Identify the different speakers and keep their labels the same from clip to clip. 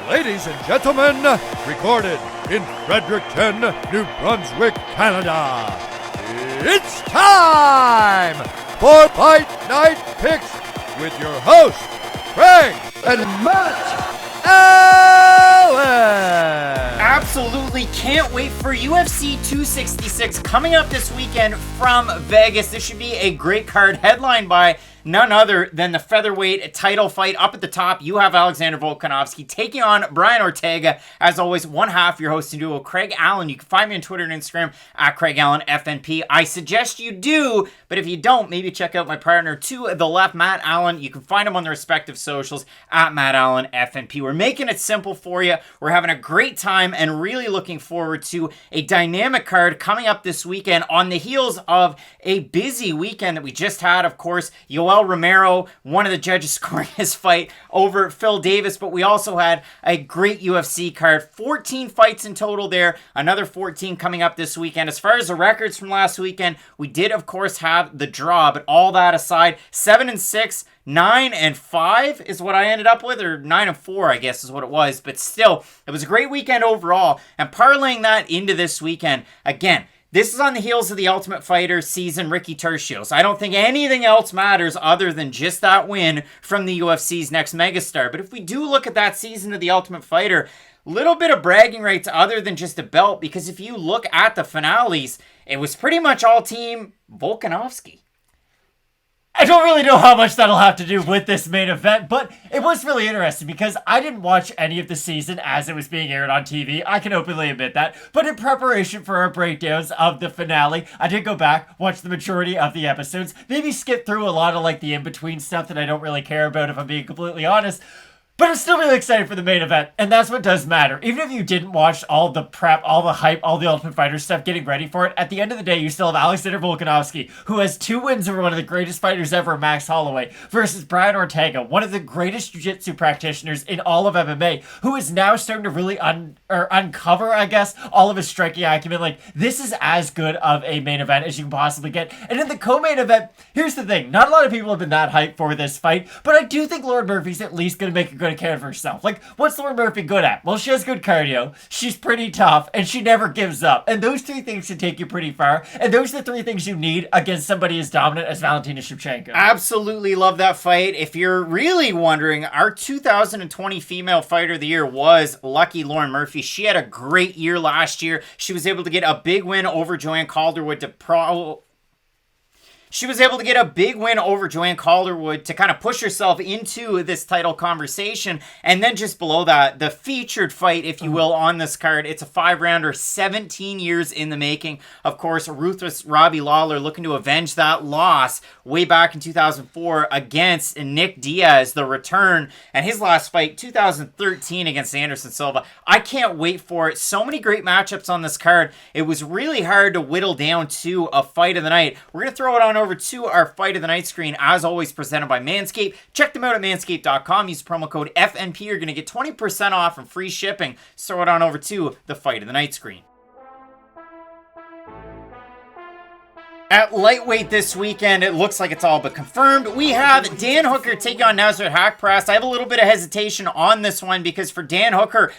Speaker 1: Ladies and gentlemen, recorded in Fredericton, New Brunswick, Canada, it's time for Fight Night Picks with your hosts, Craig and Matt Allen.
Speaker 2: Absolutely can't wait for UFC 266 coming up this weekend from Vegas. This should be a great card headlined by none other than the featherweight title fight. Up at the top, you have Alexander Volkanovski taking on Brian Ortega. As always, one half your hosting duo, Craig Allen. You can find me on Twitter and Instagram at Craig Allen FNP. I suggest you do, but if you don't, maybe check out my partner to the left, Matt Allen. You can find him on the respective socials at Matt Allen FNP. We're making it simple for you. We're having a great time and really looking forward to a dynamic card coming up this weekend on the heels of a busy weekend that we just had. Of course, Yoel Romero, one of the judges, scoring his fight over Phil Davis, but we also had a great UFC card. 14 fights in total there, another 14 coming up this weekend. As far as the records from last weekend, we did of course have the draw, but all that aside, 7-6, 9-5 is what I ended up with, or 9-4 I guess is what it was, but still, it was a great weekend overall, and parlaying that into this weekend, again, this is on the heels of the Ultimate Fighter season, Ricky Tercios. I don't think anything else matters other than just that win from the UFC's next megastar. But if we do look at that season of the Ultimate Fighter, little bit of bragging rights other than just a belt, because if you look at the finales, it was pretty much all team Volkanovski.
Speaker 3: I don't really know how much that'll have to do with this main event, but it was really interesting because I didn't watch any of the season as it was being aired on TV. I can openly admit that. But in preparation for our breakdowns of the finale, I did go back, watch the majority of the episodes, maybe skip through a lot of like the in-between stuff that I don't really care about if I'm being completely honest. But I'm still really excited for the main event, and that's what does matter. Even if you didn't watch all the prep, all the hype, all the Ultimate Fighter stuff getting ready for it, at the end of the day, you still have Alexander Volkanovski, who has 2 wins over one of the greatest fighters ever, Max Holloway, versus Brian Ortega, one of the greatest jiu-jitsu practitioners in all of MMA, who is now starting to really uncover, I guess, all of his striking acumen. Like, this is as good of a main event as you can possibly get. And in the co-main event, here's the thing. Not a lot of people have been that hyped for this fight, but I do think Lauren Murphy's at least going to make a good account for herself. Like, what's Lauren Murphy good at? Well, she has good cardio, she's pretty tough, and she never gives up. And those 3 things should take you pretty far. And those are the 3 things you need against somebody as dominant as Valentina Shevchenko.
Speaker 2: Absolutely love that fight. If you're really wondering, our 2020 Female Fighter of the Year was lucky Lauren Murphy. She had a great year last year. She was able to get a big win over Joanne Calderwood to kind of push herself into this title conversation. And then just below that, the featured fight, if you will, on this card. It's a 5-rounder, 17 years in the making. Of course, ruthless Robbie Lawler looking to avenge that loss way back in 2004 against Nick Diaz, the return. And his last fight, 2013 against Anderson Silva. I can't wait for it. So many great matchups on this card. It was really hard to whittle down to a fight of the night. We're going to throw it on over to our Fight of the Night screen, as always presented by Manscaped. Check them out at manscaped.com. Use promo code FNP. You're going to get 20% off and free shipping. So throw it on over to the Fight of the Night screen. At lightweight this weekend, it looks like it's all but confirmed. We have Dan Hooker taking on Nasrat Haqparast. I have a little bit of hesitation on this one because for Dan Hooker,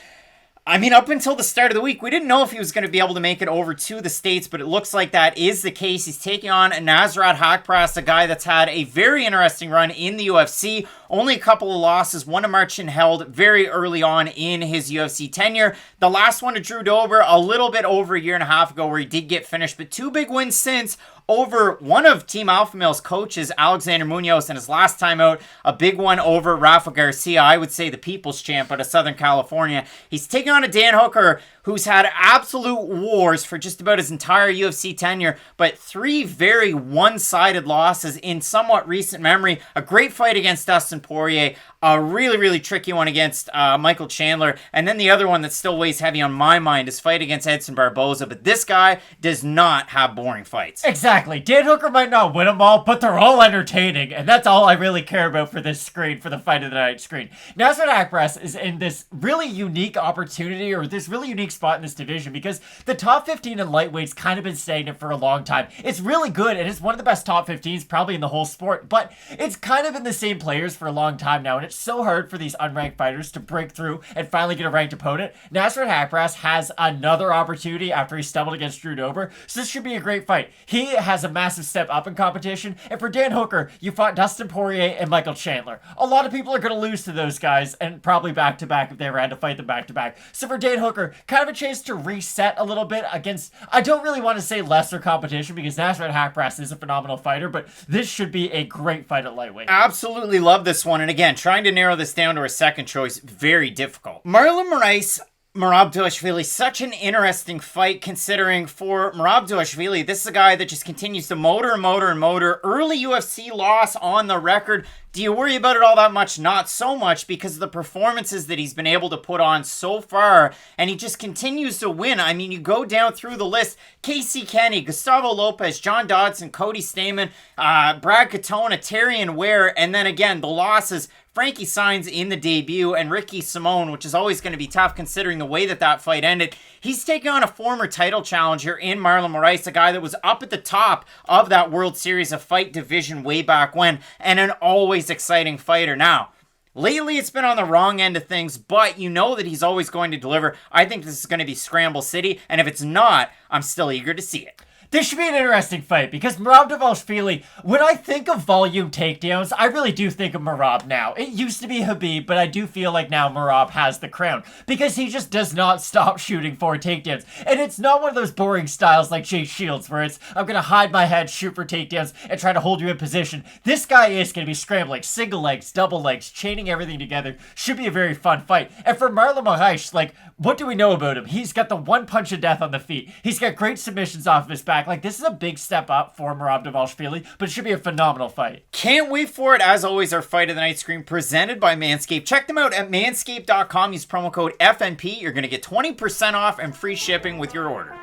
Speaker 2: I mean, up until the start of the week, we didn't know if he was going to be able to make it over to the States, but it looks like that is the case. He's taking on Nasrat Haqparast, a guy that's had a very interesting run in the UFC. Only a couple of losses, one to Marcin Held very early on in his UFC tenure. The last one to Drew Dober a little bit over a year and a half ago where he did get finished, but 2 big wins since over one of Team Alpha Male's coaches, Alexander Munoz, and his last time out, a big one over Rafa Garcia, I would say the people's champ out of Southern California. He's taking on a Dan Hooker who's had absolute wars for just about his entire UFC tenure, but 3 very one-sided losses in somewhat recent memory. A great fight against Dustin Poirier, a really, really tricky one against Michael Chandler, and then the other one that still weighs heavy on my mind is fight against Edson Barboza, but this guy does not have boring fights.
Speaker 3: Exactly. Exactly. Dan Hooker might not win them all, but they're all entertaining, and that's all I really care about for this screen, for the Fight of the Night screen. Nasrat Haqparast is in this really unique opportunity, or this really unique spot in this division, because the top 15 in lightweight's kind of been stagnant for a long time. It's really good, and it's one of the best top 15s probably in the whole sport, but it's kind of been the same players for a long time now, and it's so hard for these unranked fighters to break through and finally get a ranked opponent. Nasrat Haqparast has another opportunity after he stumbled against Drew Dober, so this should be a great fight. He has a massive step up in competition, and for Dan Hooker, you fought Dustin Poirier and Michael Chandler. A lot of people are going to lose to those guys, and probably back-to-back if they ever had to fight them back-to-back. So for Dan Hooker, kind of a chance to reset a little bit against, I don't really want to say lesser competition, because Nasrat Haqparast is a phenomenal fighter, but this should be a great fight at lightweight.
Speaker 2: Absolutely love this one, and again, trying to narrow this down to a second choice, very difficult. Marlon Moraes, Abdurakhimov, such an interesting fight, considering for Abdurakhimov, this is a guy that just continues to motor. Early UFC loss on the record. Do you worry about it all that much? Not so much, because of the performances that he's been able to put on so far, and he just continues to win. I mean, you go down through the list: Casey Kenny, Gustavo Lopez, John Dodson, Cody Stamen, Brad Katona, Terrion Ware, and then again, the losses: Frankie Saenz in the debut, and Ricky Simone, which is always going to be tough considering the way that fight ended. He's taking on a former title challenger in Marlon Moraes, a guy that was up at the top of that World Series of Fight division way back when, and an always exciting fighter. Now, lately it's been on the wrong end of things, but you know that he's always going to deliver. I think this is going to be Scramble City, and if it's not, I'm still eager to see it.
Speaker 3: This should be an interesting fight, because Abdurakhimov, when I think of volume takedowns, I really do think of Merab now. It used to be Khabib, but I do feel like now Merab has the crown, because he just does not stop shooting for takedowns. And it's not one of those boring styles like Jake Shields, where it's, I'm going to hide my head, shoot for takedowns, and try to hold you in position. This guy is going to be scrambling, single legs, double legs, chaining everything together. Should be a very fun fight. And for Marlon Moraes, like, what do we know about him? He's got the one punch of death on the feet. He's got great submissions off of his back. Like, this is a big step up for Abdurakhimov, but it should be a phenomenal fight.
Speaker 2: Can't wait for it. As always, our Fight of the Night screen presented by Manscaped. Check them out at manscaped.com. Use promo code FNP. You're going to get 20% off and free shipping with your order.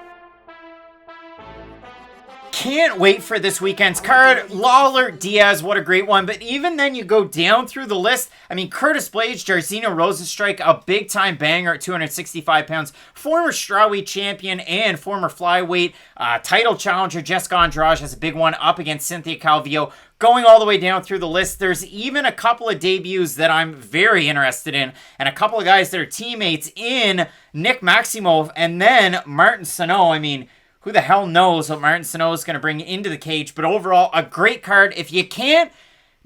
Speaker 2: Can't wait for this weekend's card. Lawler, Diaz, what a great one. But even then, you go down through the list. I mean, Curtis Blades, Jairzinho Rozenstruik, a big-time banger at 265 pounds. Former strawweight champion and former flyweight title challenger Jessica Andrade has a big one up against Cynthia Calvillo. Going all the way down through the list, there's even a couple of debuts that I'm very interested in, and a couple of guys that are teammates in Nick Maximov and then Martin Sano. I mean, who the hell knows what Martin Sano is going to bring into the cage, but overall, a great card. If you can't,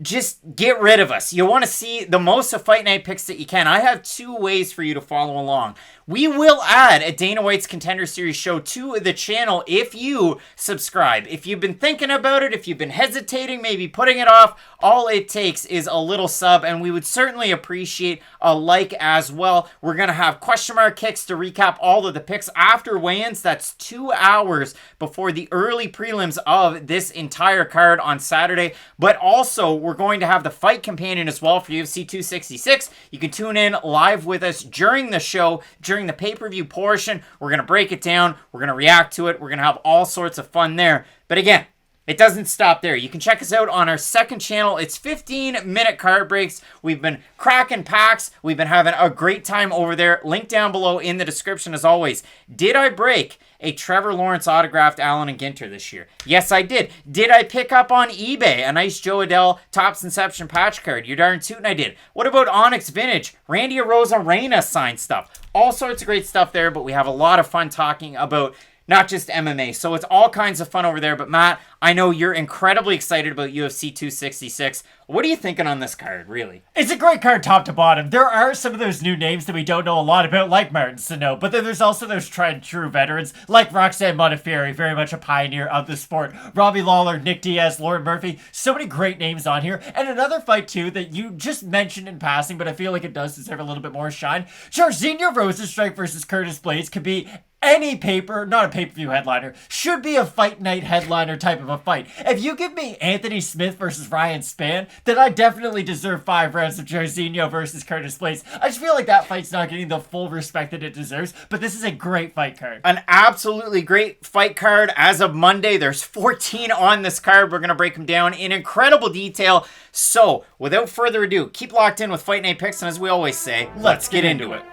Speaker 2: just get rid of us. You want to see the most of Fight Night picks that you can. I have two ways for you to follow along. We will add a Dana White's Contender Series show to the channel if you subscribe. If you've been thinking about it, if you've been hesitating, maybe putting it off, all it takes is a little sub, and we would certainly appreciate a like as well. We're going to have question mark kicks to recap all of the picks after weigh-ins. That's 2 hours before the early prelims of this entire card on Saturday. But also, we're going to have the fight companion as well for UFC 266. You can tune in live with us during the show, during the pay-per-view portion. We're going to break it down. We're going to react to it. We're going to have all sorts of fun there. But again, it doesn't stop there. You can check us out on our second channel. It's 15-minute card breaks. We've been cracking packs. We've been having a great time over there. Link down below in the description as always. Did I break a Trevor Lawrence autographed Allen and Ginter this year? Yes, I did. Did I pick up on eBay a nice Joe Adell Topps Inception patch card? You're darn tootin' I did. What about Onyx Vintage? Randy Arozarena signed stuff. All sorts of great stuff there, but we have a lot of fun talking about not just MMA. So it's all kinds of fun over there. But Matt, I know you're incredibly excited about UFC 266. What are you thinking on this card, really?
Speaker 3: It's a great card top to bottom. There are some of those new names that we don't know a lot about, like Martin Sano, but then there's also those tried and true veterans, like Roxanne Modafferi, very much a pioneer of the sport, Robbie Lawler, Nick Diaz, Lauren Murphy, so many great names on here. And another fight, too, that you just mentioned in passing, but I feel like it does deserve a little bit more shine. Jairzinho Rozenstruik versus Curtis Blades could be any not a pay-per-view headliner, should be a fight night headliner type of of a fight. If you give me Anthony Smith versus Ryan Spann, then I definitely deserve 5 rounds of Jairzinho versus Curtis Blades. I just feel like that fight's not getting the full respect that it deserves, but this is a great fight card.
Speaker 2: An absolutely great fight card. As of Monday, there's 14 on this card. We're going to break them down in incredible detail. So, without further ado, keep locked in with Fight Night Picks, and as we always say, let's get into it.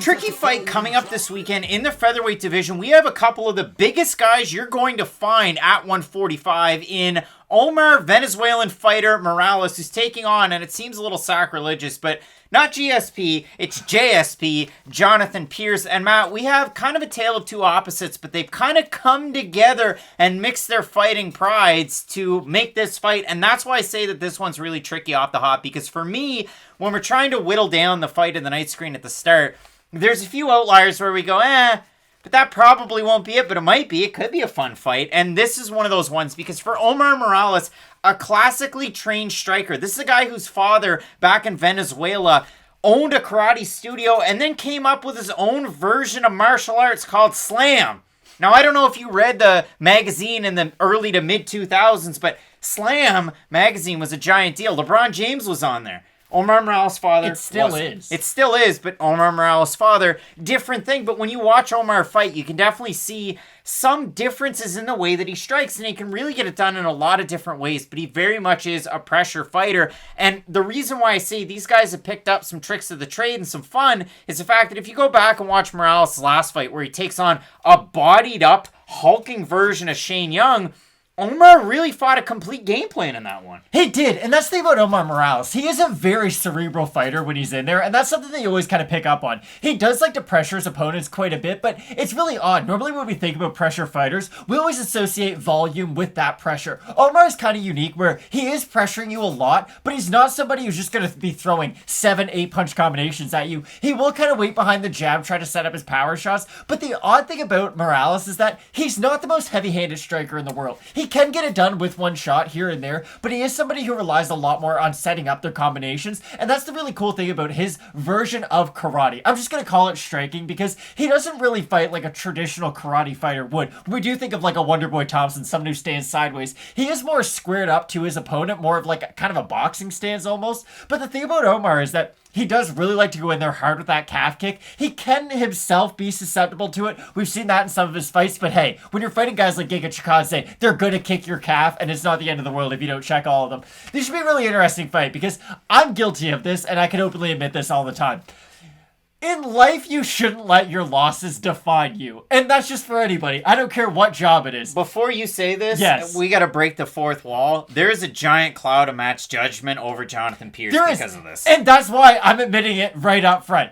Speaker 2: Tricky fight coming up this weekend in the featherweight division. We have a couple of the biggest guys you're going to find at 145 in Omar, Venezuelan fighter Morales, who's taking on, and it seems a little sacrilegious, but not GSP, it's JSP, Jonathan Pearce. And Matt, we have kind of a tale of two opposites, but they've kind of come together and mixed their fighting prides to make this fight. And that's why I say that this one's really tricky off the hop, because for me, when we're trying to whittle down the fight in the night screen at the start, there's a few outliers where we go, but that probably won't be it, but it might be. It could be a fun fight. And this is one of those ones because for Omar Morales, a classically trained striker, this is a guy whose father back in Venezuela owned a karate studio and then came up with his own version of martial arts called Slam. Now, I don't know if you read the magazine in the early to mid 2000s, but Slam magazine was a giant deal. LeBron James was on there. Omar Morales' father.
Speaker 3: It still is.
Speaker 2: It still is, but Omar Morales' father, different thing. But when you watch Omar fight, you can definitely see some differences in the way that he strikes, and he can really get it done in a lot of different ways, but he very much is a pressure fighter. And the reason why I say these guys have picked up some tricks of the trade and some fun is the fact that if you go back and watch Morales' last fight where he takes on a bodied up, hulking version of Shane Young, Omar really fought a complete game plan in that one.
Speaker 3: He did, and that's the thing about Omar Morales. He is a very cerebral fighter when he's in there, and that's something that you always kind of pick up on. He does like to pressure his opponents quite a bit, but it's really odd. Normally when we think about pressure fighters, we always associate volume with that pressure. Omar is kind of unique where he is pressuring you a lot, but he's not somebody who's just going to be throwing 7-8 punch combinations at you. He will kind of wait behind the jab, try to set up his power shots, but the odd thing about Morales is that he's not the most heavy-handed striker in the world. He can get it done with one shot here and there, but he is somebody who relies a lot more on setting up their combinations, and that's the really cool thing about his version of karate. I'm just going to call it striking because he doesn't really fight like a traditional karate fighter would. We do think of like a Wonderboy Thompson, someone who stands sideways. He is more squared up to his opponent, more of like a kind of a boxing stance almost. But the thing about Omar is that he does really like to go in there hard with that calf kick. He can himself be susceptible to it. We've seen that in some of his fights. But hey, when you're fighting guys like Giga Chikadze, they're going to kick your calf, and it's not the end of the world if you don't check all of them. This should be a really interesting fight because I'm guilty of this, and I can openly admit this all the time. In life, you shouldn't let your losses define you. And that's just for anybody. I don't care what job it is.
Speaker 2: Before you say this,
Speaker 3: yes,
Speaker 2: we got to break the fourth wall. There's a giant cloud of match judgment over Jonathan Pearce because of this.
Speaker 3: And that's why I'm admitting it right up front.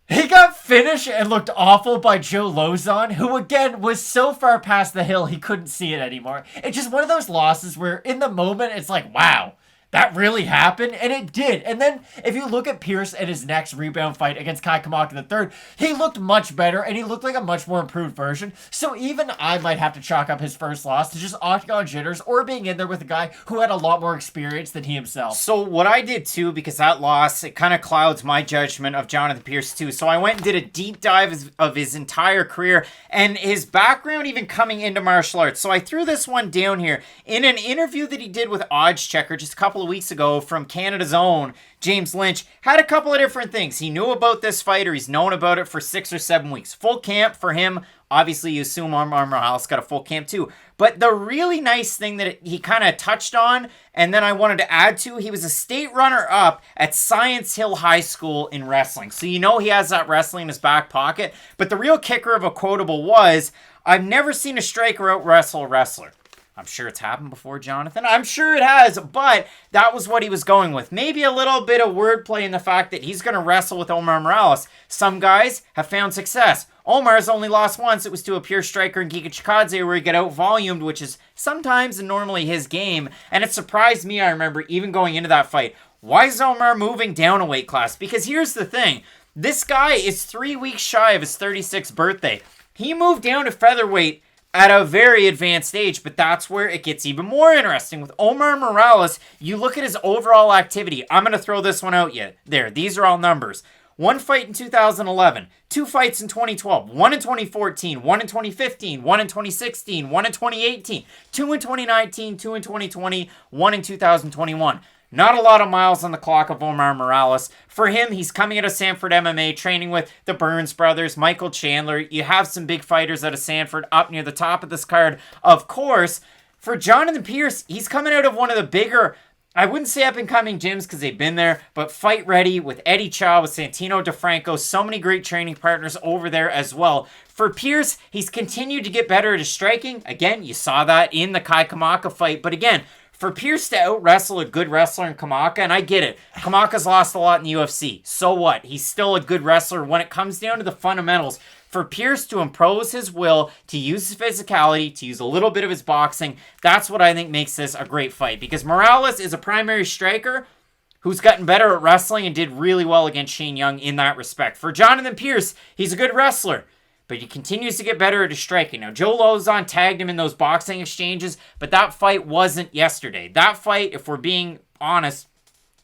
Speaker 3: He got finished and looked awful by Joe Lozon, who again was so far past the hill he couldn't see it anymore. It's just one of those losses where in the moment it's like, wow, that really happened? And it did. And then if you look at Pearce and his next rebound fight against Kai Kamaka III, he looked much better and he looked like a much more improved version. So even I might have to chalk up his first loss to just octagon jitters or being in there with a guy who had a lot more experience than he himself.
Speaker 2: So what I did too, because that loss, it kind of clouds my judgment of Jonathan Pearce too. So I went and did a deep dive of his entire career and his background even coming into martial arts. So I threw this one down here. In an interview that he did with Odds Checker just a couple of weeks ago from Canada's own James Lynch, had a couple of different things. He knew about this fighter. He's known about it for 6 or 7 weeks. Full camp for him. Obviously, you assume Omar Morales got a full camp too. But the really nice thing that he kind of touched on, and then I wanted to add to, he was a state runner-up at Science Hill High School in wrestling. So you know he has that wrestling in his back pocket. But the real kicker of a quotable was, I've never seen a striker out-wrestle a wrestler. I'm sure it's happened before, Jonathan. I'm sure it has, but that was what he was going with. Maybe a little bit of wordplay in the fact that he's going to wrestle with Omar Morales. Some guys have found success. Omar's only lost once. It was to a pure striker in Giga Chikadze where he got out-volumed, which is sometimes and normally his game. And it surprised me, I remember, even going into that fight. Why is Omar moving down a weight class? Because here's the thing. This guy is 3 weeks shy of his 36th birthday. He moved down to featherweight at a very advanced age, but that's where it gets even more interesting. With Omar Morales, you look at his overall activity. I'm going to throw this one out yet. There, these are all numbers. 1 fight in 2011, 2 fights in 2012, 1 in 2014, 1 in 2015, 1 in 2016, 1 in 2018, 2 in 2019, 2 in 2020, 1 in 2021. Not a lot of miles on the clock of Omar Morales. For him, he's coming out of Sanford MMA, training with the Burns brothers, Michael Chandler. You have some big fighters out of Sanford up near the top of this card. Of course, for Jonathan Pearce, he's coming out of one of the bigger, I wouldn't say up-and-coming gyms because they've been there, but Fight Ready with Eddie Cha, with Santino DeFranco, so many great training partners over there as well. For Pearce, he's continued to get better at his striking. Again, you saw that in the Kai Kamaka fight, but again, for Pearce to out-wrestle a good wrestler in Kamaka, and I get it, Kamaka's lost a lot in the UFC. So what? He's still a good wrestler when it comes down to the fundamentals. For Pearce to impose his will, to use his physicality, to use a little bit of his boxing, that's what I think makes this a great fight. Because Morales is a primary striker who's gotten better at wrestling and did really well against Shane Young in that respect. For Jonathan Pearce, he's a good wrestler, but he continues to get better at his striking. Now, Joe Lozon tagged him in those boxing exchanges, but that fight wasn't yesterday. That fight, if we're being honest,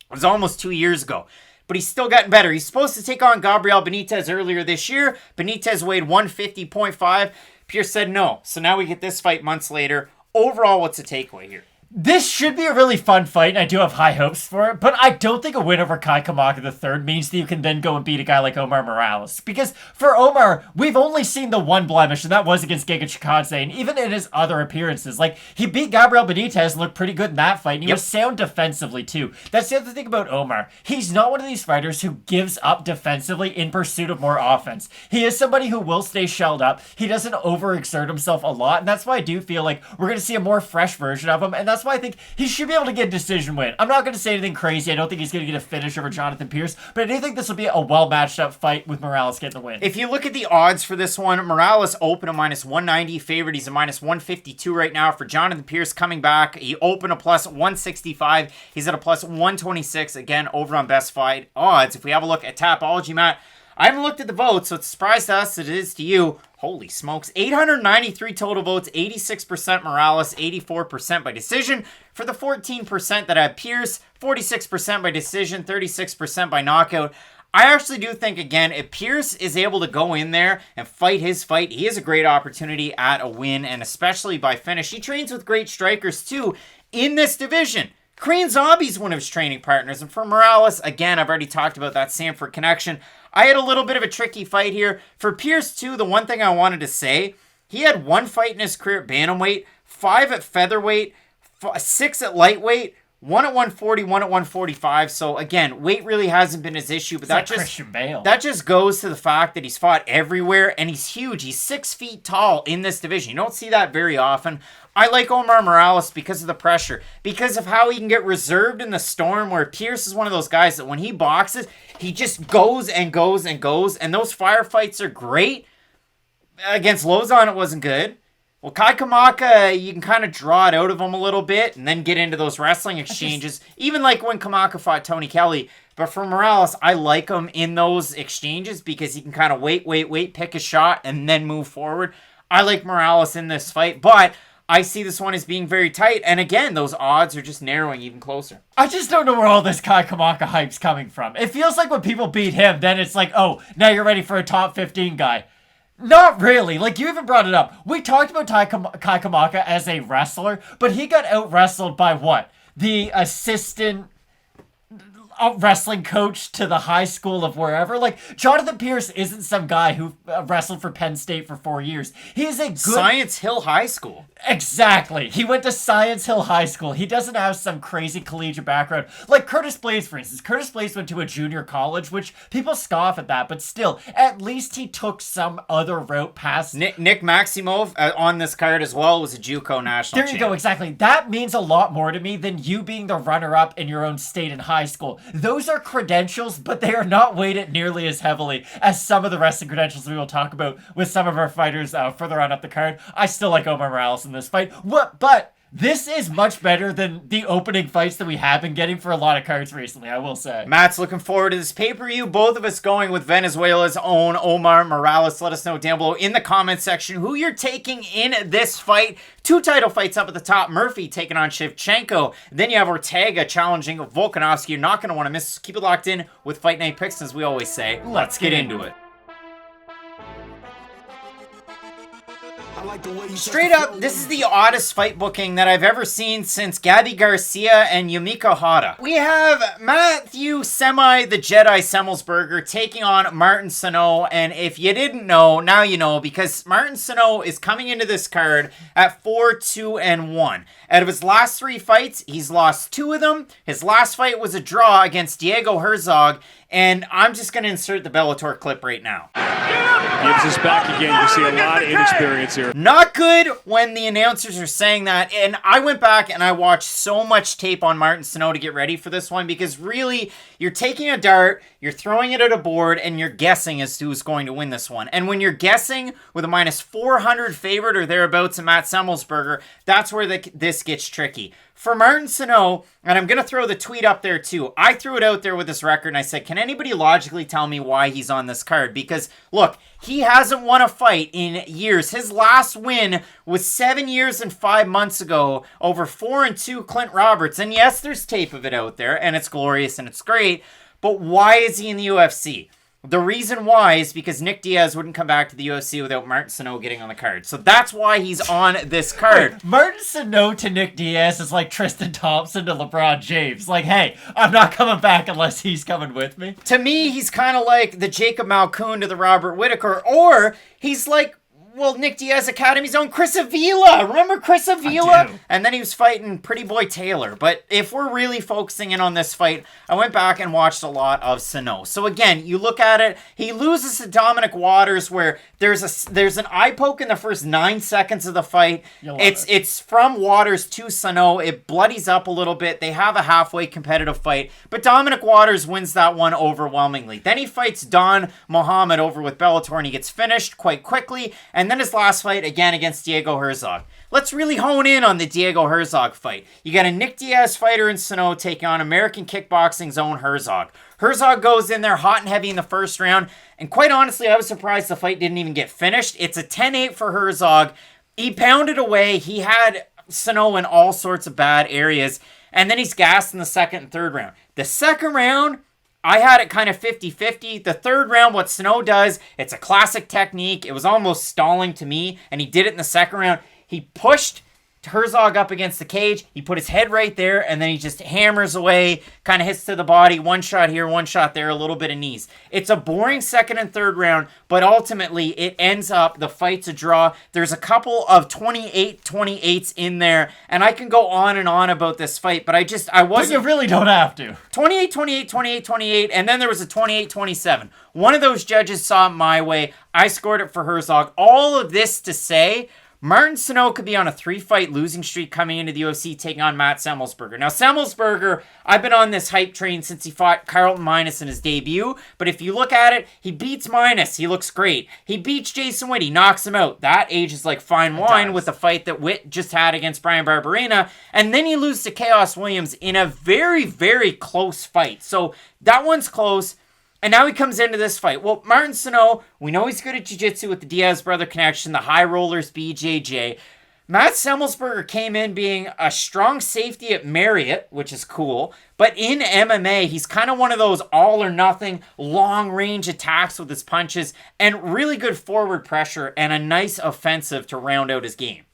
Speaker 2: was almost 2 years ago. But he's still gotten better. He's supposed to take on Gabriel Benitez earlier this year. Benitez weighed 150.5. Pearce said no. So now we get this fight months later. Overall, what's the takeaway here?
Speaker 3: This should be a really fun fight, and I do have high hopes for it, but I don't think a win over Kai Kamaka III means that you can then go and beat a guy like Omar Morales. Because for Omar, we've only seen the one blemish, and that was against Giga Chikadze, and even in his other appearances. Like, he beat Gabriel Benitez and looked pretty good in that fight, and he was sound defensively, too. That's the other thing about Omar. He's not one of these fighters who gives up defensively in pursuit of more offense. He is somebody who will stay shelled up. He doesn't overexert himself a lot, and that's why I do feel like we're going to see a more fresh version of him, and that's why I think he should be able to get a decision win. I'm not going to say anything crazy. I don't think he's going to get a finish over Jonathan Pearce, but I do think this will be a well-matched up fight with Morales getting the win.
Speaker 2: If you look at the odds for this one, Morales opened a -190 favorite. He's a -152 right now. For Jonathan Pearce coming back, he opened a +165. He's at a +126, again, over on Best Fight odds. If we have a look at Tapology, Matt, I haven't looked at the votes, so it's a surprise to us that it is to you. Holy smokes. 893 total votes, 86% Morales, 84% by decision. For the 14% that had Pearce, 46% by decision, 36% by knockout. I actually do think, again, if Pearce is able to go in there and fight his fight, he has a great opportunity at a win, and especially by finish. He trains with great strikers, too, in this division. Korean Zombie's one of his training partners. And for Morales, again, I've already talked about that Sanford connection. I had a little bit of a tricky fight here. For Pearce, too, the one thing I wanted to say, he had 1 fight in his career at bantamweight, 5 at featherweight, 6 at lightweight, 1 at 140, 1 at 145. So, again, weight really hasn't been his issue. But that just goes to the fact that he's fought everywhere, and he's huge. He's 6 feet tall in this division. You don't see that very often. I like Omar Morales because of the pressure, because of how he can get reserved in the storm, where Pearce is one of those guys that when he boxes, he just goes and goes and goes, and those firefights are great. Against Lozon, it wasn't good. Well, Kai Kamaka, you can kind of draw it out of him a little bit and then get into those wrestling exchanges, even like when Kamaka fought Tony Kelly. But for Morales, I like him in those exchanges because he can kind of wait, pick a shot, and then move forward. I like Morales in this fight, but I see this one as being very tight, and again, those odds are just narrowing even closer.
Speaker 3: I just don't know where all this Kai Kamaka hype's coming from. It feels like when people beat him, then it's like, oh, now you're ready for a top 15 guy. Not really. Like, you even brought it up. We talked about Kai Kamaka as a wrestler, but he got out-wrestled by what? The assistant wrestling coach to the high school of wherever. Like, Jonathan Pearce isn't some guy who wrestled for Penn State for 4 years. He is a good...
Speaker 2: Science Hill High School.
Speaker 3: Exactly. He went to Science Hill High School. He doesn't have some crazy collegiate background. Like Curtis Blades, for instance. Curtis Blades went to a junior college, which people scoff at that, but still, at least he took some other route past...
Speaker 2: Nick Maximov on this card as well was a JUCO national
Speaker 3: champ. There you go, exactly. That means a lot more to me than you being the runner-up in your own state in high school. Those are credentials, but they are not weighted nearly as heavily as some of the wrestling credentials we will talk about with some of our fighters further on up the card. I still like Omar Morales in this fight. But This is much better than the opening fights that we have been getting for a lot of cards recently, I will say.
Speaker 2: Matt's looking forward to this pay-per-view. Both of us going with Venezuela's own Omar Morales. Let us know down below in the comment section who you're taking in this fight. 2 title fights up at the top. Murphy taking on Shevchenko. Then you have Ortega challenging Volkanovski. You're not going to want to miss. Keep it locked in with Fight Night Picks, as we always say. Let's get into it. Straight up, this is the oddest fight booking that I've ever seen since Gabby Garcia and Yumiko Hara. We have Matthew Semi the Jedi Semelsberger taking on Martin Sano, and if you didn't know, now you know, because Martin Sano is coming into this card at 4-2-1. Out of his last 3 fights, he's lost 2 of them. His last fight was a draw against Diego Herzog, and I'm just going to insert the Bellator clip right now.
Speaker 4: Gives us back again. You see a lot of inexperience here.
Speaker 2: Not good when the announcers are saying that. And I went back and I watched so much tape on Martin Sano to get ready for this one, because really, you're taking a dart, you're throwing it at a board, and you're guessing as to who's going to win this one. And when you're guessing with a minus 400 favorite or thereabouts in Matt Semelsberger, that's where this gets tricky. For Martin Sano, and I'm going to throw the tweet up there too, I threw it out there with this record and I said, can anybody logically tell me why he's on this card? Because, look, he hasn't won a fight in years. His last win was 7 years and 5 months ago over 4-2 Clint Roberts. And yes, there's tape of it out there, and it's glorious and it's great, but why is he in the UFC? The reason why is because Nick Diaz wouldn't come back to the UFC without Martin Sano getting on the card. So that's why he's on this card.
Speaker 3: Wait, Martin Sano to Nick Diaz is like Tristan Thompson to LeBron James. Like, hey, I'm not coming back unless he's coming with me.
Speaker 2: To me, he's kind of like the Jacob Malkoun to the Robert Whittaker, or he's like, well, Nick Diaz Academy's own Chris Avila. Remember Chris Avila? And then he was fighting Pretty Boy Taylor. But if we're really focusing in on this fight, I went back and watched a lot of Sano. So again, you look at it, he loses to Dominic Waters, where there's an eye poke in the first 9 seconds of the fight. It's from Waters to Sano. It bloodies up a little bit. They have a halfway competitive fight, but Dominic Waters wins that one overwhelmingly. Then he fights Don Muhammad over with Bellator, and he gets finished quite quickly. And then his last fight, again, against Diego Herzog. Let's really hone in on the Diego Herzog fight. You got a Nick Diaz fighter in Sano taking on American Kickboxing's own Herzog. Herzog goes in there hot and heavy in the first round, and quite honestly, I was surprised the fight didn't even get finished. It's a 10-8 for Herzog. He pounded away. He had Sano in all sorts of bad areas, and then he's gassed in the second and third round. The second round, I had it kind of 50-50. The third round, what Sano does, it's a classic technique. It was almost stalling to me, and he did it in the second round. He pushed Herzog up against the cage. He put his head right there, and then he just hammers away, kind of hits to the body. One shot here, one shot there, a little bit of knees. It's a boring second and third round, but ultimately it ends up, the fight's a draw. There's a couple of 28-28s in there, and I can go on and on about this fight, but I wasn't...
Speaker 3: But you really don't have to.
Speaker 2: 28-28, 28-28, and then there was a 28-27. One of those judges saw it my way. I scored it for Herzog. All of this to say, Martin Sano could be on a 3-fight losing streak coming into the UFC, taking on Matt Semelsberger. Now, Semelsberger, I've been on this hype train since he fought Carlton Minus in his debut, but if you look at it, he beats Minus. He looks great. He beats Jason Witt. He knocks him out. That ages like fine wine with the fight that Witt just had against Brian Barberena, and then he loses to Chaos Williams in a very, very close fight. So that one's close. And now he comes into this fight. Well, Martin Sano, we know he's good at jiu-jitsu with the Diaz brother connection, the high rollers, BJJ. Matt Semelsberger came in being a strong safety at Marriott, which is cool. But in MMA, he's kind of one of those all-or-nothing, long-range attacks with his punches, and really good forward pressure and a nice offensive to round out his game.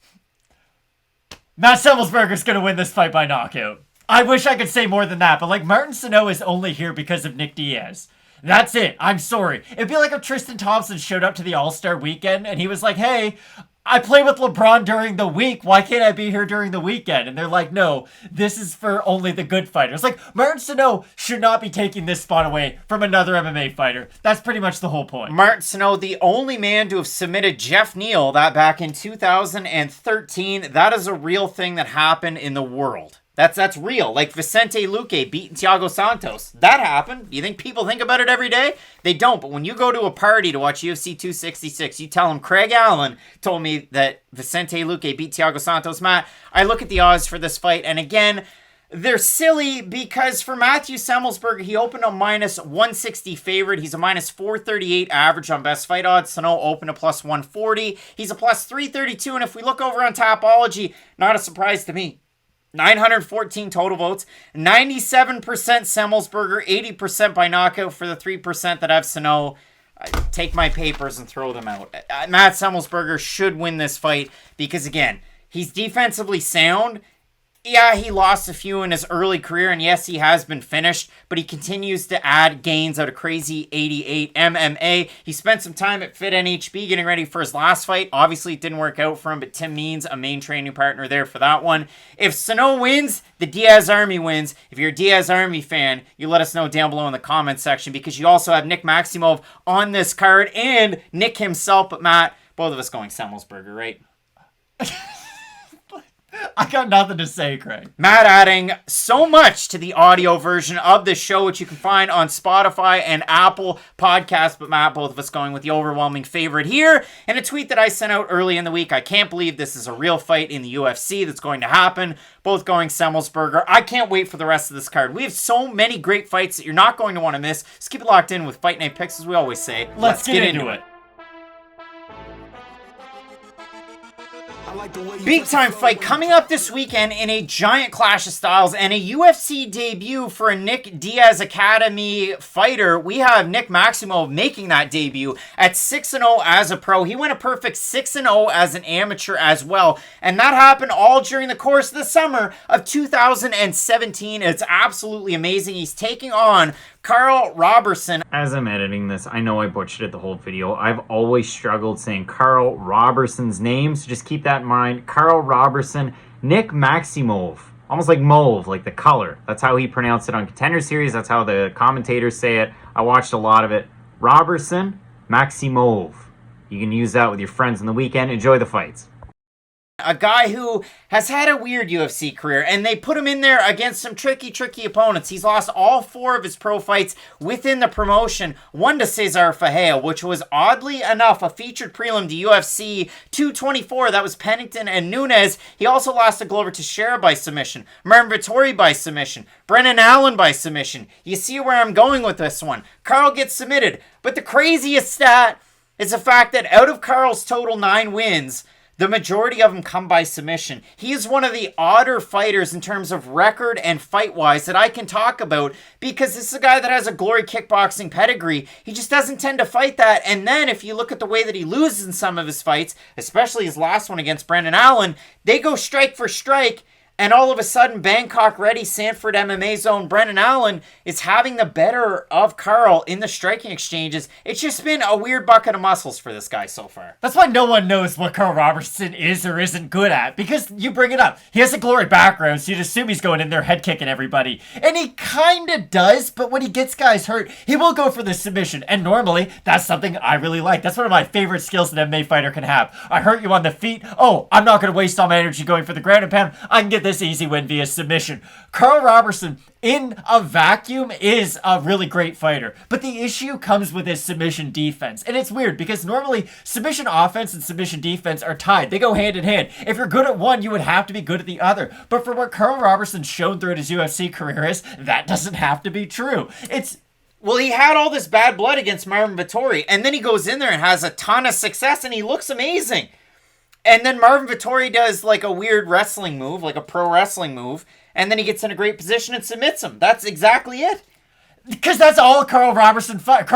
Speaker 3: Matt Semelsberger's going to win this fight by knockout. I wish I could say more than that, but like Martin Sano is only here because of Nick Diaz. That's it. I'm sorry. It'd be like if Tristan Thompson showed up to the All-Star weekend and he was like, hey, I play with LeBron during the week. Why can't I be here during the weekend? And they're like, no, this is for only the good fighters. Like, Martin Sano should not be taking this spot away from another MMA fighter. That's pretty much the whole point.
Speaker 2: Martin Sano, the only man to have submitted Jeff Neal that back in 2013. That is a real thing that happened in the world. That's real. Like Vicente Luque beating Thiago Santos. That happened. You think people think about it every day? They don't. But when you go to a party to watch UFC 266, you tell them Craig Allen told me that Vicente Luque beat Thiago Santos. Matt, I look at the odds for this fight, and again, they're silly because for Matthew Semelsberger, he opened a minus 160 favorite. He's a minus 438 average on best fight odds. Sano opened a plus 140. He's a plus 332. And if we look over on Tapology, not a surprise to me. 914 total votes, 97% Semelsberger, 80% by knockout for the 3% that have Sano. Take my papers and throw them out. Matt Semelsberger should win this fight because, again, he's defensively sound. Yeah, he lost a few in his early career, and yes, he has been finished, but he continues to add gains out of crazy 88 MMA. He spent some time at Fit NHB getting ready for his last fight. Obviously, it didn't work out for him, but Tim Means, a main training partner there for that one. If Sano wins, the Diaz Army wins. If you're a Diaz Army fan, you let us know down below in the comments section, because you also have Nick Maximov on this card and Nick himself. But Matt, both of us going Semelsberger, right?
Speaker 3: I got nothing to say, Craig.
Speaker 2: Matt adding so much to the audio version of this show, which you can find on Spotify and Apple Podcasts. But Matt, both of us going with the overwhelming favorite here. And a tweet that I sent out early in the week, I can't believe this is a real fight in the UFC that's going to happen. Both going Semelsberger. I can't wait for the rest of this card. We have so many great fights that you're not going to want to miss. Just keep it locked in with Fight Night Picks, as we always say.
Speaker 3: Let's get into it.
Speaker 2: Big time fight coming up this weekend in a giant clash of styles and a UFC debut for a Nick Diaz Academy fighter. We have Nick Maximov making that debut at 6-0 as a pro. He went a perfect 6-0 as an amateur as well. And that happened all during the course of the summer of 2017. It's absolutely amazing. He's taking on Karl Roberson.
Speaker 5: As I'm editing this, I know I butchered it the whole video. I've always struggled saying Karl Roberson's name, so just keep that in mind. Karl Roberson, Nick Maximov. Almost like mauve, like the color. That's how he pronounced it on Contender Series. That's how the commentators say it. I watched a lot of it. Roberson, Maximov. You can use that with your friends on the weekend. Enjoy the fights.
Speaker 2: A guy who has had a weird UFC career, and they put him in there against some tricky opponents. He's lost all 4 of his pro fights within the promotion. One to Cesar Fajea, which was oddly enough a featured prelim to UFC 224. That was Pennington and Nunes. He also lost to Glover Teixeira by submission, Marvin Vettori by submission, Brennan Allen by submission. You see where I'm going with this one. Karl gets submitted, but the craziest stat is the fact that out of Karl's total 9 wins, the majority of them come by submission. He is one of the odder fighters in terms of record and fight-wise that I can talk about, because this is a guy that has a Glory kickboxing pedigree. He just doesn't tend to fight that. And then if you look at the way that he loses in some of his fights, especially his last one against Brendan Allen, they go strike for strike. And all of a sudden, Bangkok-ready Sanford MMA zone Brendan Allen is having the better of Karl in the striking exchanges. It's just been a weird bucket of muscles for this guy so far.
Speaker 3: That's why no one knows what Karl Roberson is or isn't good at, because you bring it up. He has a Glory background, so you'd assume he's going in there head kicking everybody. And he kind of does, but when he gets guys hurt, he will go for the submission. And normally, that's something I really like. That's one of my favorite skills an MMA fighter can have. I hurt you on the feet. Oh, I'm not going to waste all my energy going for the ground and pound. I can get this easy win via submission. Karl Roberson, in a vacuum, is a really great fighter. But the issue comes with his submission defense. And it's weird because normally submission offense and submission defense are tied. They go hand in hand. If you're good at one, you would have to be good at the other. But for what Karl Roberson's shown throughout his UFC career is, that doesn't have to be true.
Speaker 2: Well, he had all this bad blood against Marvin Vettori, and then he goes in there and has a ton of success, and he looks amazing. And then Marvin Vettori does like a weird wrestling move, like a pro wrestling move, and then he gets in a great position and submits him. That's exactly it.
Speaker 3: Because that's all Karl Roberson fights.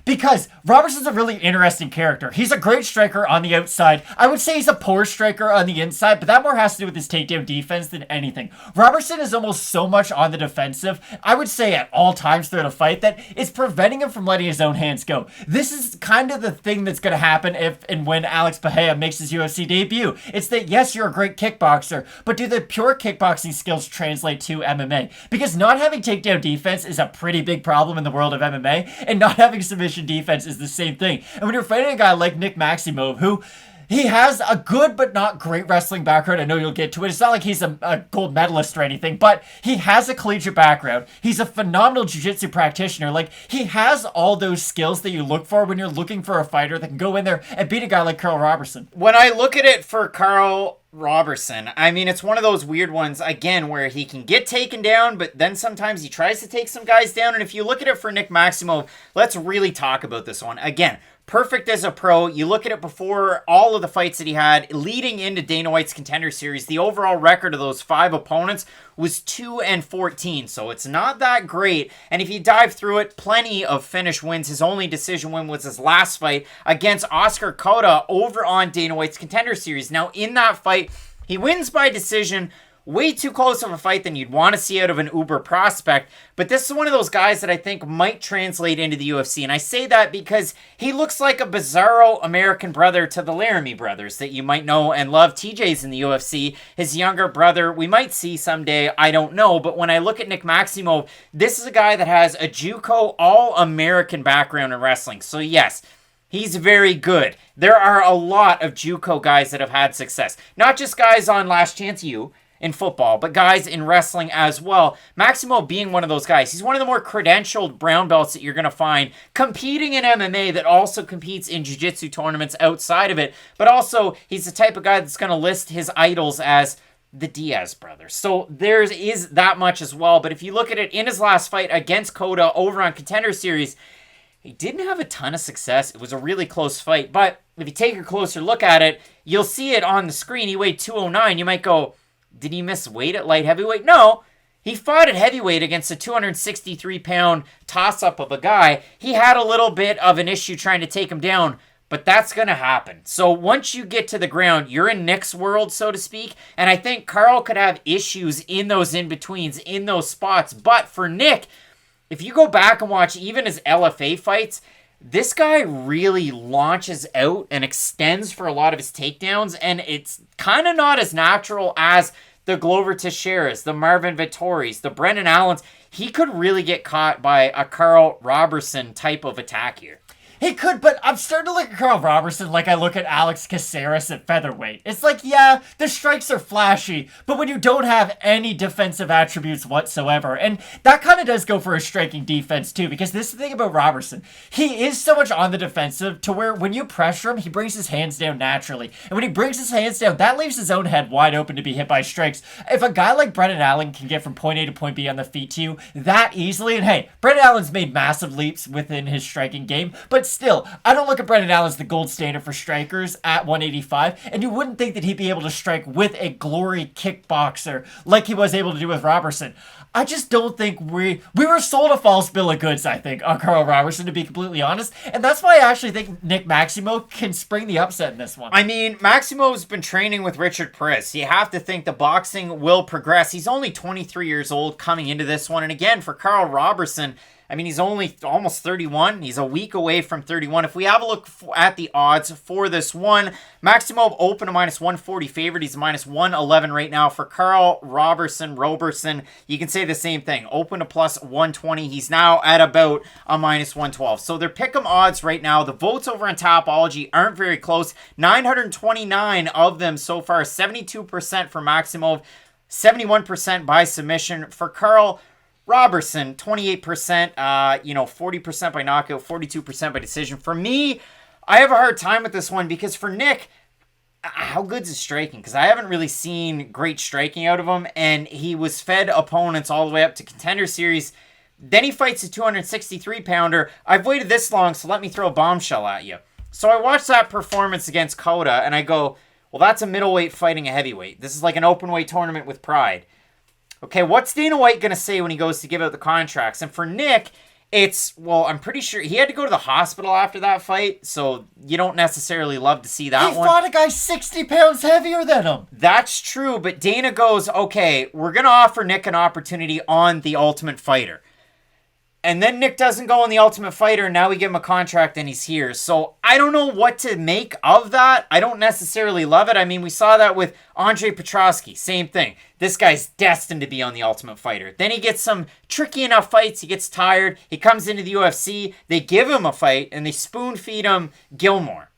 Speaker 3: Because Roberson's a really interesting character. He's a great striker on the outside. I would say he's a poor striker on the inside, but that more has to do with his takedown defense than anything. Roberson is almost so much on the defensive, I would say at all times throughout a fight, that it's preventing him from letting his own hands go. This is kind of the thing that's going to happen if and when Alex Pereira makes his UFC debut. It's that, yes, you're a great kickboxer, but do the pure kickboxing skills translate to MMA? Because not having takedown defense is a pretty big problem in the world of MMA, and not having submission defense is the same thing. And when you're fighting a guy like Nick Maximov, who He has a good but not great wrestling background. I know you'll get to it. It's not like he's a gold medalist or anything, but he has a collegiate background. He's a phenomenal jiu-jitsu practitioner. Like, he has all those skills that you look for when you're looking for a fighter that can go in there and beat a guy like Karl Roberson.
Speaker 2: When I look at it for Karl Roberson, I mean, it's one of those weird ones, again, where he can get taken down, but then sometimes he tries to take some guys down. And if you look at it for Nick Maximov, let's really talk about this one. Again, perfect as a pro. You look at it before all of the fights that he had leading into Dana White's Contender Series. The overall record of those 5 opponents was 2-14, so it's not that great. And if you dive through it, plenty of finish wins. His only decision win was his last fight against Oscar Cota over on Dana White's Contender Series. Now, in that fight, he wins by decision. Way too close of a fight than you'd want to see out of an uber prospect. But this is one of those guys that I think might translate into the UFC. And I say that because he looks like a bizarro American brother to the Laramie brothers that you might know and love. TJ's in the UFC. His younger brother, we might see someday, I don't know. But when I look at Nick Maximov, this is a guy that has a JUCO All-American background in wrestling. So yes, he's very good. There are a lot of JUCO guys that have had success. Not just guys on Last Chance U in football, but guys in wrestling as well. Maximo being one of those guys. He's one of the more credentialed brown belts that you're going to find competing in MMA that also competes in jiu-jitsu tournaments outside of it. But also, he's the type of guy that's going to list his idols as the Diaz brothers. So there is that much as well. But if you look at it in his last fight against Cota over on Contender Series, he didn't have a ton of success. It was a really close fight. But if you take a closer look at it, you'll see it on the screen. He weighed 209. You might go, did he miss weight at light heavyweight? No. He fought at heavyweight against a 263-pound toss-up of a guy. He had a little bit of an issue trying to take him down, but that's going to happen. So once you get to the ground, you're in Nick's world, so to speak, and I think Karl could have issues in those in-betweens, in those spots. But for Nick, if you go back and watch even his LFA fights, this guy really launches out and extends for a lot of his takedowns, and it's kind of not as natural as the Glover Teixeiras, the Marvin Vittoris, the Brendan Allens. He could really get caught by a Karl Roberson type of attack here.
Speaker 3: He could, but I'm starting to look at Karl Roberson like I look at Alex Caceres at featherweight. It's like, yeah, the strikes are flashy, but when you don't have any defensive attributes whatsoever, and that kind of does go for his striking defense too, because this is the thing about Roberson. He is so much on the defensive to where when you pressure him, he brings his hands down naturally. And when he brings his hands down, that leaves his own head wide open to be hit by strikes. If a guy like Brendan Allen can get from point A to point B on the feet to you that easily, and hey, Brendan Allen's made massive leaps within his striking game, but still, I don't look at Brendan Allen as the gold standard for strikers at 185, and you wouldn't think that he'd be able to strike with a glory kickboxer like he was able to do with Roberson. I just don't think we were sold a false bill of goods, I think, on Karl Roberson, to be completely honest, and that's why I actually think Nick Maximo can spring the upset in this one.
Speaker 2: I mean, Maximo's been training with Richard Pearce. You have to think the boxing will progress. He's only 23 years old coming into this one, and again, for Karl Roberson, I mean, he's only almost 31. He's a week away from 31. If we have a look at the odds for this one, Maximov open to -140 favorite. He's -111 right now. For Karl Roberson, you can say the same thing. Open to +120. He's now at about a -112. So their pick'em odds right now, the votes over on Topology aren't very close. 929 of them so far. 72% for Maximov, 71% by submission. For Karl Roberson, 28%, 40% by knockout, 42% by decision. For me, I have a hard time with this one because for Nick, how good's his striking? Because I haven't really seen great striking out of him, and he was fed opponents all the way up to Contender Series. Then he fights a 263-pounder. I've waited this long, so let me throw a bombshell at you. So I watched that performance against Cota, and I go, well, that's a middleweight fighting a heavyweight. This is like an open weight tournament with pride. Okay, what's Dana White going to say when he goes to give out the contracts? And for Nick, it's, well, I'm pretty sure he had to go to the hospital after that fight, so you don't necessarily love to see that one.
Speaker 3: He fought a guy 60 pounds heavier than him.
Speaker 2: That's true, but Dana goes, okay, we're going to offer Nick an opportunity on The Ultimate Fighter. And then Nick doesn't go on The Ultimate Fighter, and now we give him a contract and he's here. So I don't know what to make of that. I don't necessarily love it. I mean, we saw that with Andre Petrosky. Same thing. This guy's destined to be on The Ultimate Fighter. Then he gets some tricky enough fights. He gets tired. He comes into the UFC. They give him a fight, and they spoon feed him Gilmore.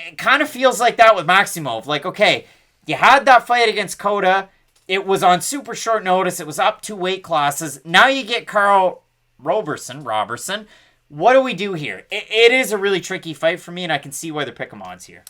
Speaker 2: it kind of feels like that with Maximov. Like, okay, you had that fight against Kota. It was on super short notice. It was up 2 weight classes. Now you get Karl Roberson. What do we do here? It is a really tricky fight for me, and I can see why they're picking odds here.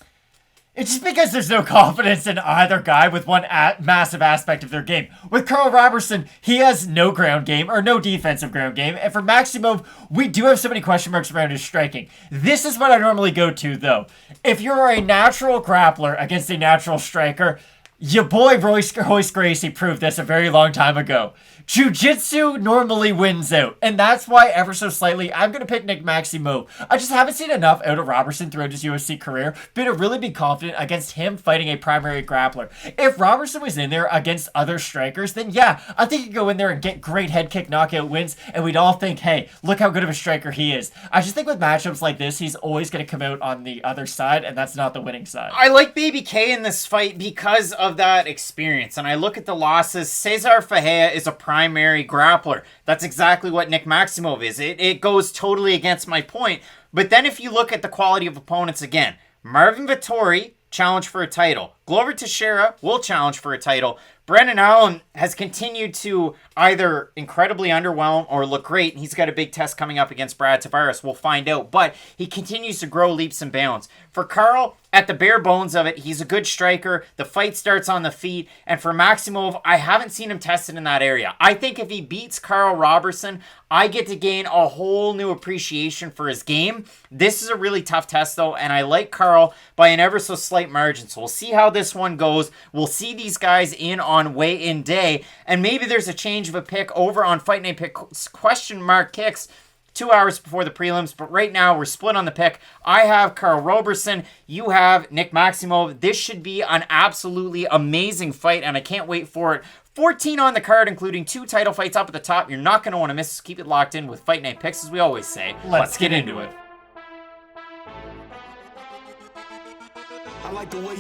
Speaker 3: It's just because there's no confidence in either guy with one massive aspect of their game. With Karl Roberson, he has no ground game or no defensive ground game. And for Maximov, we do have so many question marks around his striking. This is what I normally go to, though. If you're a natural grappler against a natural striker, your boy Royce Gracie proved this a very long time ago. Jiu-Jitsu normally wins out, and that's why ever so slightly I'm going to pick Nick Maximov. I just haven't seen enough out of Roberson throughout his UFC career to really be confident against him fighting a primary grappler. If Roberson was in there against other strikers, then yeah, I think he'd go in there and get great head kick knockout wins, and we'd all think, hey, look how good of a striker he is. I just think with matchups like this, he's always going to come out on the other side, and that's not the winning side.
Speaker 2: I like Baby K in this fight because of that experience, and I look at the losses. Cesar Fajea is a primary grappler. That's exactly what Nick Maximov is. It goes totally against my point. But then if you look at the quality of opponents again, Marvin Vettori, challenge for a title. Glover Teixeira will challenge for a title. Brendan Allen has continued to either incredibly underwhelm or look great. He's got a big test coming up against Brad Tavares. We'll find out. But he continues to grow leaps and bounds. For Karl, at the bare bones of it, he's a good striker. The fight starts on the feet. And for Maximov, I haven't seen him tested in that area. I think if he beats Karl Roberson, I get to gain a whole new appreciation for his game. This is a really tough test, though, and I like Karl by an ever so slight margin. So we'll see how this one goes. We'll see these guys in on weigh-in day, and maybe there's a change of a pick over on Fight Night Picks question mark kicks 2 hours before the prelims, but right now we're split on the pick. I have Karl Roberson. You have Nick Maximov. This should be an absolutely amazing fight, and I can't wait for it. 14 on the card, including 2 title fights up at the top. You're not going to want to miss. Keep it locked in with Fight Night Picks, as we always say. Let's get into it.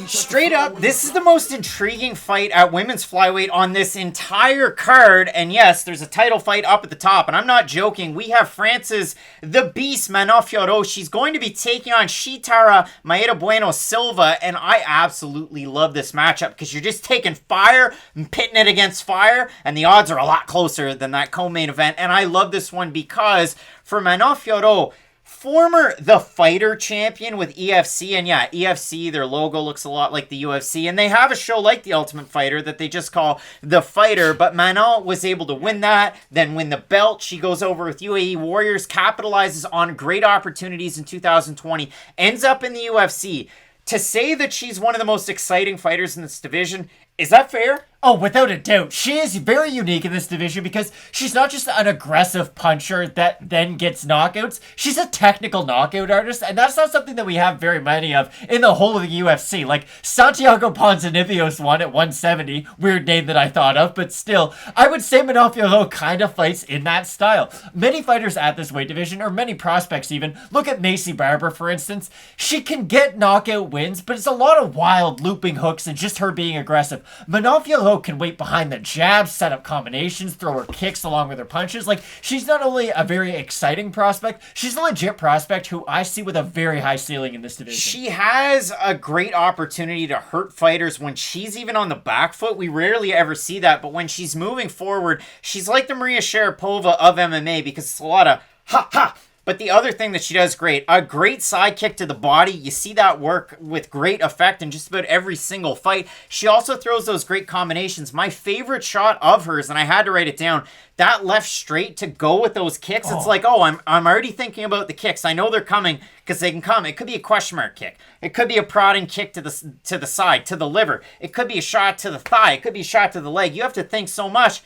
Speaker 2: Straight up, this is the most intriguing fight at women's flyweight on this entire card. And yes, there's a title fight up at the top. And I'm not joking. We have France's The Beast, Manon Fiorot. She's going to be taking on Shitara Mayra Bueno Silva. And I absolutely love this matchup because you're just taking fire and pitting it against fire. And the odds are a lot closer than that co-main event. And I love this one because for Manon Fiorot, former The Fighter champion with EFC, and yeah, EFC, their logo looks a lot like the UFC, and they have a show like The Ultimate Fighter that they just call The Fighter, but Manon was able to win that, then win the belt. She goes over with UAE Warriors, capitalizes on great opportunities in 2020, ends up in the UFC. To say that she's one of the most exciting fighters in this division, is that fair?
Speaker 3: Oh, without a doubt. She is very unique in this division because she's not just an aggressive puncher that then gets knockouts. She's a technical knockout artist, and that's not something that we have very many of in the whole of the UFC. Like, Santiago Ponzinibbio's won at 170. Weird name that I thought of, but still, I would say Manon Fiorot kind of fights in that style. Many fighters at this weight division, or many prospects even, look at Macy Barber, for instance. She can get knockout wins, but it's a lot of wild looping hooks and just her being aggressive. Manon Fiorot can wait behind the jabs, set up combinations, throw her kicks along with her punches. Like, she's not only a very exciting prospect, she's a legit prospect who I see with a very high ceiling in this division.
Speaker 2: She has a great opportunity to hurt fighters when she's even on the back foot. We rarely ever see that, but when she's moving forward, she's like the Maria Sharapova of MMA because it's a lot of ha. But the other thing that she does great, a great side kick to the body. You see that work with great effect in just about every single fight. She also throws those great combinations. My favorite shot of hers, and I had to write it down, that left straight to go with those kicks. It's like, I'm already thinking about the kicks. I know they're coming because they can come. It could be a question mark kick. It could be a prodding kick to the side, to the liver. It could be a shot to the thigh. It could be a shot to the leg. You have to think so much.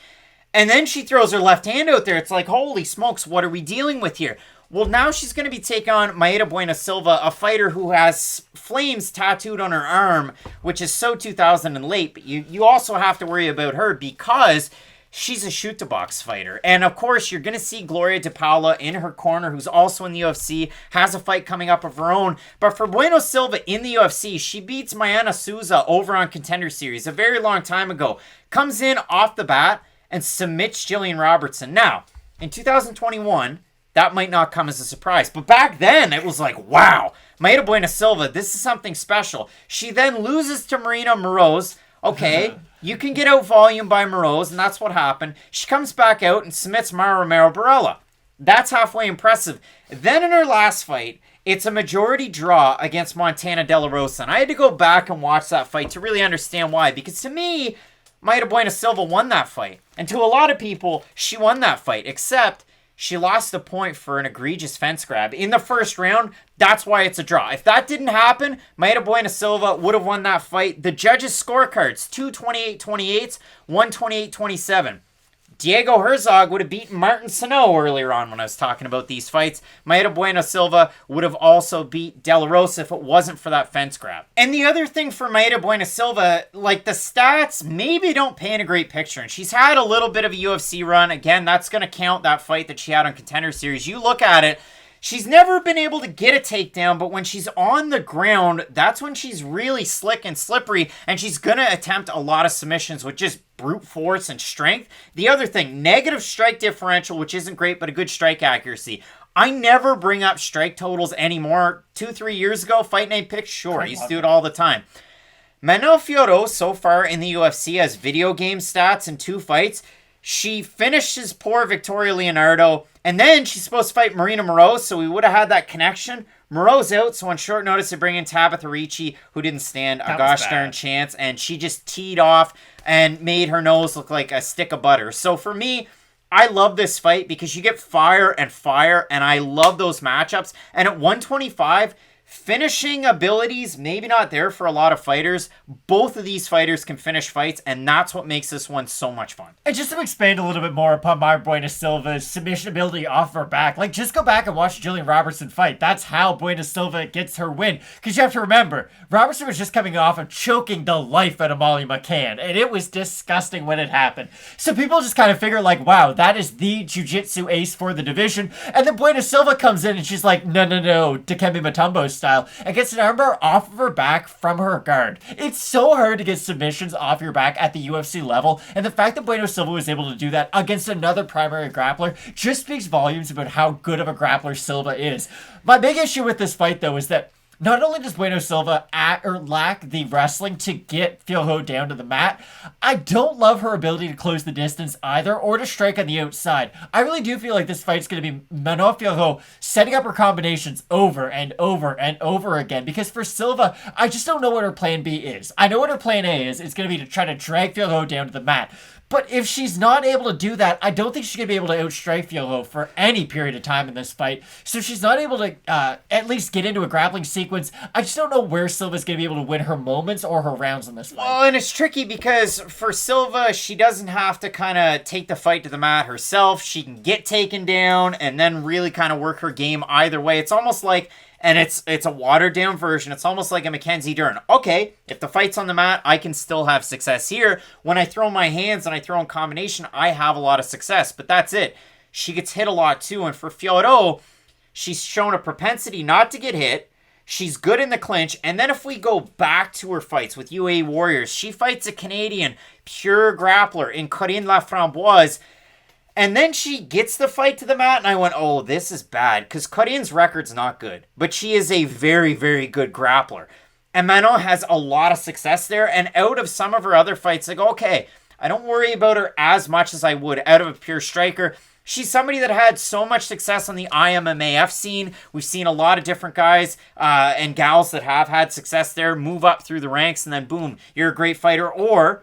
Speaker 2: And then she throws her left hand out there. It's like, holy smokes, what are we dealing with here? Well, now she's going to be taking on Mayra Bueno Silva, a fighter who has flames tattooed on her arm, which is so 2000 and late. But you also have to worry about her because she's a shoot-to-box fighter. And, of course, you're going to see Gloria DePaula in her corner, who's also in the UFC, has a fight coming up of her own. But for Bueno Silva in the UFC, she beats Mayana Souza over on Contender Series a very long time ago. Comes in off the bat and submits Jillian Robertson. Now, in 2021... that might not come as a surprise. But back then, it was like, wow, Mayra Bueno Silva, this is something special. She then loses to Marina Moroz. Okay, you can get out volume by Moroz, and that's what happened. She comes back out and submits Mayra Romero Barella. That's halfway impressive. Then in her last fight, it's a majority draw against Montana De La Rosa. And I had to go back and watch that fight to really understand why. Because to me, Mayra Bueno Silva won that fight. And to a lot of people, she won that fight. Except she lost a point for an egregious fence grab in the first round. That's why it's a draw. If that didn't happen, Mayra Bueno Silva would have won that fight. The judges' scorecards, 2 28-28s, 1 28-27. Diego Herzog would have beaten Martin Sano earlier on when I was talking about these fights. Mayra Bueno Silva would have also beat De La Rosa if it wasn't for that fence grab. And the other thing for Mayra Bueno Silva, like the stats maybe don't paint a great picture. And she's had a little bit of a UFC run. Again, that's going to count that fight that she had on Contender Series. You look at it, she's never been able to get a takedown, but when she's on the ground, that's when she's really slick and slippery, and she's going to attempt a lot of submissions with just brute force and strength. The other thing, negative strike differential, which isn't great, but a good strike accuracy. I never bring up strike totals anymore. 2-3 years ago, Fight Night Picks, sure, I used to do it all the time. Manon Fiorot, so far in the UFC, has video game stats in 2 fights. She finishes poor Victoria Leonardo, and then she's supposed to fight Marina Moroz, so we would have had that connection. Moroz out, so on short notice they bring in Tabitha Ricci, who didn't stand a gosh darn chance, and she just teed off and made her nose look like a stick of butter. So for me, I love this fight because you get fire, and I love those matchups. And at 125, finishing abilities, maybe not there for a lot of fighters. Both of these fighters can finish fights, and that's what makes this one so much fun.
Speaker 3: And just to expand a little bit more upon Mayra Bueno Silva's submission ability off her back, like just go back and watch Jalin Roberson fight. That's how Bueno Silva gets her win. Because you have to remember, Roberson was just coming off of choking the life out of Molly McCann, and it was disgusting when it happened. So people just kind of figure like, wow, that is the jiu-jitsu ace for the division. And then Bueno Silva comes in and she's like, no, Dikembe Mutombo style, and gets an armbar off of her back from her guard. It's so hard to get submissions off your back at the UFC level, and the fact that Bueno Silva was able to do that against another primary grappler just speaks volumes about how good of a grappler Silva is. My big issue with this fight, though, is that not only does Bueno Silva lack the wrestling to get Fiorot down to the mat, I don't love her ability to close the distance either, or to strike on the outside. I really do feel like this fight's going to be Manon Fiorot setting up her combinations over and over and over again, because for Silva, I just don't know what her plan B is. I know what her plan A is. It's going to be to try to drag Fiorot down to the mat. But if she's not able to do that, I don't think she's going to be able to outstrike Fiorot for any period of time in this fight. So if she's not able to at least get into a grappling sequence, I just don't know where Silva's going to be able to win her moments or her rounds in this fight.
Speaker 2: Well, and it's tricky because for Silva, she doesn't have to kind of take the fight to the mat herself. She can get taken down and then really kind of work her game either way. It's almost like, and it's a watered-down version. It's almost like a Mackenzie Dern. Okay, if the fight's on the mat, I can still have success here. When I throw my hands and I throw in combination, I have a lot of success. But that's it. She gets hit a lot, too. And for Fiorot, she's shown a propensity not to get hit. She's good in the clinch. And then if we go back to her fights with UAE Warriors, she fights a Canadian pure grappler in Corinne Laframboise. And then she gets the fight to the mat, and I went, oh, this is bad, because Corinne's record's not good. But she is a very, very good grappler. And Manon has a lot of success there, and out of some of her other fights, like, okay, I don't worry about her as much as I would out of a pure striker. She's somebody that had so much success on the IMMAF scene. We've seen a lot of different guys and gals that have had success there move up through the ranks, and then boom, you're a great fighter, or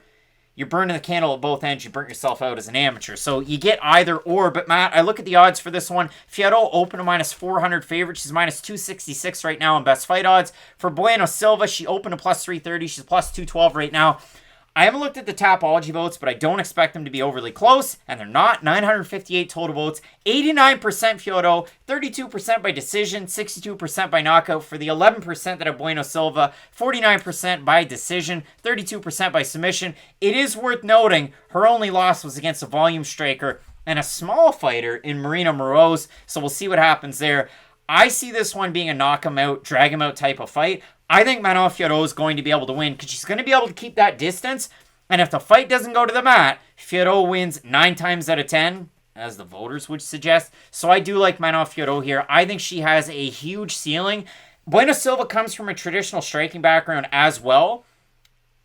Speaker 2: you're burning the candle at both ends. You burnt yourself out as an amateur. So you get either or. But Matt, I look at the odds for this one. Fiorot opened a minus 400 favorite. She's minus 266 right now on best fight odds. For Bueno Silva, she opened a plus 330. She's plus 212 right now. I haven't looked at the Tapology votes, but I don't expect them to be overly close, and they're not. 958 total votes, 89% Fiorot, 32% by decision, 62% by knockout. For the 11% that are Bueno Silva, 49% by decision, 32% by submission. It is worth noting her only loss was against a volume striker and a small fighter in Marina Moroz, so we'll see what happens there. I see this one being a knock him out, drag him out type of fight. I think Manon Fiorot is going to be able to win because she's going to be able to keep that distance. And if the fight doesn't go to the mat, Fiorot wins 9 times out of 10. as the voters would suggest. So I do like Manon Fiorot here. I think she has a huge ceiling. Bueno Silva comes from a traditional striking background as well,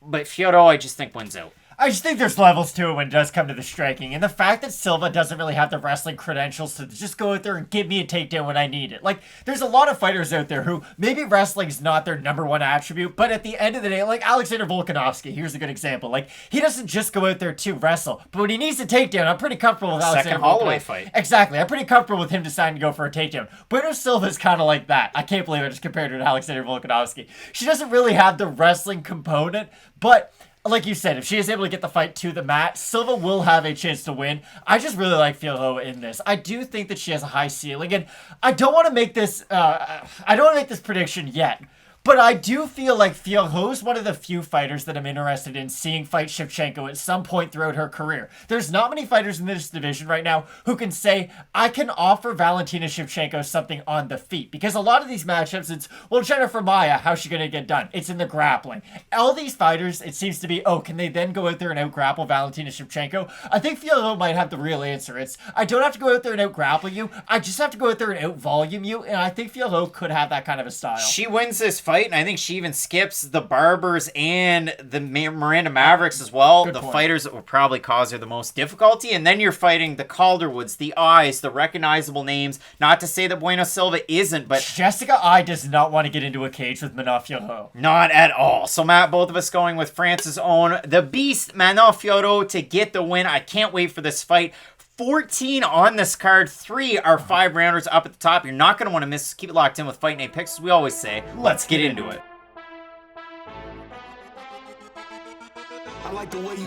Speaker 2: but Fiorot I just think wins out.
Speaker 3: I just think there's levels to it when it does come to the striking. And the fact that Silva doesn't really have the wrestling credentials to just go out there and give me a takedown when I need it. Like, there's a lot of fighters out there who maybe wrestling's not their number one attribute, but at the end of the day, like Alexander Volkanovski, here's a good example. Like, he doesn't just go out there to wrestle, but when he needs a takedown, I'm pretty comfortable with Alexander
Speaker 2: Second Holloway fight.
Speaker 3: Exactly. I'm pretty comfortable with him deciding to go for a takedown. Bueno Silva's kind of like that. I can't believe I just compared her to Alexander Volkanovski. She doesn't really have the wrestling component, but like you said, if she is able to get the fight to the mat, Silva will have a chance to win. I just really like Fiorot in this. I do think that she has a high ceiling, and I don't want to make this. I don't want to make this prediction yet. But I do feel like Fiorot is one of the few fighters that I'm interested in seeing fight Shevchenko at some point throughout her career. There's not many fighters in this division right now who can say, I can offer Valentina Shevchenko something on the feet. Because a lot of these matchups, it's, well, Jennifer Maia, how's she going to get done? It's in the grappling. All these fighters, it seems to be, oh, can they then go out there and out-grapple Valentina Shevchenko? I think Fiorot might have the real answer. It's, I don't have to go out there and out-grapple you. I just have to go out there and out-volume you. And I think Fiorot could have that kind of a style.
Speaker 2: She wins this fight, and I think she even skips the Barbers and the Miranda Mavericks as well.
Speaker 3: Good
Speaker 2: the
Speaker 3: point.
Speaker 2: Fighters that would probably cause her the most difficulty. And then you're fighting the Calderwoods, the Eyes, the recognizable names. Not to say that Bueno Silva isn't, but
Speaker 3: Jessica I does not want to get into a cage with Manon Fiorot.
Speaker 2: not at all. So, Matt, both of us going with France's own, the Beast, Manon Fiorot, to get the win. I can't wait for this fight. 14 on this card. 3 are 5-rounders up at the top. You're not going to want to miss. Keep it locked in with Fight Night Picks, as we always say. Let's get into it.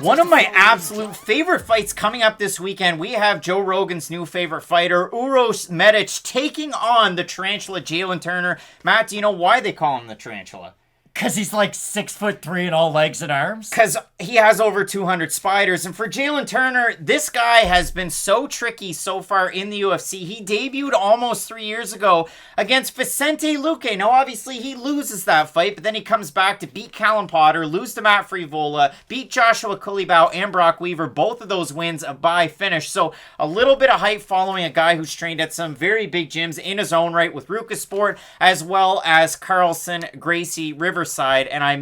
Speaker 2: One of my absolute favorite fights coming up this weekend. We have Joe Rogan's new favorite fighter, Uros Medic, taking on the Tarantula Jalin Turner. Matt, do you know why they call him the Tarantula?
Speaker 3: Because he's like 6'3" and all legs and arms?
Speaker 2: Because he has over 200 spiders. And for Jalin Turner, this guy has been so tricky so far in the UFC. He debuted almost 3 years ago against Vicente Luque. Now, obviously, he loses that fight, but then he comes back to beat Callum Potter, lose to Matt Frevola, beat Joshua Culibao and Brock Weaver. Both of those wins by finish. So a little bit of hype following a guy who's trained at some very big gyms in his own right with Ruka Sport, as well as Carlson, Gracie, Riverside, and I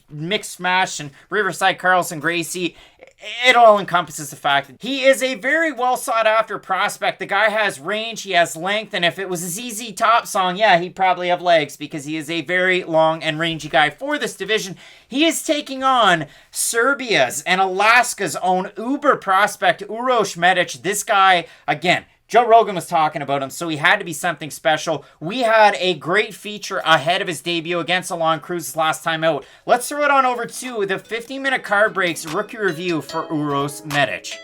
Speaker 2: mixed mash and Riverside, Carlson, Gracie. It all encompasses the fact that he is a very well sought after prospect. The guy has range, he has length, and if it was a ZZ Top song, yeah, he'd probably have legs because he is a very long and rangy guy for this division. He is taking on Serbia's and Alaska's own uber prospect, Uros Medic. This guy, again, Joe Rogan was talking about him, so he had to be something special. We had a great feature ahead of his debut against Alon Cruz's last time out. Let's throw it on over to the 15-minute card breaks rookie review for Uros Medic.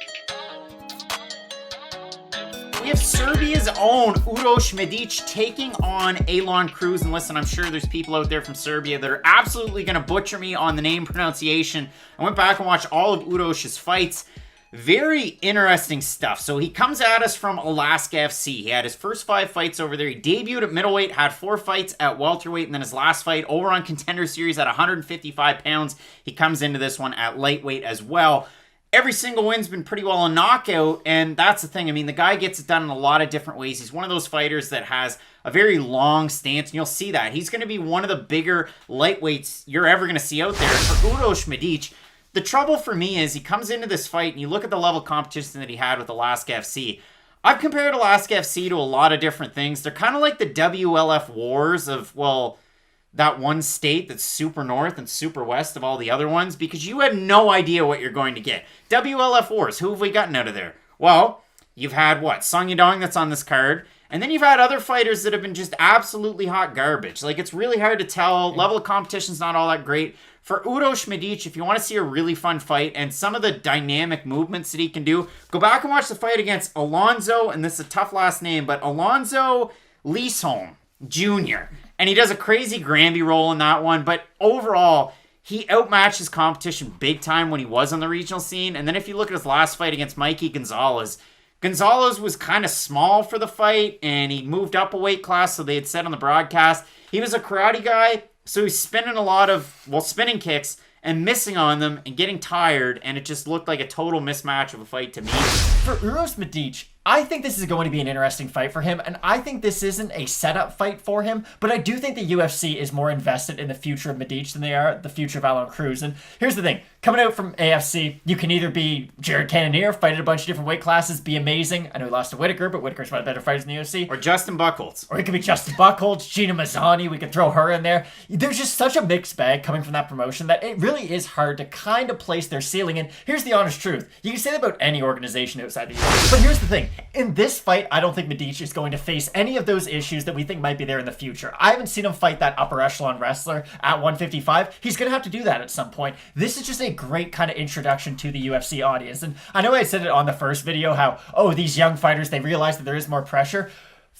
Speaker 2: We have Serbia's own Uros Medic taking on Alon Cruz. And listen, I'm sure there's people out there from Serbia that are absolutely going to butcher me on the name pronunciation. I went back and watched all of Uros's fights. Very interesting stuff. So he comes at us from Alaska FC. He had his first 5 fights over there. He debuted at middleweight, had 4 fights at welterweight, and then his last fight over on Contender Series at 155 pounds. He comes into this one at lightweight as well. Every single win's been pretty well a knockout, and that's the thing. I mean, the guy gets it done in a lot of different ways. He's one of those fighters that has a very long stance, and you'll see that. He's going to be one of the bigger lightweights you're ever going to see out there. For Uros Medic, the trouble for me is he comes into this fight and you look at the level of competition that he had with Alaska FC. I've compared Alaska FC to a lot of different things. They're kind of like the WLF wars of, well, that one state that's super north and super west of all the other ones, because you had no idea what you're going to get. WLF wars, who have we gotten out of there? Well, you've had what? Song Yadong that's on this card. And then you've had other fighters that have been just absolutely hot garbage. Like, it's really hard to tell. Level of competition's not all that great. For Uros Medic, if you want to see a really fun fight and some of the dynamic movements that he can do, go back and watch the fight against Alonzo, and this is a tough last name, but Alonzo Leesholm Jr. And he does a crazy Granby roll in that one, but overall, he outmatched his competition big time when he was on the regional scene. And then if you look at his last fight against Mikey Gonzalez was kind of small for the fight, and he moved up a weight class, so they had said on the broadcast. He was a karate guy, so he's spinning a lot of, spinning kicks and missing on them and getting tired, and it just looked like a total mismatch of a fight to me.
Speaker 3: For Uros Medic, I think this is going to be an interesting fight for him, and I think this isn't a setup fight for him, but I do think the UFC is more invested in the future of Medic than they are the future of Alan Cruz. And here's the thing. Coming out from AFC, you can either be Jared Cannonier, fight at a bunch of different weight classes, be amazing. I know he lost to Whitaker, but Whitaker's one of the better fighters in the UFC.
Speaker 2: Or Justin Buchholz.
Speaker 3: Or it could be Justin Buchholz, Gina Mazzani, we could throw her in there. There's just such a mixed bag coming from that promotion that it really is hard to kind of place their ceiling in. Here's the honest truth. You can say that about any organization outside the UFC. But here's the thing. In this fight, I don't think Medic is going to face any of those issues that we think might be there in the future. I haven't seen him fight that upper echelon wrestler at 155. He's going to have to do that at some point. This is just a great kind of introduction to the UFC audience. And I know I said it on the first video how, these young fighters, they realize that there is more pressure.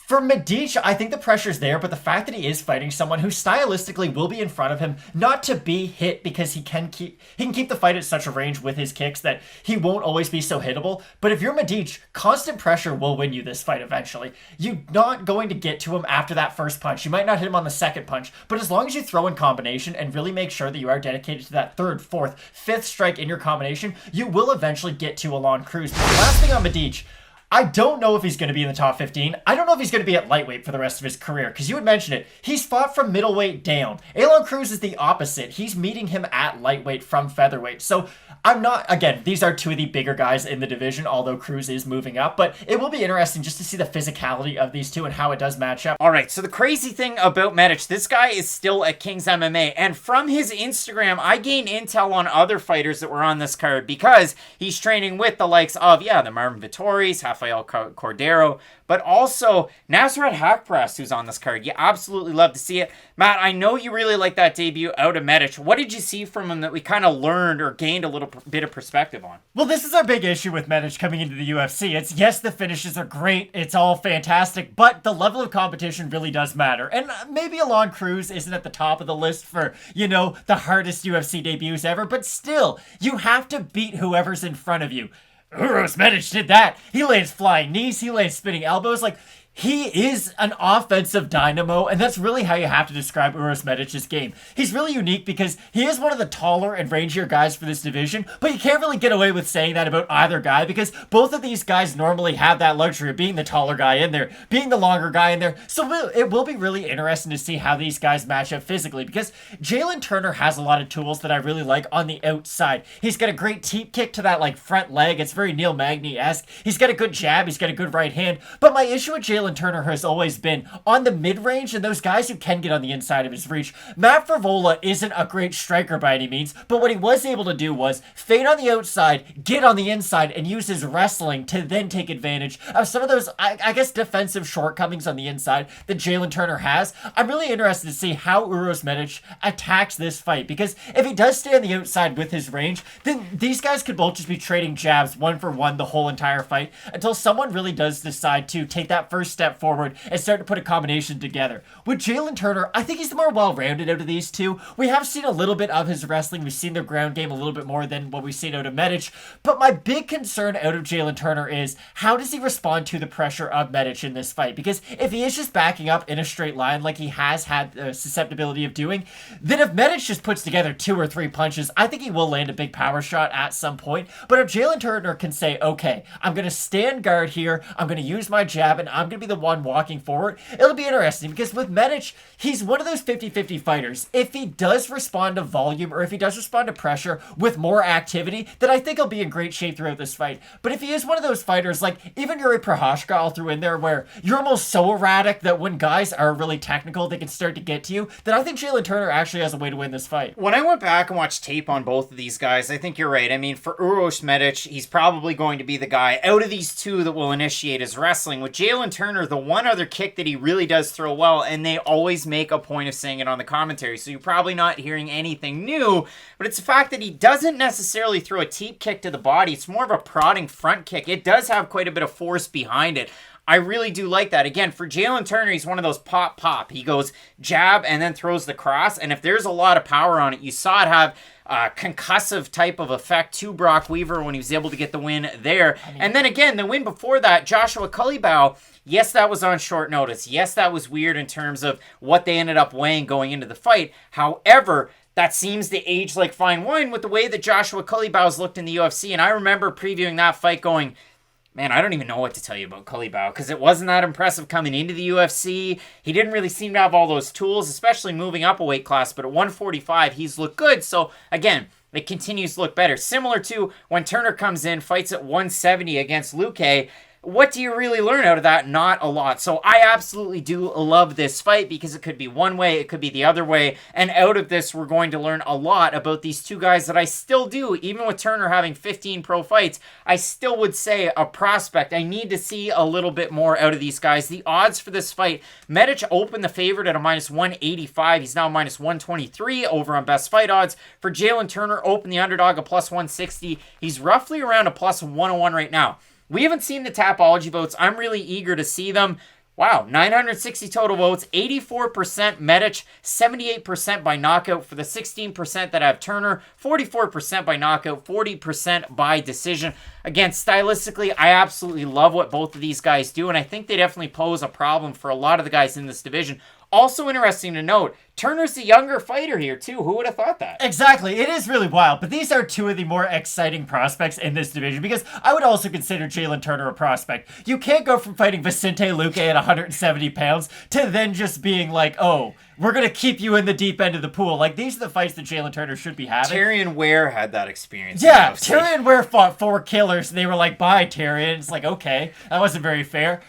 Speaker 3: For Medic, I think the pressure's there, but the fact that he is fighting someone who stylistically will be in front of him, not to be hit because he can keep the fight at such a range with his kicks that he won't always be so hittable. But if you're Medic, constant pressure will win you this fight eventually. You're not going to get to him after that first punch. You might not hit him on the second punch, but as long as you throw in combination and really make sure that you are dedicated to that third, fourth, fifth strike in your combination, you will eventually get to Alan Cruz. Last thing on Medic, I don't know if he's going to be in the top 15. I don't know if he's going to be at lightweight for the rest of his career, because you had mentioned it. He's fought from middleweight down. Alan Cruz is the opposite. He's meeting him at lightweight from featherweight. So I'm not, again, these are two of the bigger guys in the division, although Cruz is moving up, but it will be interesting just to see the physicality of these two and how it does match up.
Speaker 2: All right, so the crazy thing about Medic, this guy is still at King's MMA, and from his Instagram, I gained intel on other fighters that were on this card because he's training with the likes of, the Marvin Vittoris, Rafael Cordero, but also Nasrat Hakparas, who's on this card. You absolutely love to see it. Matt, I know you really like that debut out of Medic. What did you see from him that we kind of learned or gained a little bit of perspective on?
Speaker 3: Well, this is our big issue with Medic coming into the UFC. It's, yes, the finishes are great. It's all fantastic, but the level of competition really does matter. And maybe Alan Cruz isn't at the top of the list for, the hardest UFC debuts ever, but still, you have to beat whoever's in front of you. Uros Medic did that. He lands flying knees. He lands spinning elbows. He is an offensive dynamo, and that's really how you have to describe Uros Medic's game. He's really unique because he is one of the taller and rangier guys for this division, but you can't really get away with saying that about either guy because both of these guys normally have that luxury of being the taller guy in there, being the longer guy in there. So it will be really interesting to see how these guys match up physically because Jalin Turner has a lot of tools that I really like on the outside. He's got a great teep kick to that front leg. It's very Neil Magny-esque. He's got a good jab. He's got a good right hand. But my issue with Jalin Turner has always been on the mid-range and those guys who can get on the inside of his reach. Matt Frevola isn't a great striker by any means, but what he was able to do was fade on the outside, get on the inside, and use his wrestling to then take advantage of some of those, I guess, defensive shortcomings on the inside that Jalin Turner has. I'm really interested to see how Uros Medic attacks this fight because if he does stay on the outside with his range, then these guys could both just be trading jabs one for one the whole entire fight until someone really does decide to take that first step forward and start to put a combination together. With Jalin Turner, I think he's the more well-rounded out of these two. We have seen a little bit of his wrestling. We've seen their ground game a little bit more than what we've seen out of Medic. But my big concern out of Jalin Turner is how does he respond to the pressure of Medic in this fight? Because if he is just backing up in a straight line like he has had the susceptibility of doing, then if Medic just puts together 2 or 3 punches, I think he will land a big power shot at some point. But if Jalin Turner can say, okay, I'm going to stand guard here, I'm going to use my jab, and I'm going to be the one walking forward, it'll be interesting because with Medic, he's one of those 50-50 fighters. If he does respond to volume or if he does respond to pressure with more activity, then I think he'll be in great shape throughout this fight. But if he is one of those fighters like even Yuri Prochazka I'll throw in there where you're almost so erratic that when guys are really technical they can start to get to you, then I think Jalin Turner actually has a way to win this fight.
Speaker 2: When I went back and watched tape on both of these guys, I think you're right. I mean, for Uros Medic, he's probably going to be the guy out of these two that will initiate his wrestling. With Jalin Turner, the one other kick that he really does throw well, and they always make a point of saying it on the commentary, so you're probably not hearing anything new, but it's the fact that he doesn't necessarily throw a teep kick to the body. It's more of a prodding front kick. It does have quite a bit of force behind it. I really do like that. Again, for Jalin Turner, he's one of those pop. He goes jab and then throws the cross, and if there's a lot of power on it, you saw it have concussive type of effect to Brock Weaver when he was able to get the win there. And then again, the win before that, Joshua Culibao, yes, that was on short notice. Yes, that was weird in terms of what they ended up weighing going into the fight. However, that seems to age like fine wine with the way that Joshua Culibao's looked in the UFC. And I remember previewing that fight going, man, I don't even know what to tell you about Culibao because it wasn't that impressive coming into the UFC. He didn't really seem to have all those tools, especially moving up a weight class. But at 145, he's looked good. So, again, it continues to look better. Similar to when Turner comes in, fights at 170 against Luque. What do you really learn out of that? Not a lot. So I absolutely do love this fight because it could be one way, it could be the other way. And out of this, we're going to learn a lot about these two guys that I still do. Even with Turner having 15 pro fights, I still would say a prospect. I need to see a little bit more out of these guys. The odds for this fight, Medic opened the favorite at a minus 185. He's now minus 123 over on best fight odds. For Jalin Turner, opened the underdog at plus 160. He's roughly around a plus 101 right now. We haven't seen the Tapology votes. I'm really eager to see them. Wow, 960 total votes, 84% Medic, 78% by knockout for the 16% that have Turner, 44% by knockout, 40% by decision. Again, stylistically, I absolutely love what both of these guys do, and I think they definitely pose a problem for a lot of the guys in this division. Also interesting to note, Turner's the younger fighter here, too. Who would have thought that?
Speaker 3: Exactly. It is really wild. But these are two of the more exciting prospects in this division because I would also consider Jalin Turner a prospect. You can't go from fighting Vicente Luque at 170 pounds to then just being like, oh, we're going to keep you in the deep end of the pool. Like, these are the fights that Jalin Turner should be having.
Speaker 2: Tyrion Ware had that experience.
Speaker 3: Yeah, Tyrion Ware fought 4 killers, and they were like, bye, Tyrion. It's like, okay, that wasn't very fair.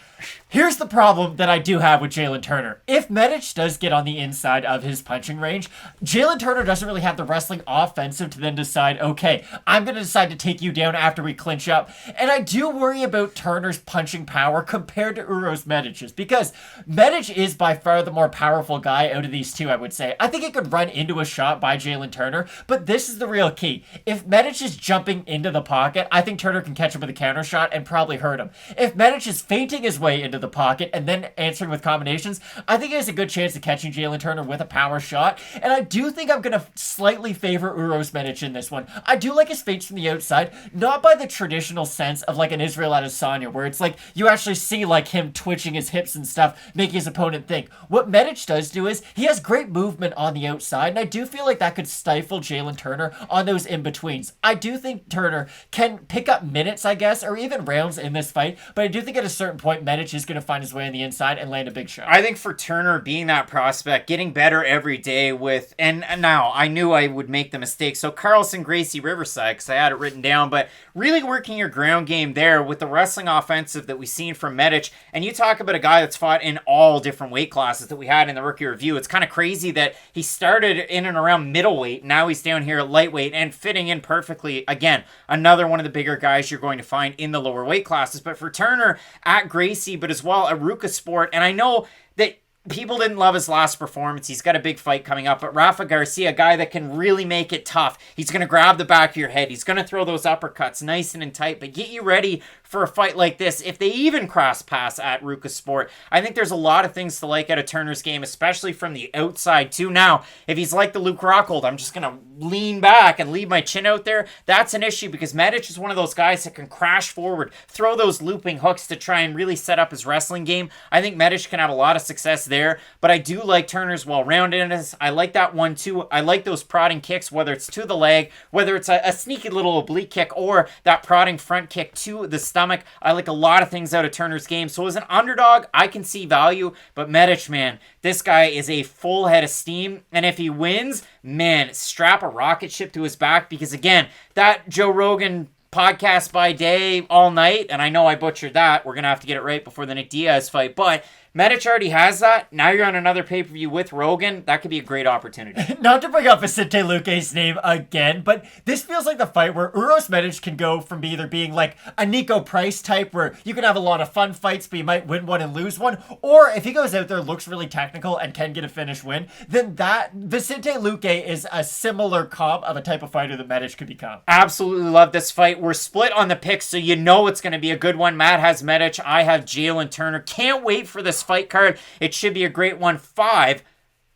Speaker 3: Here's the problem that I do have with Jalin Turner. If Medic does get on the inside of his punching range, Jalin Turner doesn't really have the wrestling offensive to then decide, okay, I'm going to decide to take you down after we clinch up. And I do worry about Turner's punching power compared to Uros Medic's because Medic is by far the more powerful guy out of these two, I would say. I think he could run into a shot by Jalin Turner, but this is the real key. If Medic is jumping into the pocket, I think Turner can catch him with a counter shot and probably hurt him. If Medic is feinting his way into the pocket and then answering with combinations, I think he has a good chance of catching Jalin Turner with a power shot. And I do think I'm going to slightly favor Uros Medic in this one. I do like his feints from the outside, not by the traditional sense of like an Israel Adesanya, where it's like you actually see like him twitching his hips and stuff, making his opponent think. What Medic does do is he has great movement on the outside, and I do feel like that could stifle Jalin Turner on those in-betweens. I do think Turner can pick up minutes, I guess, or even rounds in this fight, but I do think at a certain point Medic is going to find his way on the inside and land a big shot.
Speaker 2: I think for Turner, being that prospect, getting better every day with, and now I knew I would make the mistake, so Carlson, Gracie, Riverside, because I had it written down, but really working your ground game there with the wrestling offensive that we've seen from Medic, and you talk about a guy that's fought in all different weight classes that we had in the rookie review. It's kind of crazy that he started in and around middleweight, now he's down here at lightweight and fitting in perfectly. Again, another one of the bigger guys you're going to find in the lower weight classes, but for Turner at Gracie, but as well at Ruka Sport, and I know that people didn't love his last performance. He's got a big fight coming up, but Rafa Garcia, a guy that can really make it tough. He's going to grab the back of your head. He's going to throw those uppercuts nice and in tight, but get you ready for a fight like this. If they even cross pass at Ruka Sport, I think there's a lot of things to like out of Turner's game, especially from the outside too. Now, if he's like the Luke Rockhold, I'm just going to lean back and leave my chin out there, that's an issue because Medic is one of those guys that can crash forward, throw those looping hooks to try and really set up his wrestling game. I think Medic can have a lot of success there, but I do like Turner's well-roundedness. I like that one too. I like those prodding kicks, whether it's to the leg, whether it's a sneaky little oblique kick or that prodding front kick to the stomach. I like a lot of things out of Turner's game. So as an underdog, I can see value, but Medic, man, this guy is a full head of steam, and if he wins, man, strap a rocket ship to his back because, again, that Joe Rogan podcast by day, all night, and I know I butchered that. We're going to have to get it right before the Nick Diaz fight, but Medic already has that. Now you're on another pay-per-view with Rogan. That could be a great opportunity.
Speaker 3: Not to bring up Vicente Luque's name again, but this feels like the fight where Uros Medic can go from either being like a Nico Price type where you can have a lot of fun fights, but you might win one and lose one, or if he goes out there, looks really technical, and can get a finish win, then that Vicente Luque is a similar comp of a type of fighter that Medic could become.
Speaker 2: Absolutely love this fight. We're split on the picks, so you know it's going to be a good one. Matt has Medic. I have Jalin Turner. Can't wait for this fight card. It should be a great one. 5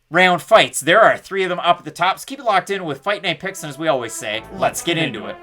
Speaker 2: round fights. There are 3 of them up at the top. So keep it locked in with Fight Night Picks, and as we always say, let's get into it.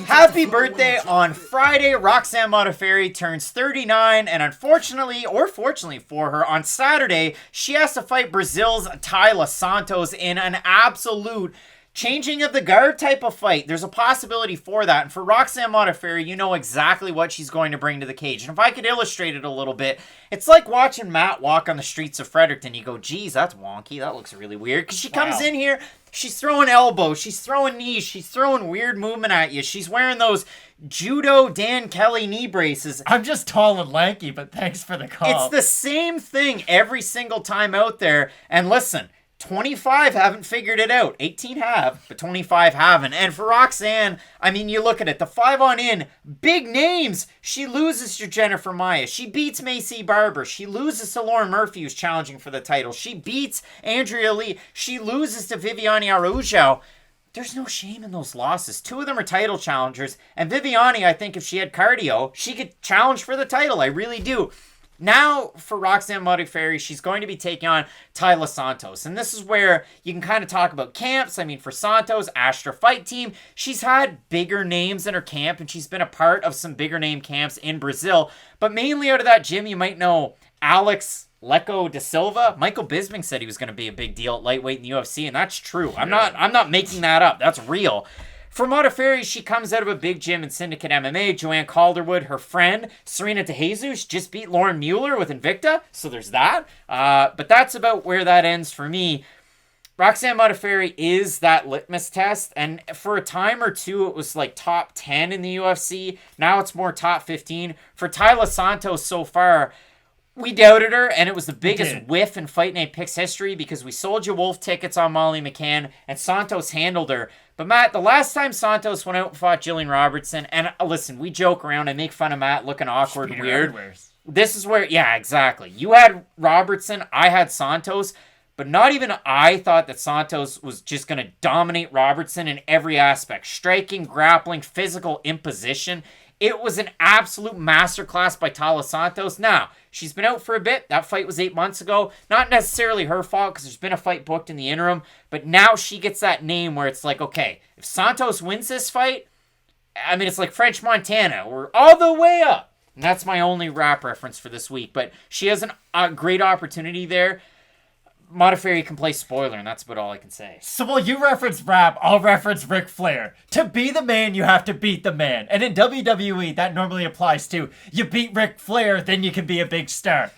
Speaker 2: Happy birthday on Friday. Roxanne Modafferi turns 39, and unfortunately, or fortunately for her, on Saturday, she has to fight Brazil's Taila Santos in an absolute changing of the guard type of fight. There's a possibility for that. And for Roxanne Modafferi, you know exactly what she's going to bring to the cage. And if I could illustrate it a little bit, it's like watching Matt walk on the streets of Fredericton. You go, geez, that's wonky. That looks really weird. Because she comes in here, she's throwing elbows, she's throwing knees, she's throwing weird movement at you. She's wearing those judo Dan Kelly knee braces.
Speaker 3: I'm just tall and lanky, but thanks for the call.
Speaker 2: It's the same thing every single time out there. And listen, 25 haven't figured it out. 18 have, but 25 haven't. And for Roxanne, I mean, you look at it, the 5-on-in, big names. She loses to Jennifer Maia. She beats Macy Barber. She loses to Lauren Murphy, who's challenging for the title. She beats Andrea Lee. She loses to Viviane Araújo. There's no shame in those losses. 2 of them are title challengers. And Viviane, I think if she had cardio, she could challenge for the title. I really do. Now, for Roxanne Modafferi, she's going to be taking on Taila Santos. And this is where you can kind of talk about camps. I mean, for Santos, Astra Fight Team, she's had bigger names in her camp, and she's been a part of some bigger name camps in Brazil. But mainly out of that gym, you might know Alex Leco da Silva. Michael Bisping said he was going to be a big deal at lightweight in the UFC, and that's true. I'm not making that up. That's real. For Modafferi, she comes out of a big gym in Syndicate MMA. Joanne Calderwood, her friend, Serena DeJesus, just beat Lauren Mueller with Invicta. So there's that. But that's about where that ends for me. Roxanne Modafferi is that litmus test. And for a time or two, it was like top 10 in the UFC. Now it's more top 15. For Taila Santos so far, we doubted her, and it was the biggest whiff in Fight Night Picks history because we sold you Wolf tickets on Molly McCann, and Santos handled her. But Matt, the last time Santos went out and fought Jalin Roberson, and listen, we joke around, I make fun of Matt looking awkward and weird. This is where, yeah, exactly. You had Robertson, I had Santos, but not even I thought that Santos was just going to dominate Robertson in every aspect. Striking, grappling, physical imposition. It was an absolute masterclass by Taila Santos. Now, she's been out for a bit. That fight was 8 months ago. Not necessarily her fault because there's been a fight booked in the interim. But now she gets that name where it's like, okay, if Santos wins this fight, I mean, it's like French Montana. We're all the way up. And that's my only rap reference for this week. But she has a great opportunity there. Modafferi can play spoiler, and that's about all I can say.
Speaker 3: So while you reference rap, I'll reference Ric Flair. To be the man, you have to beat the man. And in WWE, that normally applies to you beat Ric Flair, then you can be a big star.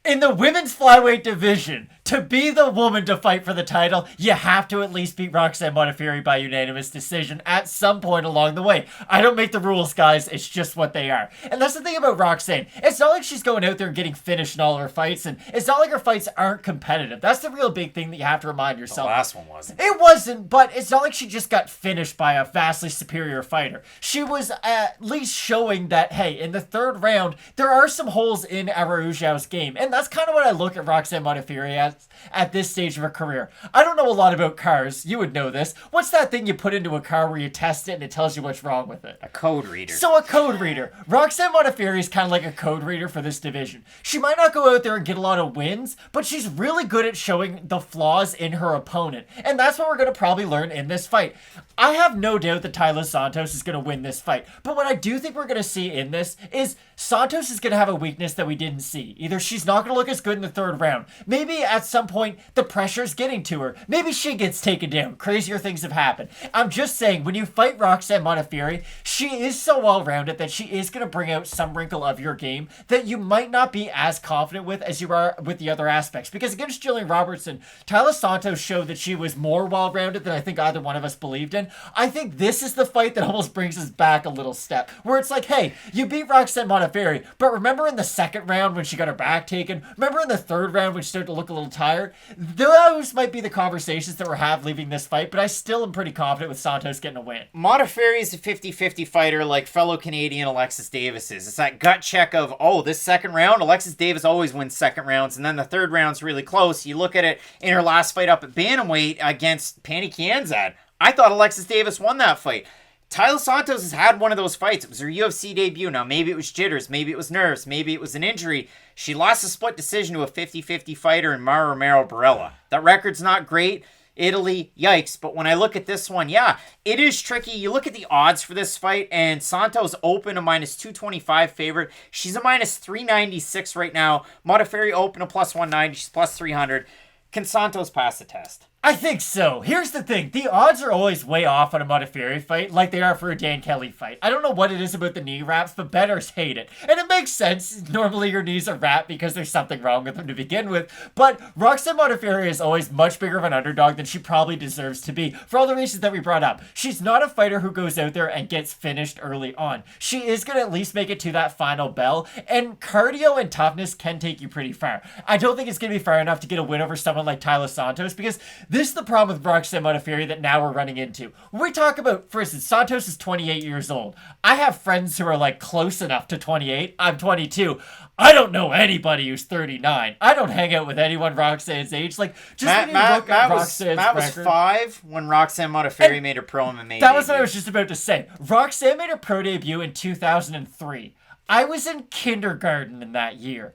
Speaker 3: In the women's flyweight division, to be the woman to fight for the title, you have to at least beat Roxanne Modafferi by unanimous decision at some point along the way. I don't make the rules, guys. It's just what they are. And that's the thing about Roxanne. It's not like she's going out there and getting finished in all her fights, and it's not like her fights aren't competitive. That's the real big thing that you have to remind yourself.
Speaker 2: The last one wasn't.
Speaker 3: It wasn't, but it's not like she just got finished by a vastly superior fighter. She was at least showing that, hey, in the third round, there are some holes in Araújo's game, and that's kind of what I look at Roxanne Modafferi at this stage of her career. I don't know a lot about cars. You would know this. What's that thing you put into a car where you test it and it tells you what's wrong with it?
Speaker 2: A code reader.
Speaker 3: So a code reader. Roxanne Modafferi is kind of like a code reader for this division. She might not go out there and get a lot of wins, but she's really good at showing the flaws in her opponent. And that's what we're going to probably learn in this fight. I have no doubt that Taila Santos is going to win this fight. But what I do think we're going to see in this is Santos is going to have a weakness that we didn't see. Either she's not going to look as good in the third round. Maybe at some point the pressure's getting to her. Maybe she gets taken down. Crazier things have happened. I'm just saying, when you fight Roxanne Modafferi, she is so well-rounded that she is going to bring out some wrinkle of your game that you might not be as confident with as you are with the other aspects. Because against Jalin Roberson, Taila Santos showed that she was more well-rounded than I think either one of us believed in. I think this is the fight that almost brings us back a little step, where it's like, hey, you beat Roxanne Modafferi, but remember in the second round when she got her back taken? Remember in the third round when she started to look a little tired? Those might be the conversations that we'll have leaving this fight, but I still am pretty confident with Santos getting a win.
Speaker 2: Modafferi is a 50-50 fighter like fellow Canadian Alexis Davis is. It's that gut check of, oh, this second round, Alexis Davis always wins second rounds, and then the third round's really close. You look at it in her last fight up at bantamweight against Pani Kianzad. I thought Alexis Davis won that fight. Taila Santos has had one of those fights. It was her UFC debut. Now, maybe it was jitters. Maybe it was nerves. Maybe it was an injury. She lost a split decision to a 50-50 fighter in Mara Romero Barella. That record's not great. Italy, yikes. But when I look at this one, yeah, it is tricky. You look at the odds for this fight, and Santos open a -225 favorite. She's a -396 right now. Modafferi open a +190. She's +300. Can Santos pass the test?
Speaker 3: I think so. Here's the thing. The odds are always way off on a Modafferi fight, like they are for a Dan Kelly fight. I don't know what it is about the knee wraps, but bettors hate it. And it makes sense. Normally your knees are wrapped because there's something wrong with them to begin with. But Roxanne Modafferi is always much bigger of an underdog than she probably deserves to be, for all the reasons that we brought up. She's not a fighter who goes out there and gets finished early on. She is going to at least make it to that final bell, and cardio and toughness can take you pretty far. I don't think it's going to be far enough to get a win over someone like Taila Santos, because this is the problem with Roxanne Modafferi that now we're running into. When we talk about, for instance, Santos is 28 years old. I have friends who are like close enough to 28. I'm 22. I don't know anybody who's 39. I don't hang out with anyone Roxanne's age. Like, just when you look at Roxanne's
Speaker 2: Matt was
Speaker 3: record,
Speaker 2: 5 when Roxanne Modafferi made her pro MMA
Speaker 3: that was what I
Speaker 2: debut.
Speaker 3: was just about to say. Roxanne made her pro debut in 2003. I was in kindergarten in that year.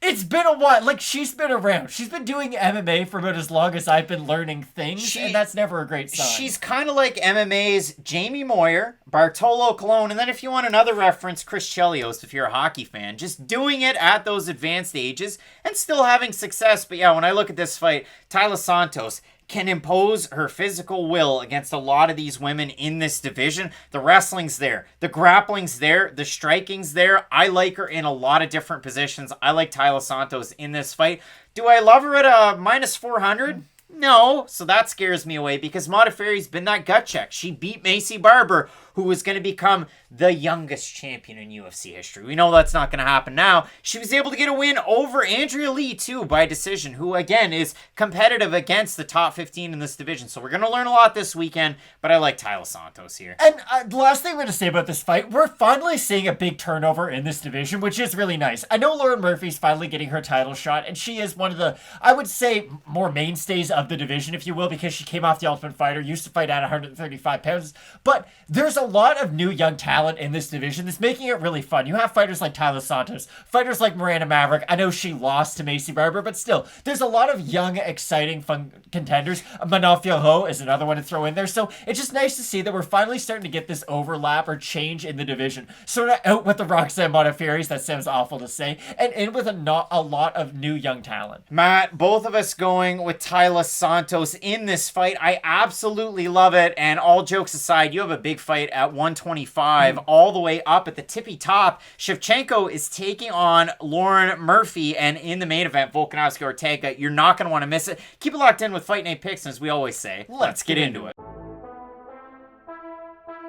Speaker 3: It's been a while. Like, she's been around. She's been doing MMA for about as long as I've been learning things, and that's never a great sign.
Speaker 2: She's kind of like MMA's Jamie Moyer, Bartolo Colon, and then if you want another reference, Chris Chelios, if you're a hockey fan. Just doing it at those advanced ages and still having success. But yeah, when I look at this fight, Taila Santos can impose her physical will against a lot of these women in this division. The wrestling's there. The grappling's there. The striking's there. I like her in a lot of different positions. I like Taila Santos in this fight. Do I love her at a minus 400? No, so that scares me away because Modafferi's been that gut check. She beat Macy Barber, who was going to become the youngest champion in UFC history. We know that's not going to happen now. She was able to get a win over Andrea Lee, too, by decision, who, again, is competitive against the top 15 in this division. So we're going to learn a lot this weekend, but I like Taila Santos here.
Speaker 3: And the last thing I'm going to say about this fight, we're finally seeing a big turnover in this division, which is really nice. I know Lauren Murphy's finally getting her title shot, and she is one of the, I would say, more mainstays of the division, if you will, because she came off The Ultimate Fighter, used to fight at 135 pounds. But there's a lot of new young talent in this division that's making it really fun. You have fighters like Taila Santos, fighters like Miranda Maverick. I know she lost to Macy Barber, but still, there's a lot of young, exciting, fun contenders. Manon Fiorot is another one to throw in there. So it's just nice to see that we're finally starting to get this overlap or change in the division. Sort of out with the Roxanne Modafferi, that sounds awful to say, and in with a lot of new young talent.
Speaker 2: Matt, both of us going with Taila Santos in this fight. I absolutely love it. And all jokes aside, you have a big fight at 125 all the way up at the tippy top. Shevchenko is taking on Lauren Murphy, and in the main event, Volkanovski Ortega. You're not going to want to miss it. Keep it locked in with Fight Night Picks, as we always say. Let's get into it.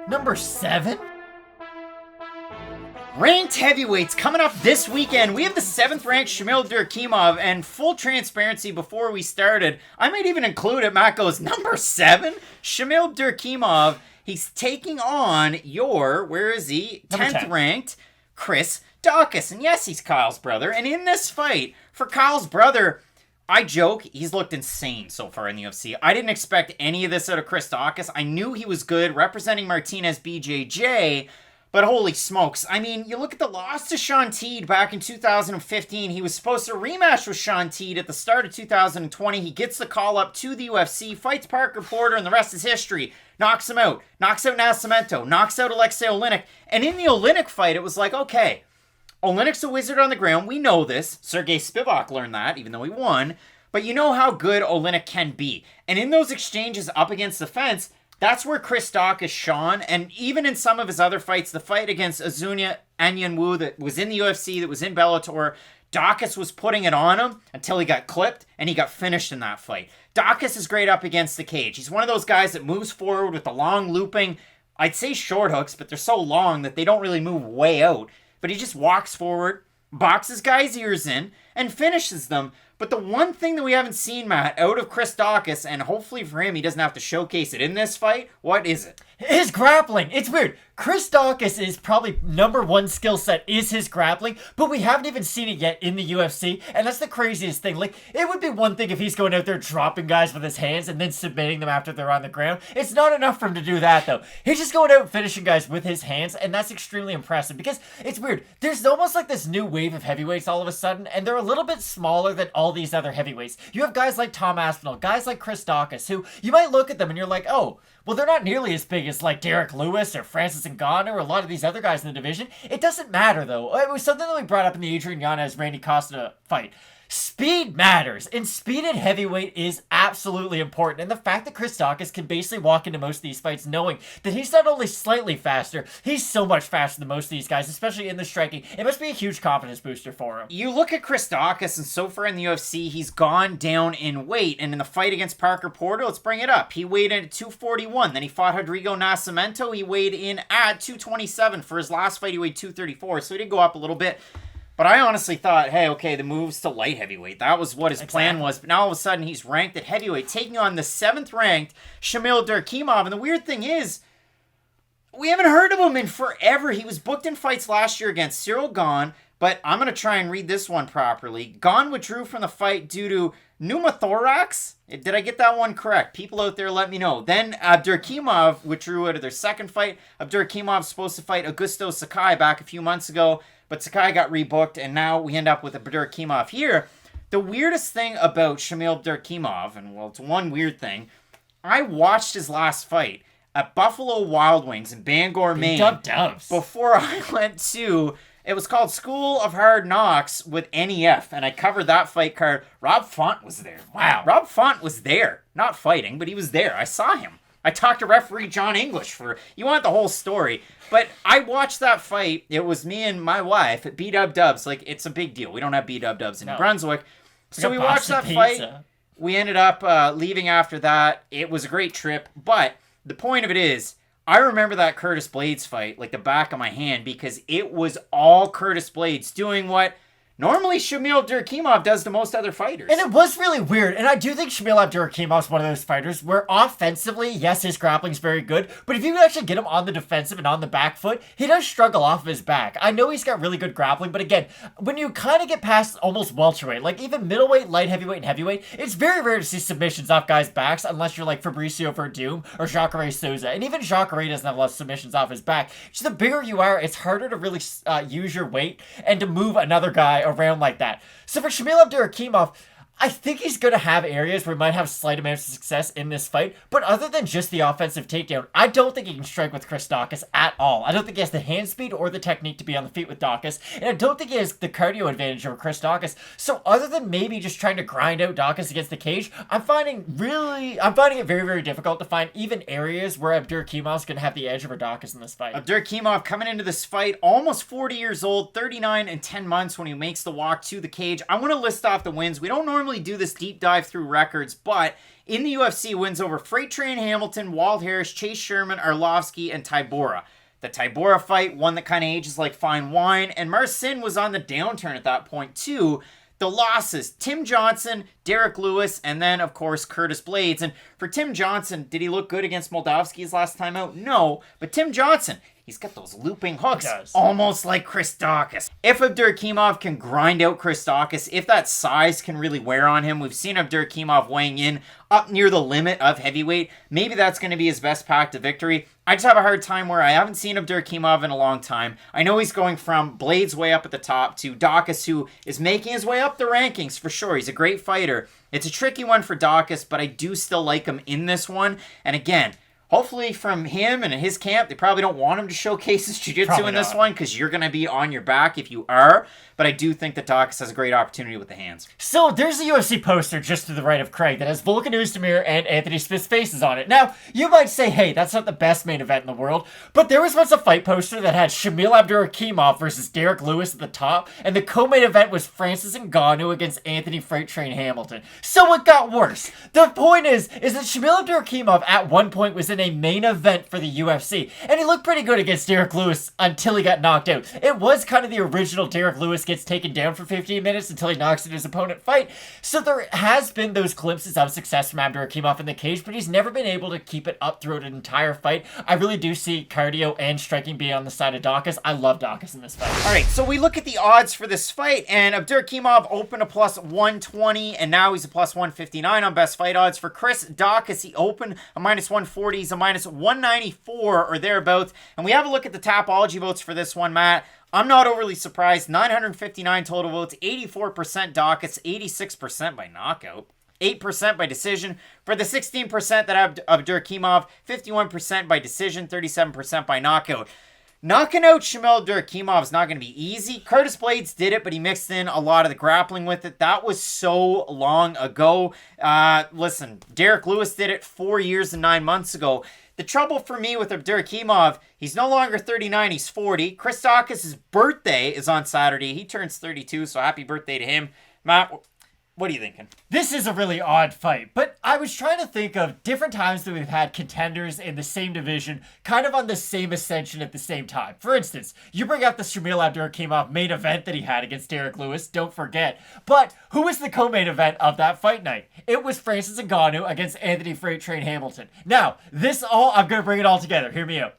Speaker 3: Number 7?
Speaker 2: Ranked heavyweights coming up this weekend. We have the 7th ranked Shamil Abdurakhimov, and full transparency before we started, I might even include it. Matt goes, number 7? Shamil Abdurakhimov, he's taking on your, where is he? 10th ranked Chris Daukaus. And yes, he's Kyle's brother. And in this fight, for Kyle's brother, I joke, he's looked insane so far in the UFC. I didn't expect any of this out of Chris Daukaus. I knew he was good representing Martinez BJJ, but holy smokes. I mean, you look at the loss to Sean Teed back in 2015. He was supposed to rematch with Sean Teed at the start of 2020. He gets the call up to the UFC, fights Parker Porter, and the rest is history. Knocks him out. Knocks out Nascimento. Knocks out Alexei Oleinik. And in the Oleinik fight, it was like, okay, Oleinek's a wizard on the ground. We know this. Sergey Spivak learned that, even though he won. But you know how good Oleinik can be. And in those exchanges up against the fence, that's where Chris Daukaus shone. And even in some of his other fights, the fight against Azunia Anyanwu that was in the UFC, that was in Bellator, Daukaus was putting it on him until he got clipped, and he got finished in that fight. Daukaus is great up against the cage. He's one of those guys that moves forward with the long looping, I'd say short hooks, but they're so long that they don't really move way out. But he just walks forward, boxes guys' ears in, and finishes them. But the one thing that we haven't seen, Matt, out of Chris Daukaus, and hopefully for him he doesn't have to showcase it in this fight, what is it?
Speaker 3: His grappling. It's weird. Chris Daukaus is probably number one skill set is his grappling, but we haven't even seen it yet in the UFC, and that's the craziest thing. Like, it would be one thing if he's going out there dropping guys with his hands and then submitting them after they're on the ground. It's not enough for him to do that, though. He's just going out and finishing guys with his hands, and that's extremely impressive, because it's weird. There's almost like this new wave of heavyweights all of a sudden, and they're a little bit smaller than all these other heavyweights. You have guys like Tom Aspinall, guys like Chris Daukaus, who you might look at them and you're like, oh, well, they're not nearly as big as like Derek Lewis or Francis Ngannou or a lot of these other guys in the division. It doesn't matter, though. It was something that we brought up in the Adrian Yanez Randy Costa fight. Speed matters, and speed at heavyweight is absolutely important. And the fact that Chris Daukaus can basically walk into most of these fights knowing that he's not only slightly faster, he's so much faster than most of these guys, especially in the striking. It must be a huge confidence booster for him.
Speaker 2: You look at Chris Daukaus, and so far in the UFC, he's gone down in weight. And in the fight against Parker Porter, let's bring it up. He weighed in at 241. Then he fought Rodrigo Nascimento. He weighed in at 227. For his last fight, he weighed 234. So he did go up a little bit. But I honestly thought, hey, okay, the move's to light heavyweight. That was what his plan was. But now all of a sudden, he's ranked at heavyweight, taking on the 7th-ranked Shamil Abdurakhimov. And the weird thing is, we haven't heard of him in forever. He was booked in fights last year against Cyril Gane, but I'm going to try and read this one properly. Gane withdrew from the fight due to pneumothorax. Did I get that one correct? People out there, let me know. Then Abdurakhimov withdrew out of their second fight. Abdurakhimov supposed to fight Augusto Sakai back a few months ago, but Sakai got rebooked, and now we end up with Abdurakhimov here. The weirdest thing about Shamil Abdurakhimov, and well, it's one weird thing, I watched his last fight at Buffalo Wild Wings in Bangor, Maine.
Speaker 3: Dubs.
Speaker 2: Before I went to, it was called School of Hard Knocks with NEF, and I covered that fight card. Rob Font was there. Wow. Rob Font was there. Not fighting, but he was there. I saw him. I talked to referee John English for, you want the whole story. But I watched that fight. It was me and my wife at B-Dub-Dubs. Like, it's a big deal. We don't have B-Dub-Dubs in New Brunswick. So we watched that fight. We ended up leaving after that. It was a great trip. But the point of it is, I remember that Curtis Blades fight like the back of my hand because it was all Curtis Blades doing what normally Shamil Abdurakhimov does to most other fighters.
Speaker 3: And it was really weird. And I do think Shamil Abdurakhimov is one of those fighters where offensively, yes, his grappling's very good, but if you actually get him on the defensive and on the back foot, he does struggle off of his back. I know he's got really good grappling, but again, when you kind of get past almost welterweight, like even middleweight, light heavyweight, and heavyweight, it's very rare to see submissions off guys' backs unless you're like Fabricio Verdum or Jacare Souza. And even Jacare doesn't have a lot of submissions off his back. Just the bigger you are, it's harder to really use your weight and to move another guy around like that. So for Shamil Abdurakhimov, I think he's going to have areas where he might have slight amounts of success in this fight, but other than just the offensive takedown, I don't think he can strike with Chris Daukaus at all. I don't think he has the hand speed or the technique to be on the feet with Daukaus, and I don't think he has the cardio advantage over Chris Daukaus. So other than maybe just trying to grind out Daukaus against the cage, I'm finding it very, very difficult to find even areas where Abdurakhimov going to have the edge over Daukaus in this fight.
Speaker 2: Abdurakhimov coming into this fight, almost 40 years old, 39 and 10 months when he makes the walk to the cage. I want to list off the wins. We don't normally do this deep dive through records, but in the UFC, wins over Freight Train Hamilton, Walt Harris, Chase Sherman, Arlovsky, and Tybura. The Tybura fight, one that kind of ages like fine wine, and Marcin was on the downturn at that point too. The losses, Tim Johnson, Derek Lewis, and then, of course, Curtis Blades. And for Tim Johnson, did he look good against Moldavsky his last time out? No, but Tim Johnson, he's got those looping hooks, almost like Chris Daukaus. If Abdurakhimov can grind out Chris Daukaus, if that size can really wear on him, we've seen Abdurakhimov weighing in up near the limit of heavyweight. Maybe that's going to be his best path to victory. I just have a hard time where I haven't seen Abdurakhimov in a long time. I know he's going from Blades way up at the top to Daukaus, who is making his way up the rankings for sure. He's a great fighter. It's a tricky one for Daukaus, but I do still like him in this one. And again, hopefully from him and his camp, they probably don't want him to showcase his jiu-jitsu in this one because you're going to be on your back if you are. But I do think that Daukaus has a great opportunity with the hands.
Speaker 3: So there's a UFC poster just to the right of Craig that has Volkanovski and Anthony Smith's faces on it. Now, you might say, hey, that's not the best main event in the world, but there was once a fight poster that had Shamil Abdurakhimov versus Derek Lewis at the top, and the co-main event was Francis Ngannou against Anthony Freight Train Hamilton. So it got worse. The point is that Shamil Abdurakhimov at one point was in a main event for the UFC, and he looked pretty good against Derek Lewis until he got knocked out. It was kind of the original Derek Lewis gets taken down for 15 minutes until he knocks in his opponent fight. So there has been those glimpses of success from Abdurakhimov in the cage, but he's never been able to keep it up throughout an entire fight. I really do see cardio and striking being on the side of Daukaus. I love Daukaus in this fight.
Speaker 2: All right, so we look at the odds for this fight, and Abdurakhimov opened a plus 120, and now he's a plus 159 on best fight odds. For Chris Daukaus, he opened a minus 140, he's a minus 194 or thereabouts. And we have a look at the Tapology votes for this one, Matt. I'm not overly surprised. 959 total votes, 84% Daukaus, 86% by knockout, 8% by decision. For the 16% that have Abdurakhimov, 51% by decision, 37% by knockout. Knocking out Shamil Abdurakhimov is not going to be easy. Curtis Blades did it, but he mixed in a lot of the grappling with it. That was so long ago. Listen, Derek Lewis did it 4 years and 9 months ago. The trouble for me with Abdurakhimov, he's no longer 39, he's 40. Chris Daukaus' birthday is on Saturday. He turns 32, so happy birthday to him. Matt, what are you thinking?
Speaker 3: This is a really odd fight, but I was trying to think of different times that we've had contenders in the same division kind of on the same ascension at the same time. For instance, you bring up the Shamil Abdurakhimov main event that he had against Derek Lewis, don't forget. But who was the co-main event of that fight night? It was Francis Ngannou against Anthony Freight Train Hamilton. Now, I'm going to bring it all together. Hear me out.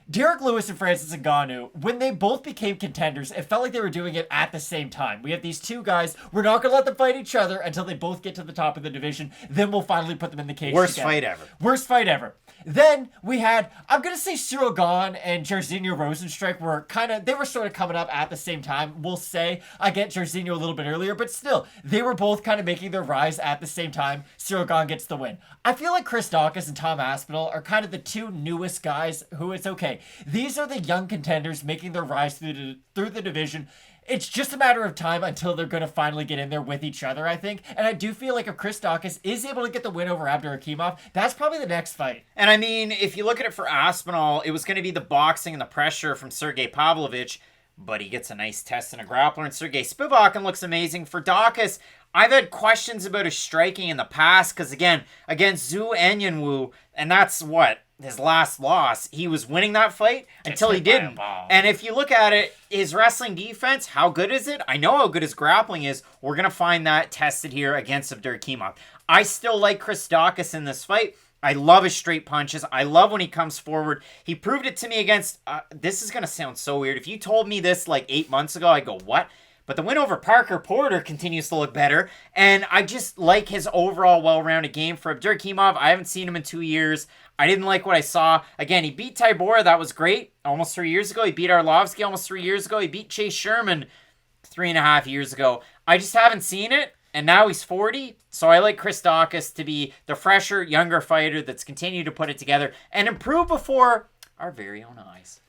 Speaker 3: Derek Lewis and Francis Ngannou, when they both became contenders, it felt like they were doing it at the same time. We have these two guys. We're not going to let them fight each other until they both get to the top of the division. Then we'll finally put them in the cage
Speaker 2: Worst
Speaker 3: together.
Speaker 2: fight ever.
Speaker 3: Worst fight ever. Then we had, I'm going to say Cyril Gahn and Jairzinho Rosenstruck they were sort of coming up at the same time. We'll say I get Jairzinho a little bit earlier, but still, they were both kind of making their rise at the same time. Cyril Gahn gets the win. I feel like Chris Daukaus and Tom Aspinall are kind of the two newest guys who it's okay. These are the young contenders making their rise through the division. It's just a matter of time until they're going to finally get in there with each other, I think. And I do feel like if Chris Daukaus is able to get the win over Abdurakhimov, that's probably the next fight.
Speaker 2: And I mean, if you look at it for Aspinall, it was going to be the boxing and the pressure from Sergey Pavlovich, but he gets a nice test and a grappler, and Sergey Spivak and looks amazing. For Daukaus, I've had questions about his striking in the past, because again, against Zhu Enyanwu, and that's what? His last loss, he was winning that fight until he didn't. And if you look at it, his wrestling defense, how good is it? I know how good his grappling is. We're going to find that tested here against Abdurakhimov. I still like Chris Daukaus in this fight. I love his straight punches. I love when he comes forward. He proved it to me against, this is going to sound so weird. If you told me this like 8 months ago, I'd go, what? But the win over Parker Porter continues to look better. And I just like his overall well-rounded game. For Abdurakhimov, I haven't seen him in 2 years. I didn't like what I saw. Again, he beat Tybura. That was great. Almost 3 years ago. He beat Arlovsky almost 3 years ago. He beat Chase Sherman 3.5 years ago. I just haven't seen it. And now he's 40. So I like Chris Daukaus to be the fresher, younger fighter that's continued to put it together and improve before our very own eyes.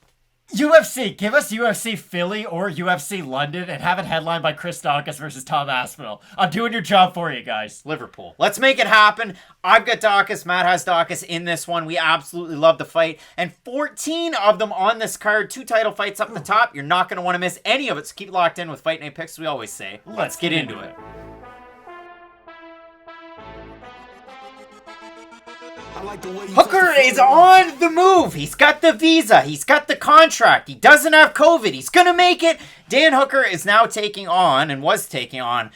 Speaker 3: UFC, give us UFC Philly or UFC London and have it headlined by Chris Daukaus versus Tom Aspinall. I'm doing your job for you guys.
Speaker 2: Liverpool. Let's make it happen. I've got Daukaus. Matt has Daukaus in this one. We absolutely love the fight. And 14 of them on this card. 2 title fights up the top. You're not going to want to miss any of it. So keep locked in with Fight Night Picks, we always say. Let's get into it. Hooker is on the move. He's got the visa. He's got the contract. He doesn't have COVID. He's going to make it. Dan Hooker is now taking on, and was taking on,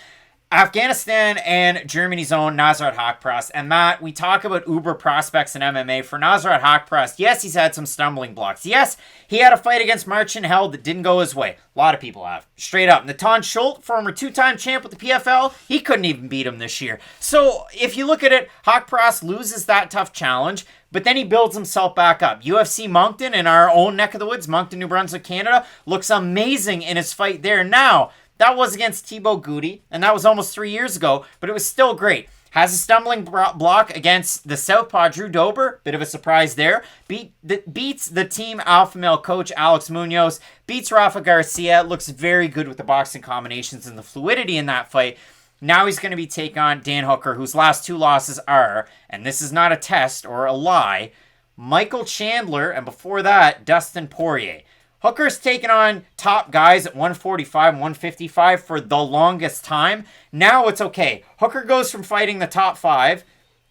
Speaker 2: Afghanistan and Germany's own Nasrat Haqparast. And Matt, we talk about uber prospects in MMA. For Nasrat Haqparast, yes, he's had some stumbling blocks. Yes, he had a fight against Marcin Held that didn't go his way. A lot of people have. Straight up. Natan Schultz, former 2-time champ with the PFL, he couldn't even beat him this year. So if you look at it, Haqparast loses that tough challenge, but then he builds himself back up. UFC Moncton in our own neck of the woods, Moncton, New Brunswick, Canada, looks amazing in his fight there. Now, that was against Thibaut Goody, and that was almost 3 years ago, but it was still great. Has a stumbling block against the Southpaw Drew Dober. Bit of a surprise there. Beats the team alpha male coach Alex Munoz. Beats Rafa Garcia. Looks very good with the boxing combinations and the fluidity in that fight. Now he's going to be taking on Dan Hooker, whose last 2 losses are, and this is not a test or a lie, Michael Chandler, and before that, Dustin Poirier. Hooker's taken on top guys at 145 and 155 for the longest time. Now it's okay. Hooker goes from fighting the top 5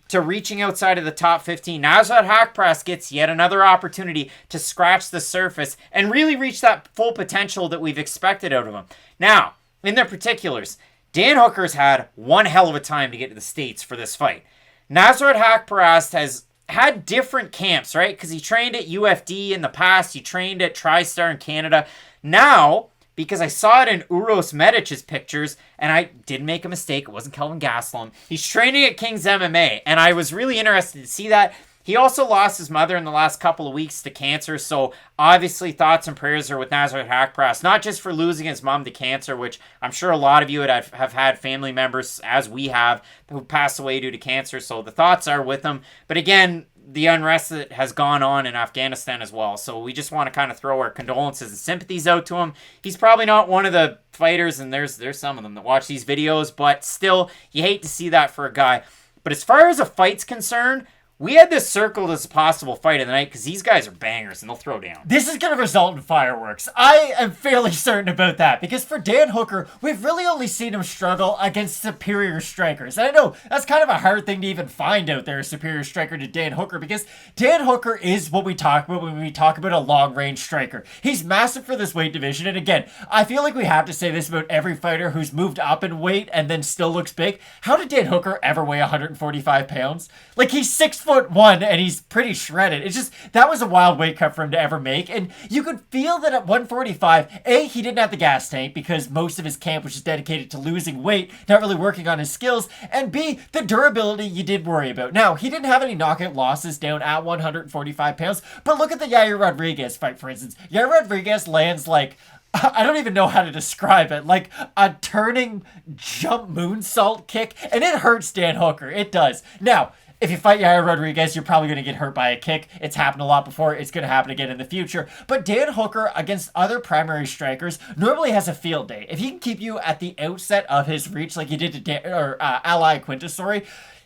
Speaker 2: to reaching outside of the top 15. Nasrat Haqparast gets yet another opportunity to scratch the surface and really reach that full potential that we've expected out of him. Now, in the particulars, Dan Hooker's had one hell of a time to get to the States for this fight. Nasrat Haqparast has had different camps, right? Because he trained at UFD in the past. He trained at TriStar in Canada. Now, because I saw it in Uros Medic's pictures, and I did make a mistake. It wasn't Kelvin Gastelum. He's training at King's MMA, and I was really interested to see that. He also lost his mother in the last couple of weeks to cancer, so obviously thoughts and prayers are with Nasrat Haqparast, not just for losing his mom to cancer, which I'm sure a lot of you have had family members, as we have, who passed away due to cancer, so the thoughts are with him. But again, the unrest that has gone on in Afghanistan as well. So we just want to kind of throw our condolences and sympathies out to him. He's probably not one of the fighters, and there's some of them that watch these videos, but still, you hate to see that for a guy. But as far as a fight's concerned, we had this circled as a possible fight of the night because these guys are bangers and they'll throw down.
Speaker 3: This is going to result in fireworks. I am fairly certain about that because for Dan Hooker, we've really only seen him struggle against superior strikers. And I know that's kind of a hard thing to even find out there, a superior striker to Dan Hooker, because Dan Hooker is what we talk about when we talk about a long-range striker. He's massive for this weight division. And again, I feel like we have to say this about every fighter who's moved up in weight and then still looks big. How did Dan Hooker ever weigh 145 pounds? Like, he's 6'1" and he's pretty shredded. It's just, that was a wild weight cut for him to ever make. And you could feel that at 145, A, he didn't have the gas tank because most of his camp was just dedicated to losing weight, not really working on his skills. And B, the durability you did worry about. Now, he didn't have any knockout losses down at 145 pounds, but look at the Yair Rodriguez fight, for instance. Yair Rodriguez lands like, I don't even know how to describe it, like a turning jump moonsault kick, and it hurts Dan Hooker. It does. Now, if you fight Yair Rodriguez, you're probably going to get hurt by a kick. It's happened a lot before. It's going to happen again in the future. But Dan Hooker, against other primary strikers, normally has a field day. If he can keep you at the outset of his reach, like he did to Ally Quintus,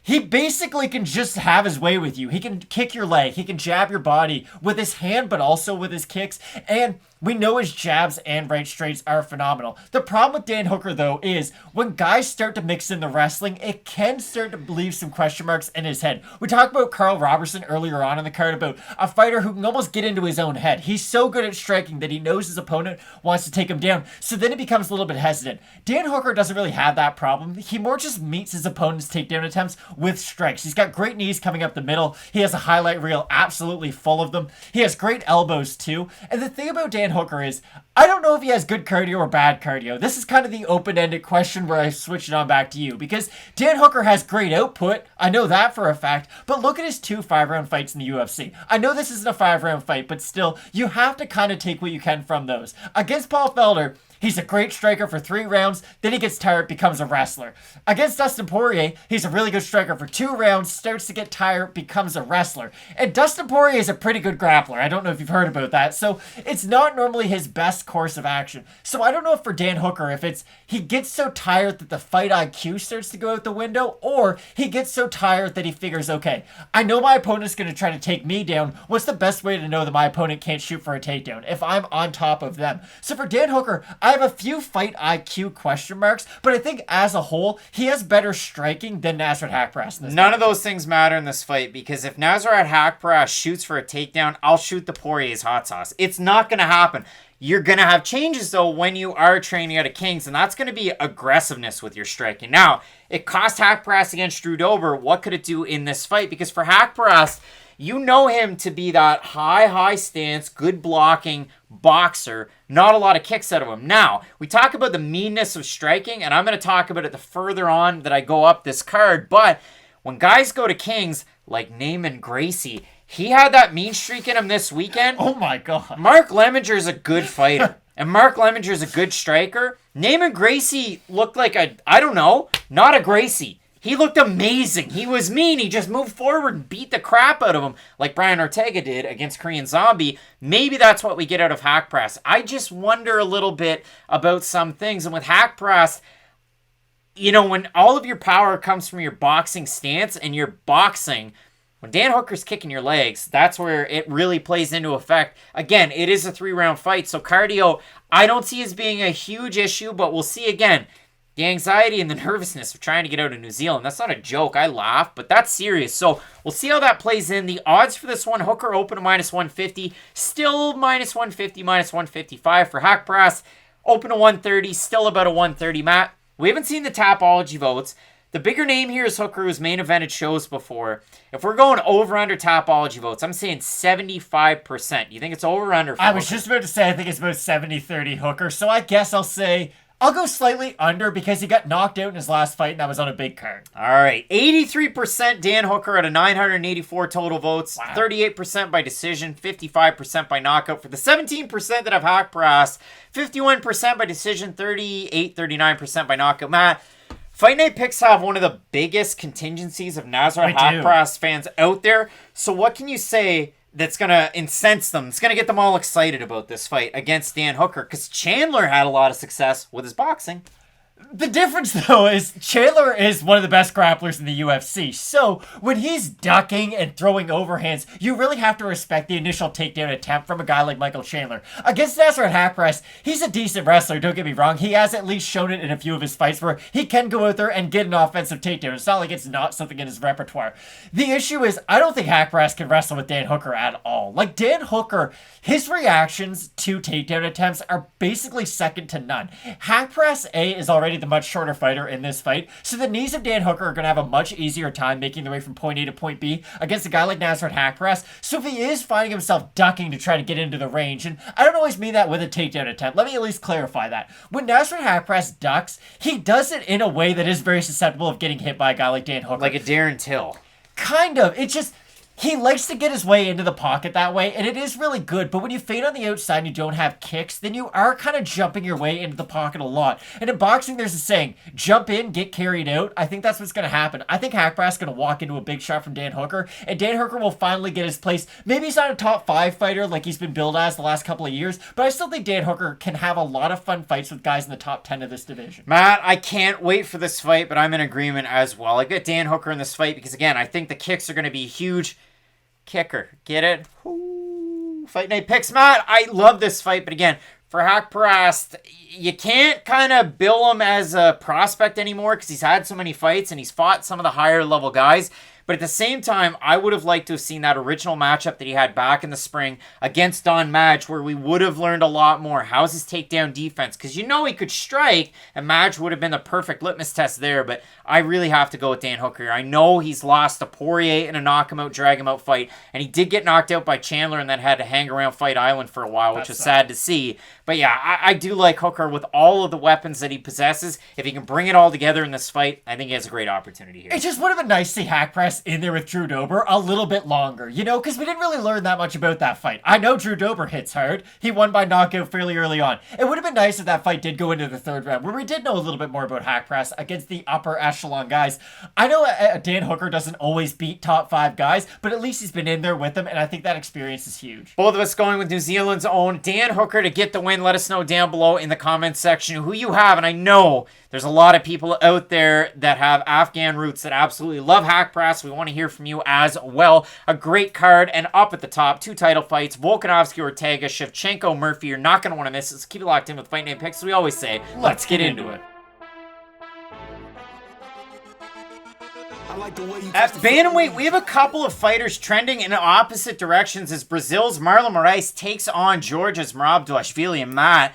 Speaker 3: he basically can just have his way with you. He can kick your leg. He can jab your body with his hand, but also with his kicks. And we know his jabs and right straights are phenomenal. The problem with Dan Hooker, though, is when guys start to mix in the wrestling, it can start to leave some question marks in his head. We talked about Karl Roberson earlier on in the card about a fighter who can almost get into his own head. He's so good at striking that he knows his opponent wants to take him down, so then he becomes a little bit hesitant. Dan Hooker doesn't really have that problem. He more just meets his opponent's takedown attempts with strikes. He's got great knees coming up the middle. He has a highlight reel absolutely full of them. He has great elbows, too. And the thing about Dan Hooker is, I don't know if he has good cardio or bad cardio. This is kind of the open-ended question where I switch it on back to you, because Dan Hooker has great output. I know that for a fact, but look at his 2 5-round fights in the UFC. I know this isn't a 5-round fight, but still, you have to kind of take what you can from those. Against Paul Felder, he's a great striker for 3 rounds, then he gets tired, becomes a wrestler. Against Dustin Poirier, he's a really good striker for 2 rounds, starts to get tired, becomes a wrestler. And Dustin Poirier is a pretty good grappler. I don't know if you've heard about that. So it's not normally his best course of action. So I don't know if for Dan Hooker, if it's he gets so tired that the fight IQ starts to go out the window, or he gets so tired that he figures, okay, I know my opponent's going to try to take me down. What's the best way to know that my opponent can't shoot for a takedown if I'm on top of them? So for Dan Hooker, I have a few fight IQ question marks, but I think as a whole, he has better striking than Nasrat Haqparast.
Speaker 2: None of those things matter in this fight, because if Nasrat Haqparast shoots for a takedown, I'll shoot the Poirier's hot sauce. It's not going to happen. You're going to have changes, though, when you are training out of Kings, and that's going to be aggressiveness with your striking. Now, it cost Haqparast against Drew Dober. What could it do in this fight? Because for Haqparast, you know him to be that high stance, good blocking boxer, not a lot of kicks out of him. Now, we talk about the meanness of striking, and I'm going to talk about it the further on that I go up this card, but when guys go to Kings, like Naaman Gracie, he had that mean streak in him this weekend.
Speaker 3: Oh my God.
Speaker 2: Mark Lemminger is a good fighter, and Mark Lemminger is a good striker. Naaman Gracie looked like not a Gracie. He looked amazing. He was mean. He just moved forward and beat the crap out of him like Brian Ortega did against Korean Zombie. Maybe that's what we get out of Haqparast. I just wonder a little bit about some things. And with Haqparast, you know, when all of your power comes from your boxing stance and your boxing, when Dan Hooker's kicking your legs, that's where it really plays into effect. Again, it is a 3-round fight, so cardio I don't see as being a huge issue, but we'll see again. The anxiety and the nervousness of trying to get out of New Zealand, that's not a joke. I laugh, but that's serious. So we'll see how that plays in. The odds for this one, Hooker open to -150, still -150, -155 for Haqparast. Open to 130, still about a 130, Matt. We haven't seen the Tapology votes. The bigger name here is Hooker, who's main evented shows before. If we're going over-under Tapology votes, I'm saying 75%. You think it's over or under for
Speaker 3: I was
Speaker 2: Hooker?
Speaker 3: just about to say I think it's about 70-30 Hooker, so I guess I'll go slightly under because he got knocked out in his last fight and that was on a big card.
Speaker 2: All right. 83% Dan Hooker out of 984 total votes. Wow. 38% by decision. 55% by knockout. For the 17% that have Haqparast, 51% by decision. 39% by knockout. Matt, Fight Night Picks have one of the biggest contingencies of Nasrat Haqparast fans out there. So what can you say that's going to incense them? It's going to get them all excited about this fight against Dan Hooker, because Chandler had a lot of success with his boxing.
Speaker 3: The difference, though, is Chandler is one of the best grapplers in the UFC. So when he's ducking and throwing overhands, you really have to respect the initial takedown attempt from a guy like Michael Chandler. Against Nasrat Haqparast, he's a decent wrestler, don't get me wrong. He has at least shown it in a few of his fights where he can go out there and get an offensive takedown. It's not like it's not something in his repertoire. The issue is, I don't think Haqparast can wrestle with Dan Hooker at all. Like, Dan Hooker, his reactions to takedown attempts are basically second to none. Haqparast, is already the much shorter fighter in this fight, so the knees of Dan Hooker are going to have a much easier time making their way from point A to point B against a guy like Nasrat Haqparast. So if he is finding himself ducking to try to get into the range, and I don't always mean that with a takedown attempt, let me at least clarify that. When Nasrat Haqparast ducks, he does it in a way that is very susceptible of getting hit by a guy like Dan Hooker.
Speaker 2: Like a Darren Till.
Speaker 3: Kind of. It's just, he likes to get his way into the pocket that way, and it is really good, but when you fade on the outside and you don't have kicks, then you are kind of jumping your way into the pocket a lot. And in boxing, there's a saying, jump in, get carried out. I think that's what's going to happen. I think Haqparast is going to walk into a big shot from Dan Hooker, and Dan Hooker will finally get his place. Maybe he's not a top 5 fighter like he's been billed as the last couple of years, but I still think Dan Hooker can have a lot of fun fights with guys in the top 10 of this division.
Speaker 2: Matt, I can't wait for this fight, but I'm in agreement as well. I got Dan Hooker in this fight because, again, I think the kicks are going to be huge. Kicker. Get it? Ooh. Fight Night Picks, Matt. I love this fight, but again, for Haqparast, you can't kind of bill him as a prospect anymore because he's had so many fights and he's fought some of the higher level guys. But at the same time, I would have liked to have seen that original matchup that he had back in the spring against Don Madge, where we would have learned a lot more. How's his takedown defense? Because you know he could strike, and Madge would have been the perfect litmus test there, but I really have to go with Dan Hooker. I know he's lost to Poirier in a knock-him-out, drag-him-out fight, and he did get knocked out by Chandler and then had to hang around Fight Island for a while, which was sad to see. But yeah, I do like Hooker with all of the weapons that he possesses. If he can bring it all together in this fight, I think he has a great opportunity here.
Speaker 3: It just would have been nice to see Haqparast in there with Drew Dober a little bit longer, you know, because we didn't really learn that much about that fight. I know Drew Dober hits hard. He won by knockout fairly early on. It would have been nice if that fight did go into the third round, where we did know a little bit more about Haqparast against the upper echelon guys. I know Dan Hooker doesn't always beat top 5 guys, but at least he's been in there with them, and I think that experience is huge.
Speaker 2: Both of us going with New Zealand's own Dan Hooker to get the win. Let us know down below in the comments section who you have, and I know there's a lot of people out there that have Afghan roots that absolutely love Haqparast. We want to hear from you as well. A great card, and up at the top, 2 title fights, Volkanovski, Ortega, Shevchenko, Murphy. You're not going to want to miss this. Keep it locked in with Fight Night Picks. As we always say, let's get into it. At bantamweight, we have a couple of fighters trending in opposite directions as Brazil's Marlon Moraes takes on Georgia's Merab Dvalishvili. And Matt,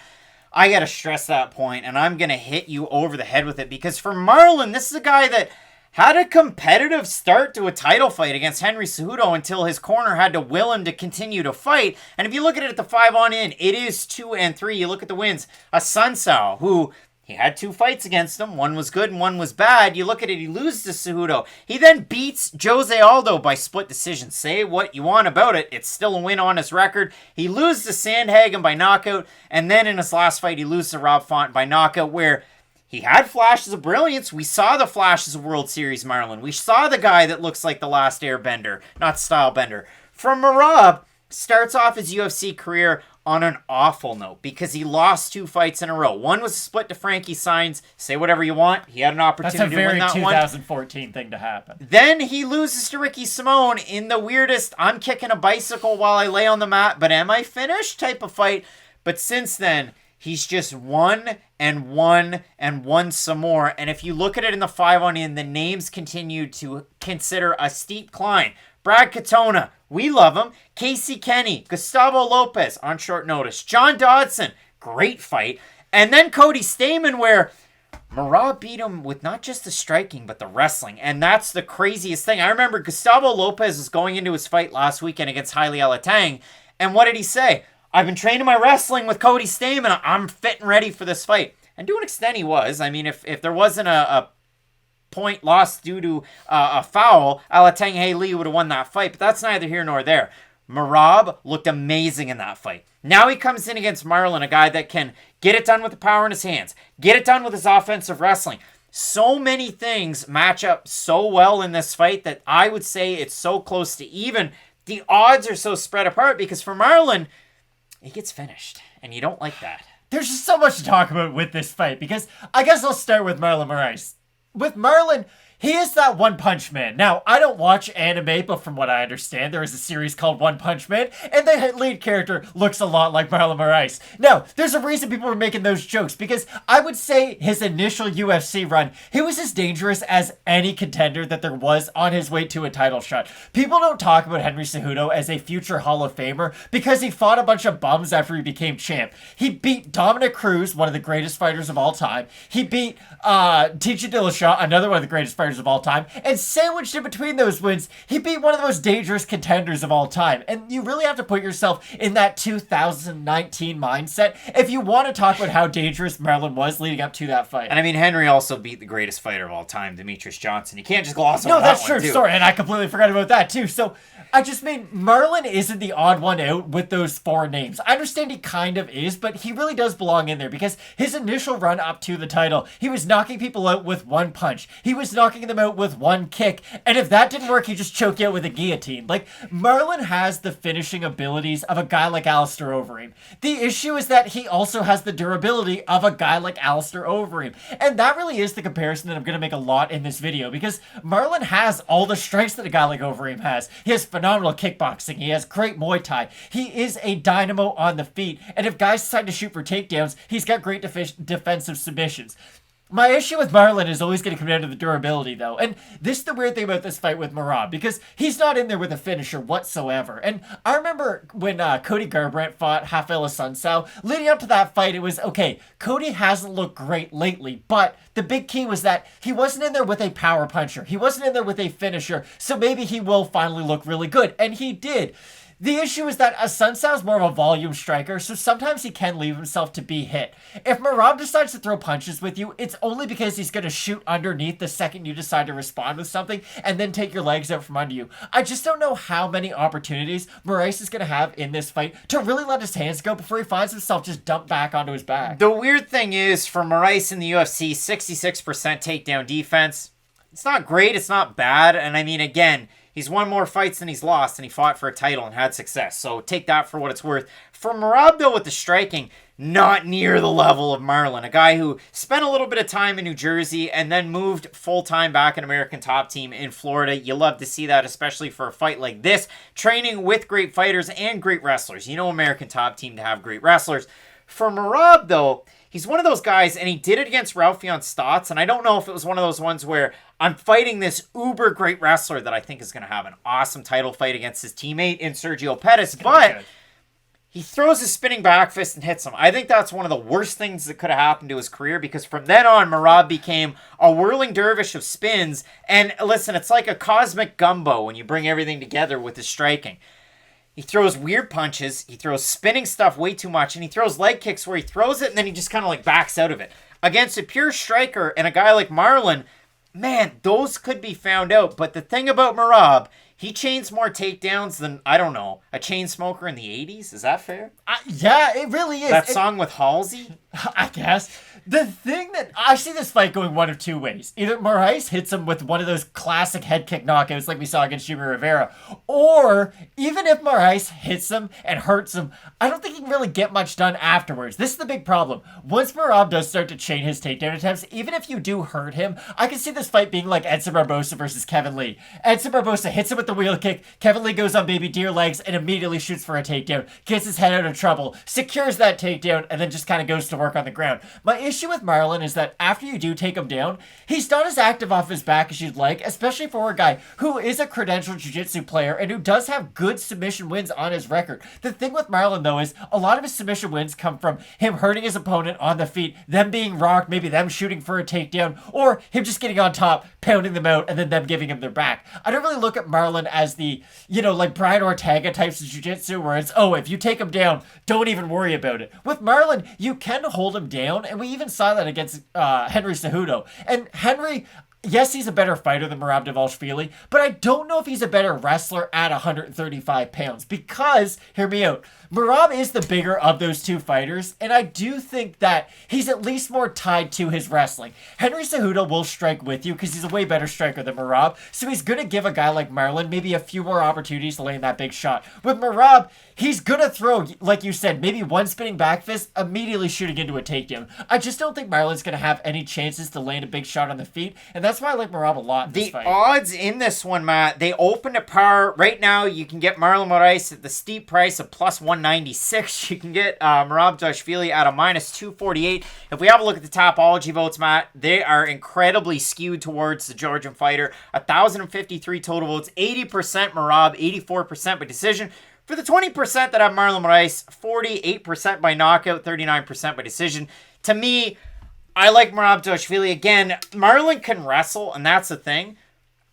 Speaker 2: I got to stress that point, and I'm going to hit you over the head with it, because for Marlon, this is a guy that had a competitive start to a title fight against Henry Cejudo until his corner had to will him to continue to fight. And if you look at it at the 5-on-in, it is 2-3. You look at the wins. A Sun Tzu, who he had 2 fights against him. One was good and one was bad. You look at it, he loses to Cejudo. He then beats Jose Aldo by split decision. Say what you want about it, it's still a win on his record. He loses to Sandhagen by knockout, and then in his last fight, he loses to Rob Font by knockout, where he had flashes of brilliance. We saw the flashes of World Series Marlon. We saw the guy that looks like the last airbender, not stylebender. From Merab, starts off his UFC career on an awful note because he lost 2 fights in a row. One was a split to Frankie Saenz. Say whatever you want. He had an opportunity to win that one.
Speaker 3: That's a very 2014 thing to happen.
Speaker 2: Then he loses to Ricky Simone in the weirdest, I'm kicking a bicycle while I lay on the mat, but am I finished type of fight. But since then, he's just won and won and won some more. And if you look at it in the 5-on-in, the names continue to consider a steep climb. Brad Katona, we love him. Casey Kenny, Gustavo Lopez on short notice. John Dodson, great fight. And then Cody Stamann, where Merab beat him with not just the striking, but the wrestling. And that's the craziest thing. I remember Gustavo Lopez was going into his fight last weekend against Haile Alatang. And what did he say? I've been training my wrestling with Cody Stamann. I'm fit and ready for this fight. And to an extent he was. I mean, if there wasn't a point lost due to a foul, Alatang Haile would have won that fight, but that's neither here nor there. Merab looked amazing in that fight. Now he comes in against Marlon, a guy that can get it done with the power in his hands, get it done with his offensive wrestling. So many things match up so well in this fight that I would say it's so close to even. The odds are so spread apart because for Marlon, he gets finished, and you don't like that.
Speaker 3: There's just so much to talk about with this fight, because I guess I'll start with Marlon Moraes. With Marlon, he is that One Punch Man. Now, I don't watch anime, but from what I understand, there is a series called One Punch Man, and the lead character looks a lot like Marlon Moraes. Now, there's a reason people were making those jokes, because I would say his initial UFC run, he was as dangerous as any contender that there was on his way to a title shot. People don't talk about Henry Cejudo as a future Hall of Famer because he fought a bunch of bums after he became champ. He beat Dominic Cruz, one of the greatest fighters of all time. He beat TJ Dillashaw, another one of the greatest fighters of all time, and sandwiched in between those wins, he beat one of the most dangerous contenders of all time. And you really have to put yourself in that 2019 mindset if you want to talk about how dangerous Marlon was leading up to that fight.
Speaker 2: And I mean, Henry also beat the greatest fighter of all time, Demetrius Johnson. You can't just gloss over
Speaker 3: No,
Speaker 2: that
Speaker 3: that's
Speaker 2: one,
Speaker 3: true.
Speaker 2: too.
Speaker 3: Sorry, and I completely forgot about that too. So I just mean Marlon isn't the odd one out with those four names. I understand he kind of is, but he really does belong in there because his initial run up to the title, he was knocking people out with one punch. He was knocking them out with one kick. And if that didn't work, he just choked you out with a guillotine. Like, Marlon has the finishing abilities of a guy like Alistair Overeem. The issue is that he also has the durability of a guy like Alistair Overeem. And that really is the comparison that I'm going to make a lot in this video because Marlon has all the strengths that a guy like Overeem has. He has phenomenal kickboxing. He has great Muay Thai. He is a dynamo on the feet. And if guys decide to shoot for takedowns, he's got great defensive submissions. My issue with Marlon is always going to come down to the durability, though. And this is the weird thing about this fight with Merab, because he's not in there with a finisher whatsoever. And I remember when Cody Garbrandt fought Rafael Assunção, leading up to that fight, it was, okay, Cody hasn't looked great lately, but the big key was that he wasn't in there with a power puncher. He wasn't in there with a finisher, so maybe he will finally look really good. And he did. The issue is that Assunção is more of a volume striker, so sometimes he can leave himself to be hit. If Merab decides to throw punches with you, it's only because he's going to shoot underneath the second you decide to respond with something and then take your legs out from under you. I just don't know how many opportunities Moraes is going to have in this fight to really let his hands go before he finds himself just dumped back onto his back.
Speaker 2: The weird thing is, for Moraes in the UFC, 66% takedown defense. It's not great, it's not bad, and I mean, again, he's won more fights than he's lost, and he fought for a title and had success. So take that for what it's worth. For Merab, though, with the striking, not near the level of Marlon. A guy who spent a little bit of time in New Jersey and then moved full-time back in American Top Team in Florida. You love to see that, especially for a fight like this. Training with great fighters and great wrestlers. You know American Top Team to have great wrestlers. For Merab, though, he's one of those guys, and he did it against Raufeon Stotts, and I don't know if it was one of those ones where I'm fighting this uber great wrestler that I think is going to have an awesome title fight against his teammate in Sergio Pettis, but he throws his spinning back fist and hits him. I think that's one of the worst things that could have happened to his career because from then on, Merab became a whirling dervish of spins, and listen, it's like a cosmic gumbo when you bring everything together with his striking. He throws weird punches, he throws spinning stuff way too much, and he throws leg kicks where he throws it and then he just kind of like backs out of it. Against a pure striker and a guy like Marlon, man, those could be found out. But the thing about Merab, he chains more takedowns than, I don't know, a chain smoker in the 80s. Is that fair?
Speaker 3: Yeah, it really is.
Speaker 2: That song with Halsey?
Speaker 3: I guess. The thing that I see this fight going one of two ways. Either Moraes hits him with one of those classic head kick knockouts like we saw against Jimmy Rivera, or even if Moraes hits him and hurts him, I don't think he can really get much done afterwards. This is the big problem. Once Merab does start to chain his takedown attempts, even if you do hurt him, I can see this fight being like Edson Barbosa versus Kevin Lee. Edson Barbosa hits him with the wheel kick, Kevin Lee goes on baby deer legs and immediately shoots for a takedown, gets his head out of trouble, secures that takedown, and then just kind of goes to work on the ground. My issue with Marlon is that after you do take him down, he's not as active off his back as you'd like, especially for a guy who is a credentialed jiu-jitsu player and who does have good submission wins on his record. The thing with Marlon, though, is a lot of his submission wins come from him hurting his opponent on the feet, them being rocked, maybe them shooting for a takedown, or him just getting on top, pounding them out, and then them giving him their back. I don't really look at Marlon as the, like Brian Ortega types of jiu-jitsu where it's, if you take him down, don't even worry about it. With Marlon, you can hold him down, and we even saw that against Henry Cejudo. And Henry, yes, he's a better fighter than Merab Dvalishvili, but I don't know if he's a better wrestler at 135 pounds because, hear me out, Merab is the bigger of those two fighters, and I do think that he's at least more tied to his wrestling. Henry Cejudo will strike with you because he's a way better striker than Merab, so he's going to give a guy like Marlon maybe a few more opportunities to land that big shot. With Merab, he's going to throw, like you said, maybe one spinning back fist, immediately shooting into a takedown. I just don't think Marlon's going to have any chances to land a big shot on the feet, and that's why I like Merab a lot in this fight.
Speaker 2: The odds in this one, Matt, they open at par. Right now, you can get Marlon Moraes at the steep price of plus 196. You can get Merab at a minus 248. If we have a look at the Topology votes, Matt, they are incredibly skewed towards the Georgian fighter. 1,053 total votes, 80% Merab, 84% by decision. For the 20% that have Marlon Moraes, 48% by knockout, 39% by decision. To me, I like Merab. Again, Marlon can wrestle, and that's the thing.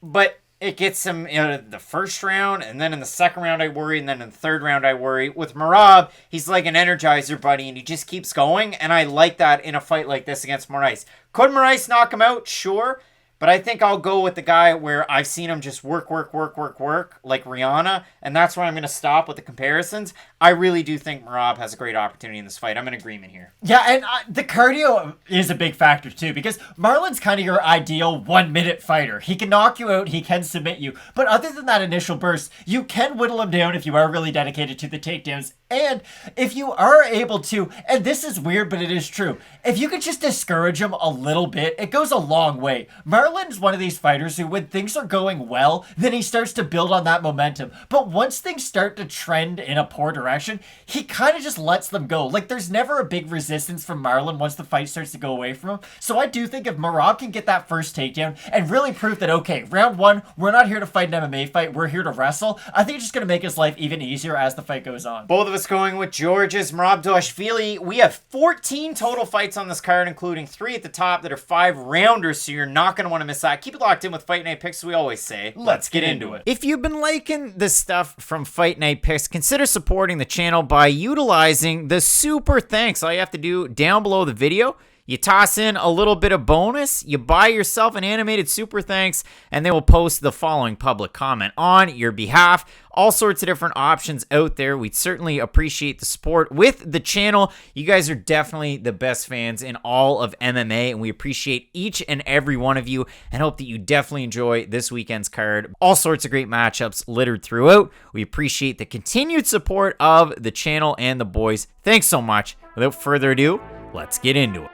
Speaker 2: But it gets him in the first round, and then in the second round I worry, and then in the third round I worry. With Merab, he's like an Energizer bunny, and he just keeps going, and I like that in a fight like this against Moraes. Could Moraes knock him out? Sure. But I think I'll go with the guy where I've seen him just work, like Rihanna, and that's where I'm going to stop with the comparisons. I really do think Merab has a great opportunity in this fight. I'm in agreement here.
Speaker 3: Yeah, and the cardio is a big factor too, because Marlon's kind of your ideal 1 minute fighter. He can knock you out, he can submit you, but other than that initial burst, you can whittle him down if you are really dedicated to the takedowns. And if you are able to, and this is weird, but it is true, if you could just discourage him a little bit, it goes a long way. Marlon's one of these fighters who, when things are going well, then he starts to build on that momentum. But once things start to trend in a poor direction, he kind of just lets them go. Like, there's never a big resistance from Marlon once the fight starts to go away from him. So I do think if Merab can get that first takedown and really prove that, okay, round one, we're not here to fight an MMA fight, we're here to wrestle, I think it's just going to make his life even easier as the fight goes on.
Speaker 2: Both of us going with Georgia's Merab. We have 14 total fights on this card, including 3 at the top that are 5-rounders, so you're not going to want to miss that. Keep it locked in with Fight Night Picks, as we always say. Let's get into it. If you've been liking the stuff from Fight Night Picks, consider supporting the channel by utilizing the super thanks. All you have to do down below the video, you toss in a little bit of bonus, you buy yourself an animated super thanks, and they will post the following public comment on your behalf. All sorts of different options out there. We'd certainly appreciate the support with the channel. You guys are definitely the best fans in all of MMA, and we appreciate each and every one of you, and hope that you definitely enjoy this weekend's card. All sorts of great matchups littered throughout. We appreciate the continued support of the channel and the boys. Thanks so much. Without further ado, let's get into it.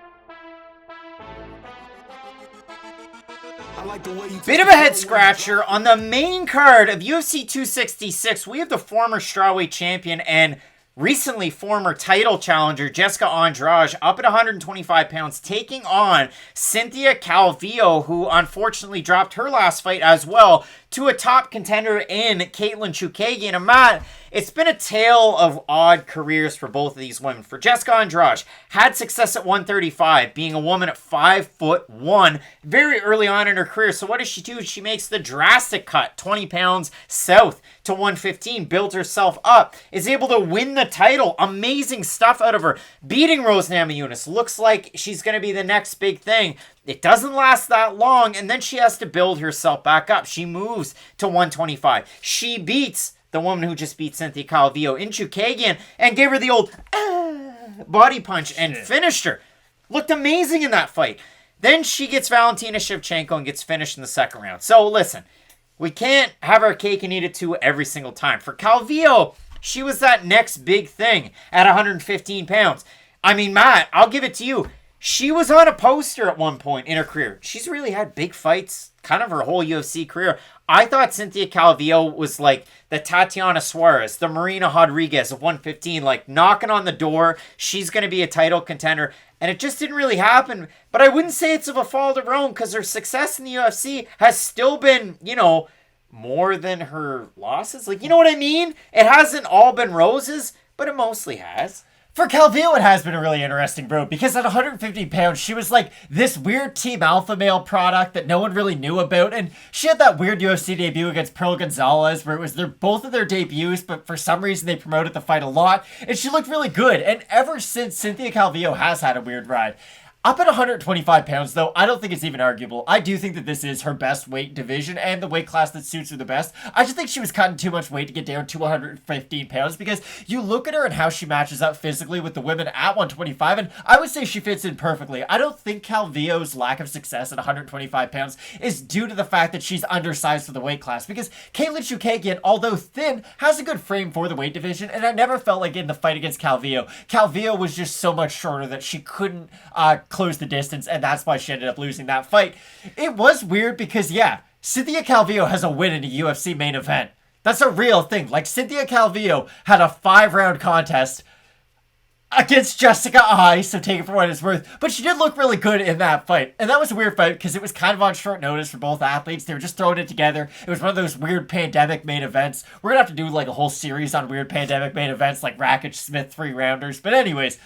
Speaker 2: Bit of a head scratcher on the main card of UFC 266. We have the former strawweight champion and recently former title challenger Jessica Andrade up at 125 pounds, taking on Cynthia Calvillo, who unfortunately dropped her last fight as well to a top contender in Katlyn Chookagian. And Matt, it's been a tale of odd careers for both of these women. For Jessica Andrade, had success at 135, being a woman at 5'1", very early on in her career. So what does she do? She makes the drastic cut, 20 pounds south to 115, built herself up, is able to win the title. Amazing stuff out of her, beating Rose Namajunas. Looks like she's going to be the next big thing. It doesn't last that long, and then she has to build herself back up. She moves to 125. She beats the woman who just beat Cynthia Calvillo in Chookagian and gave her the old body punch and finished her. Looked amazing in that fight. Then she gets Valentina Shevchenko and gets finished in the second round. So listen, we can't have our cake and eat it too every single time. For Calvillo, she was that next big thing at 115 pounds. I mean, Matt, I'll give it to you. She was on a poster at one point in her career. She's really had big fights kind of her whole UFC career. I thought Cynthia Calvillo was like the Tatiana Suarez, the Marina Rodriguez of 115, like knocking on the door. She's going to be a title contender. And it just didn't really happen. But I wouldn't say it's of a fault of her own, because her success in the UFC has still been, you know, more than her losses. Like, you know what I mean? It hasn't all been roses, but it mostly has.
Speaker 3: For Calvillo, it has been a really interesting road, because at 150 pounds, she was like this weird Team Alpha Male product that no one really knew about, and she had that weird UFC debut against Pearl Gonzalez, where it was both of their debuts, but for some reason they promoted the fight a lot, and she looked really good, and ever since, Cynthia Calvillo has had a weird ride. Up at 125 pounds, though, I don't think it's even arguable. I do think that this is her best weight division and the weight class that suits her the best. I just think she was cutting too much weight to get down to 115 pounds because you look at her and how she matches up physically with the women at 125, and I would say she fits in perfectly. I don't think Calvillo's lack of success at 125 pounds is due to the fact that she's undersized for the weight class because Katlyn Chookagian, although thin, has a good frame for the weight division, and I never felt like in the fight against Calvillo was just so much shorter that she couldn't close the distance, and that's why she ended up losing that fight. It was weird because, yeah, Cynthia Calvillo has a win in a UFC main event. That's a real thing. Like, Cynthia Calvillo had a 5-round contest against Jessica Eye, so take it for what it's worth. But she did look really good in that fight. And that was a weird fight because it was kind of on short notice for both athletes. They were just throwing it together. It was one of those weird pandemic main events. We're going to have to do like a whole series on weird pandemic main events like Rakic Smith 3-rounders. But anyways,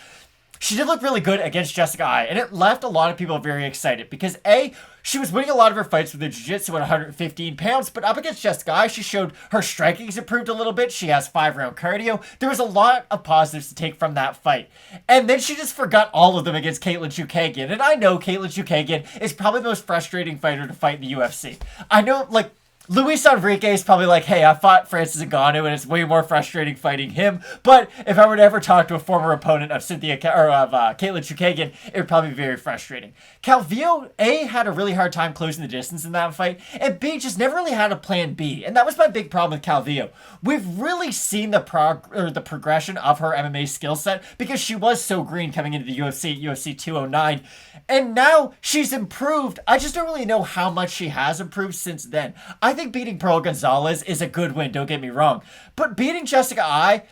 Speaker 3: she did look really good against Jessica Eye, and it left a lot of people very excited because A, she was winning a lot of her fights with the jiu-jitsu at 115 pounds, but up against Jessica Eye, she showed her striking's improved a little bit. She has 5-round cardio. There was a lot of positives to take from that fight. And then she just forgot all of them against Katlyn Chookagian, and I know Katlyn Chookagian is probably the most frustrating fighter to fight in the UFC. I know, like, Luis Enrique is probably like, hey, I fought Francis Ngannou and it's way more frustrating fighting him. But if I were to ever talk to a former opponent of Katlyn Chookagian, it would probably be very frustrating. Calvillo, A, had a really hard time closing the distance in that fight, and B, just never really had a plan B. And that was my big problem with Calvillo. We've really seen the progression of her MMA skill set because she was so green coming into the UFC at UFC 209. And now she's improved. I just don't really know how much she has improved since then. I think beating Pearl Gonzalez is a good win, don't get me wrong. But beating Jessica Eye,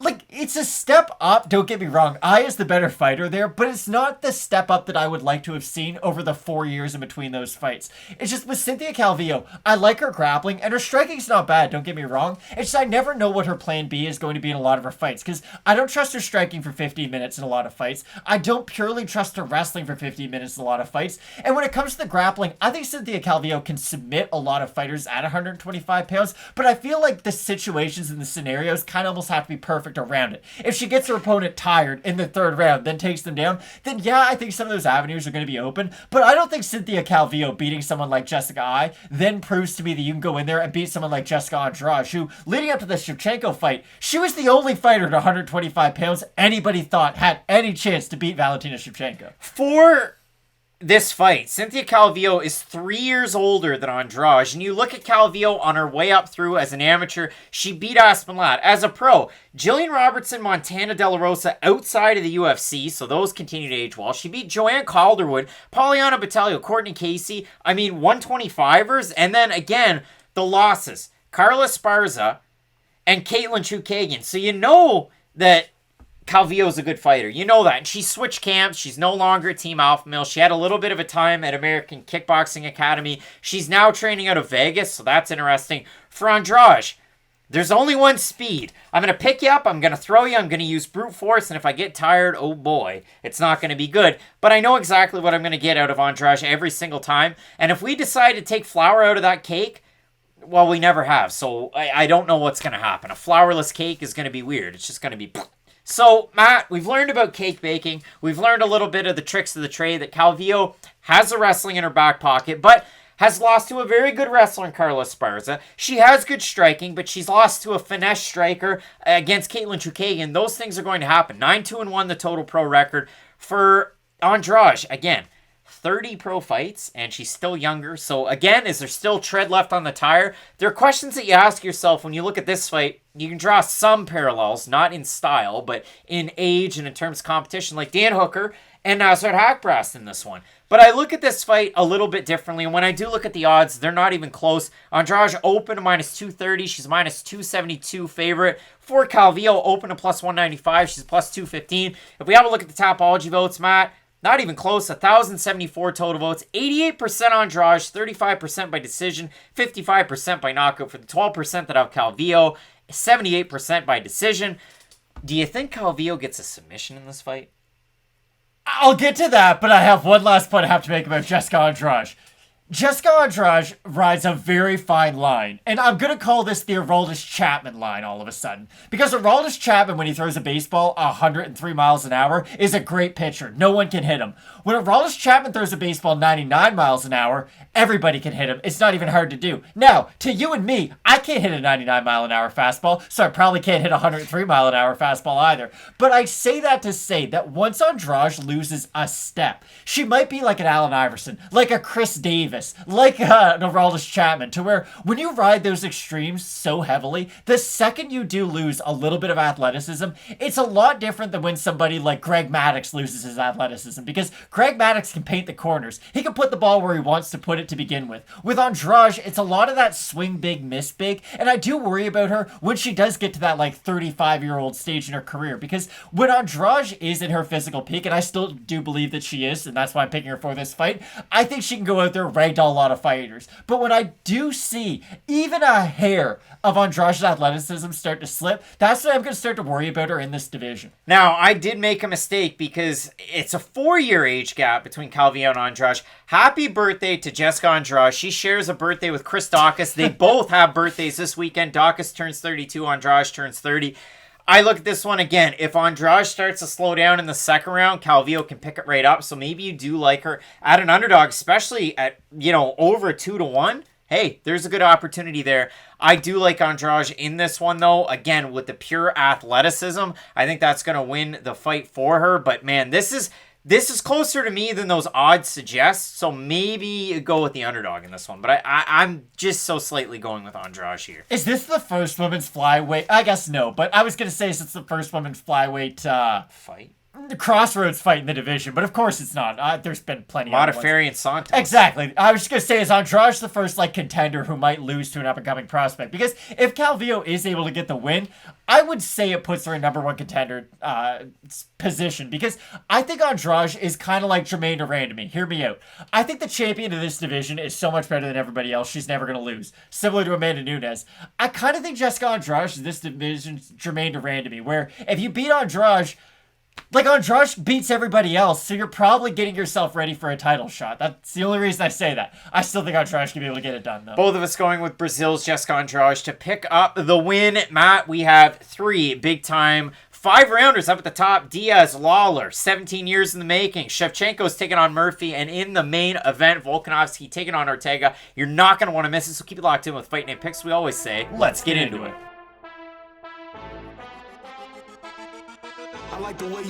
Speaker 3: like, it's a step up, don't get me wrong. Eye is the better fighter there, but it's not the step up that I would like to have seen over the 4 years in between those fights. It's just with Cynthia Calvillo, I like her grappling, and her striking's not bad, don't get me wrong. It's just I never know what her plan B is going to be in a lot of her fights, because I don't trust her striking for 15 minutes in a lot of fights. I don't purely trust her wrestling for 15 minutes in a lot of fights. And when it comes to the grappling, I think Cynthia Calvillo can submit a lot of fighters at 125 pounds, but I feel like the situations and the scenarios kind of almost have to be perfect around it. If she gets her opponent tired in the 3rd round, then takes them down, then yeah, I think some of those avenues are going to be open, but I don't think Cynthia Calvillo beating someone like Jessica Eye then proves to me that you can go in there and beat someone like Jessica Andrade, who, leading up to the Shevchenko fight, she was the only fighter at 125 pounds anybody thought had any chance to beat Valentina Shevchenko.
Speaker 2: For this fight, Cynthia Calvillo is 3 years older than Andrade, and you look at Calvillo on her way up through as an amateur, she beat Aspen Ladd. As a pro, Jillian Robertson, Montana De La Rosa outside of the UFC, so those continue to age well. She beat Joanne Calderwood, Poliana Battaglia, Courtney Casey, 125ers, and then again, the losses, Carla Esparza and Katlyn Chookagian. So you know that Calvillo's a good fighter. You know that. And she switched camps. She's no longer a Team Alpha Male. She had a little bit of a time at American Kickboxing Academy. She's now training out of Vegas, so that's interesting. For Andrade, there's only one speed. I'm going to pick you up. I'm going to throw you. I'm going to use brute force. And if I get tired, oh boy, it's not going to be good. But I know exactly what I'm going to get out of Andrade every single time. And if we decide to take flour out of that cake, well, we never have. So I don't know what's going to happen. A flourless cake is going to be weird. It's just going to be... So, Matt, we've learned about cake baking. We've learned a little bit of the tricks of the trade, that Calvillo has the wrestling in her back pocket, but has lost to a very good wrestler in Carla Esparza. She has good striking, but she's lost to a finesse striker against Katlyn Chookagian. Those things are going to happen. 9-2-1, the total pro record. For Andrade, again, 30 pro fights, and she's still younger. So again, is there still tread left on the tire? There are questions that you ask yourself when you look at this fight. You can draw some parallels, not in style, but in age and in terms of competition, like Dan Hooker and Nasrat Haqparast in this one. But I look at this fight a little bit differently, and when I do look at the odds, they're not even close. Andrade open to -230. She's -272 favorite. For Calvillo, open to +195. She's +215. If we have a look at the Tapology votes, Matt, not even close. 1,074 total votes. 88% Andrade, 35% by decision, 55% by knockout for the 12% that have Calvillo, 78% by decision. Do you think Calvillo gets a submission in this fight?
Speaker 3: I'll get to that, but I have one last point I have to make about Jessica Andrade. Jessica Andrade rides a very fine line, and I'm going to call this the Aroldis Chapman line all of a sudden. Because Aroldis Chapman, when he throws a baseball 103 miles an hour, is a great pitcher. No one can hit him. When Aroldis Chapman throws a baseball 99 miles an hour, everybody can hit him. It's not even hard to do. Now, to you and me, I can't hit a 99 mile an hour fastball, so I probably can't hit a 103 mile an hour fastball either. But I say that to say that once Andrade loses a step, she might be like an Allen Iverson, like a Chris Davis, like an Aroldis Chapman, to where when you ride those extremes so heavily, the second you do lose a little bit of athleticism, it's a lot different than when somebody like Greg Maddux loses his athleticism, because Greg Maddux can paint the corners. He can put the ball where he wants to put it to begin with. With Andrade, it's a lot of that swing big, miss big, and I do worry about her when she does get to that like 35-year-old stage in her career, because when Andrade is in her physical peak, and I still do believe that she is, and that's why I'm picking her for this fight, I think she can go out there and ragdoll a lot of fighters. But when I do see even a hair of Andrade's athleticism start to slip, that's when I'm going to start to worry about her in this division.
Speaker 2: Now, I did make a mistake because it's a 4-year age gap between Calvillo and Andrade. Happy birthday to Jessica Andrade. She shares a birthday with Chris Daukaus. They both have birthdays this weekend. Daukaus turns 32, Andrade turns 30. I look at this one again. If Andrade starts to slow down in the second round, Calvillo can pick it right up. So maybe you do like her at an underdog, especially at, over 2-1. Hey, there's a good opportunity there. I do like Andrade in this one, though. Again, with the pure athleticism, I think that's going to win the fight for her. But, man, this is closer to me than those odds suggest. So maybe go with the underdog in this one. But I'm just so slightly going with Andrade here.
Speaker 3: Is this the first women's flyweight? I guess no, but I was going to say since the first women's flyweight
Speaker 2: fight.
Speaker 3: The crossroads fight in the division, but of course it's not. There's been plenty of
Speaker 2: Modafferi and Santos.
Speaker 3: Exactly. I was just going to say, is Andrade the first contender who might lose to an up-and-coming prospect? Because if Calvillo is able to get the win, I would say it puts her in number one contender position, because I think Andrade is kind of like Jermaine Durand to me. Hear me out. I think the champion of this division is so much better than everybody else, she's never going to lose. Similar to Amanda Nunes. I kind of think Jessica Andrade is this division's Jermaine Durand to me, where if you beat Andrade, Andrade beats everybody else, so you're probably getting yourself ready for a title shot. That's the only reason I say that. I still think Andrade can be able to get it done, though.
Speaker 2: Both of us going with Brazil's Jessica Andrade to pick up the win. Matt, we have 3 big-time 5-rounders up at the top. Diaz, Lawler, 17 years in the making. Shevchenko's taking on Murphy, and in the main event, Volkanovski taking on Ortega. You're not going to want to miss it, so keep it locked in with Fight Night Picks. We always say, let's get into it.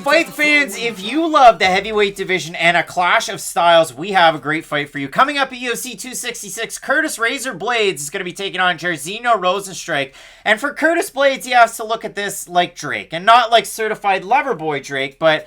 Speaker 2: Fight fans, if you love the heavyweight division and a clash of styles, we have a great fight for you. Coming up at UFC 266, Curtis Razor Blades is going to be taking on Jairzinho Rozenstruik. And for Curtis Blades, he has to look at this like Drake. And not like certified lover boy Drake, but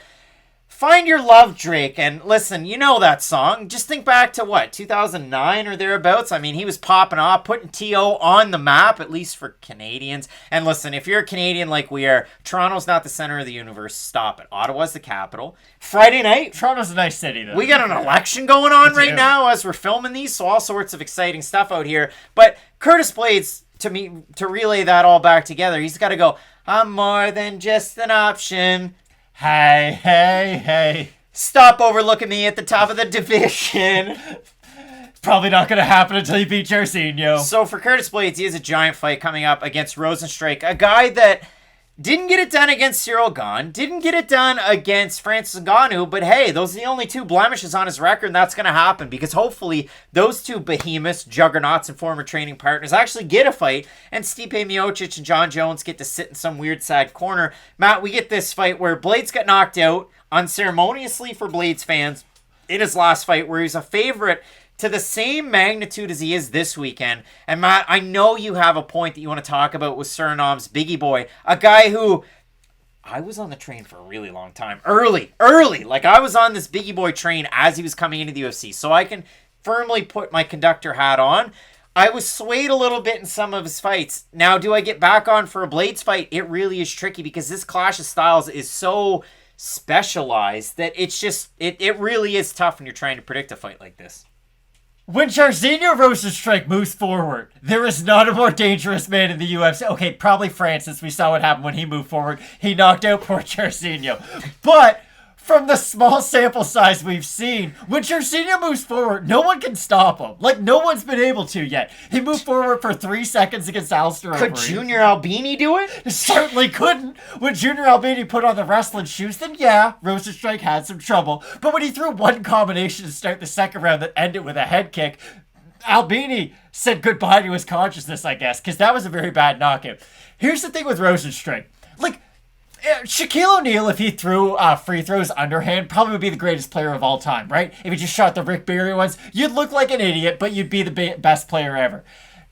Speaker 2: find your love, Drake. And listen, you know that song. Just think back to 2009 or thereabouts? I mean, he was popping off, putting T.O. on the map, at least for Canadians. And listen, if you're a Canadian like we are, Toronto's not the center of the universe. Stop it. Ottawa's the capital. Friday night.
Speaker 3: Toronto's a nice city, though.
Speaker 2: We got an election going on right now as we're filming these, so all sorts of exciting stuff out here. But Curtis Blades, to relay that all back together, he's got to go, I'm more than just an option.
Speaker 3: Hey, hey, hey.
Speaker 2: Stop overlooking me at the top of the division.
Speaker 3: Probably not going to happen until you beat Jairzinho.
Speaker 2: So for Curtis Blades, he has a giant fight coming up against Rozenstruik, a guy that didn't get it done against Cyril Gane, didn't get it done against Francis Ngannou, but hey, those are the only 2 blemishes on his record, and that's going to happen because hopefully those 2 behemoths, juggernauts, and former training partners actually get a fight, and Stipe Miocic and John Jones get to sit in some weird side corner. Matt, we get this fight where Blades got knocked out unceremoniously for Blades fans in his last fight, where he was a favorite to the same magnitude as he is this weekend. And Matt, I know you have a point that you want to talk about with Suriname's Biggie Boy, a guy who I was on the train for a really long time. Early. I was on this Biggie Boy train as he was coming into the UFC, so I can firmly put my conductor hat on. I was swayed a little bit in some of his fights. Now, do I get back on for a Blades fight? It really is tricky because this clash of styles is so specialized that it's just, it really is tough when you're trying to predict a fight like this.
Speaker 3: When Jairzinho Rozenstruik moves forward, there is not a more dangerous man in the UFC. Okay, probably Francis. We saw what happened when he moved forward. He knocked out poor Jairzinho. But from the small sample size we've seen, when Jorginho moves forward, no one can stop him. Like, no one's been able to yet. He moved forward for 3 seconds against Alistair
Speaker 2: Could
Speaker 3: Overeem.
Speaker 2: Junior Albini do it?
Speaker 3: Certainly couldn't. When Junior Albini put on the wrestling shoes, then yeah, Rosenstrike had some trouble. But when he threw one combination to start the second round that ended with a head kick, Albini said goodbye to his consciousness, I guess, because that was a very bad knockout. Here's the thing with Rosenstrike. Like, Shaquille O'Neal, if he threw free throws underhand, probably would be the greatest player of all time, right? If he just shot the Rick Barry ones, you'd look like an idiot, but you'd be the best player ever.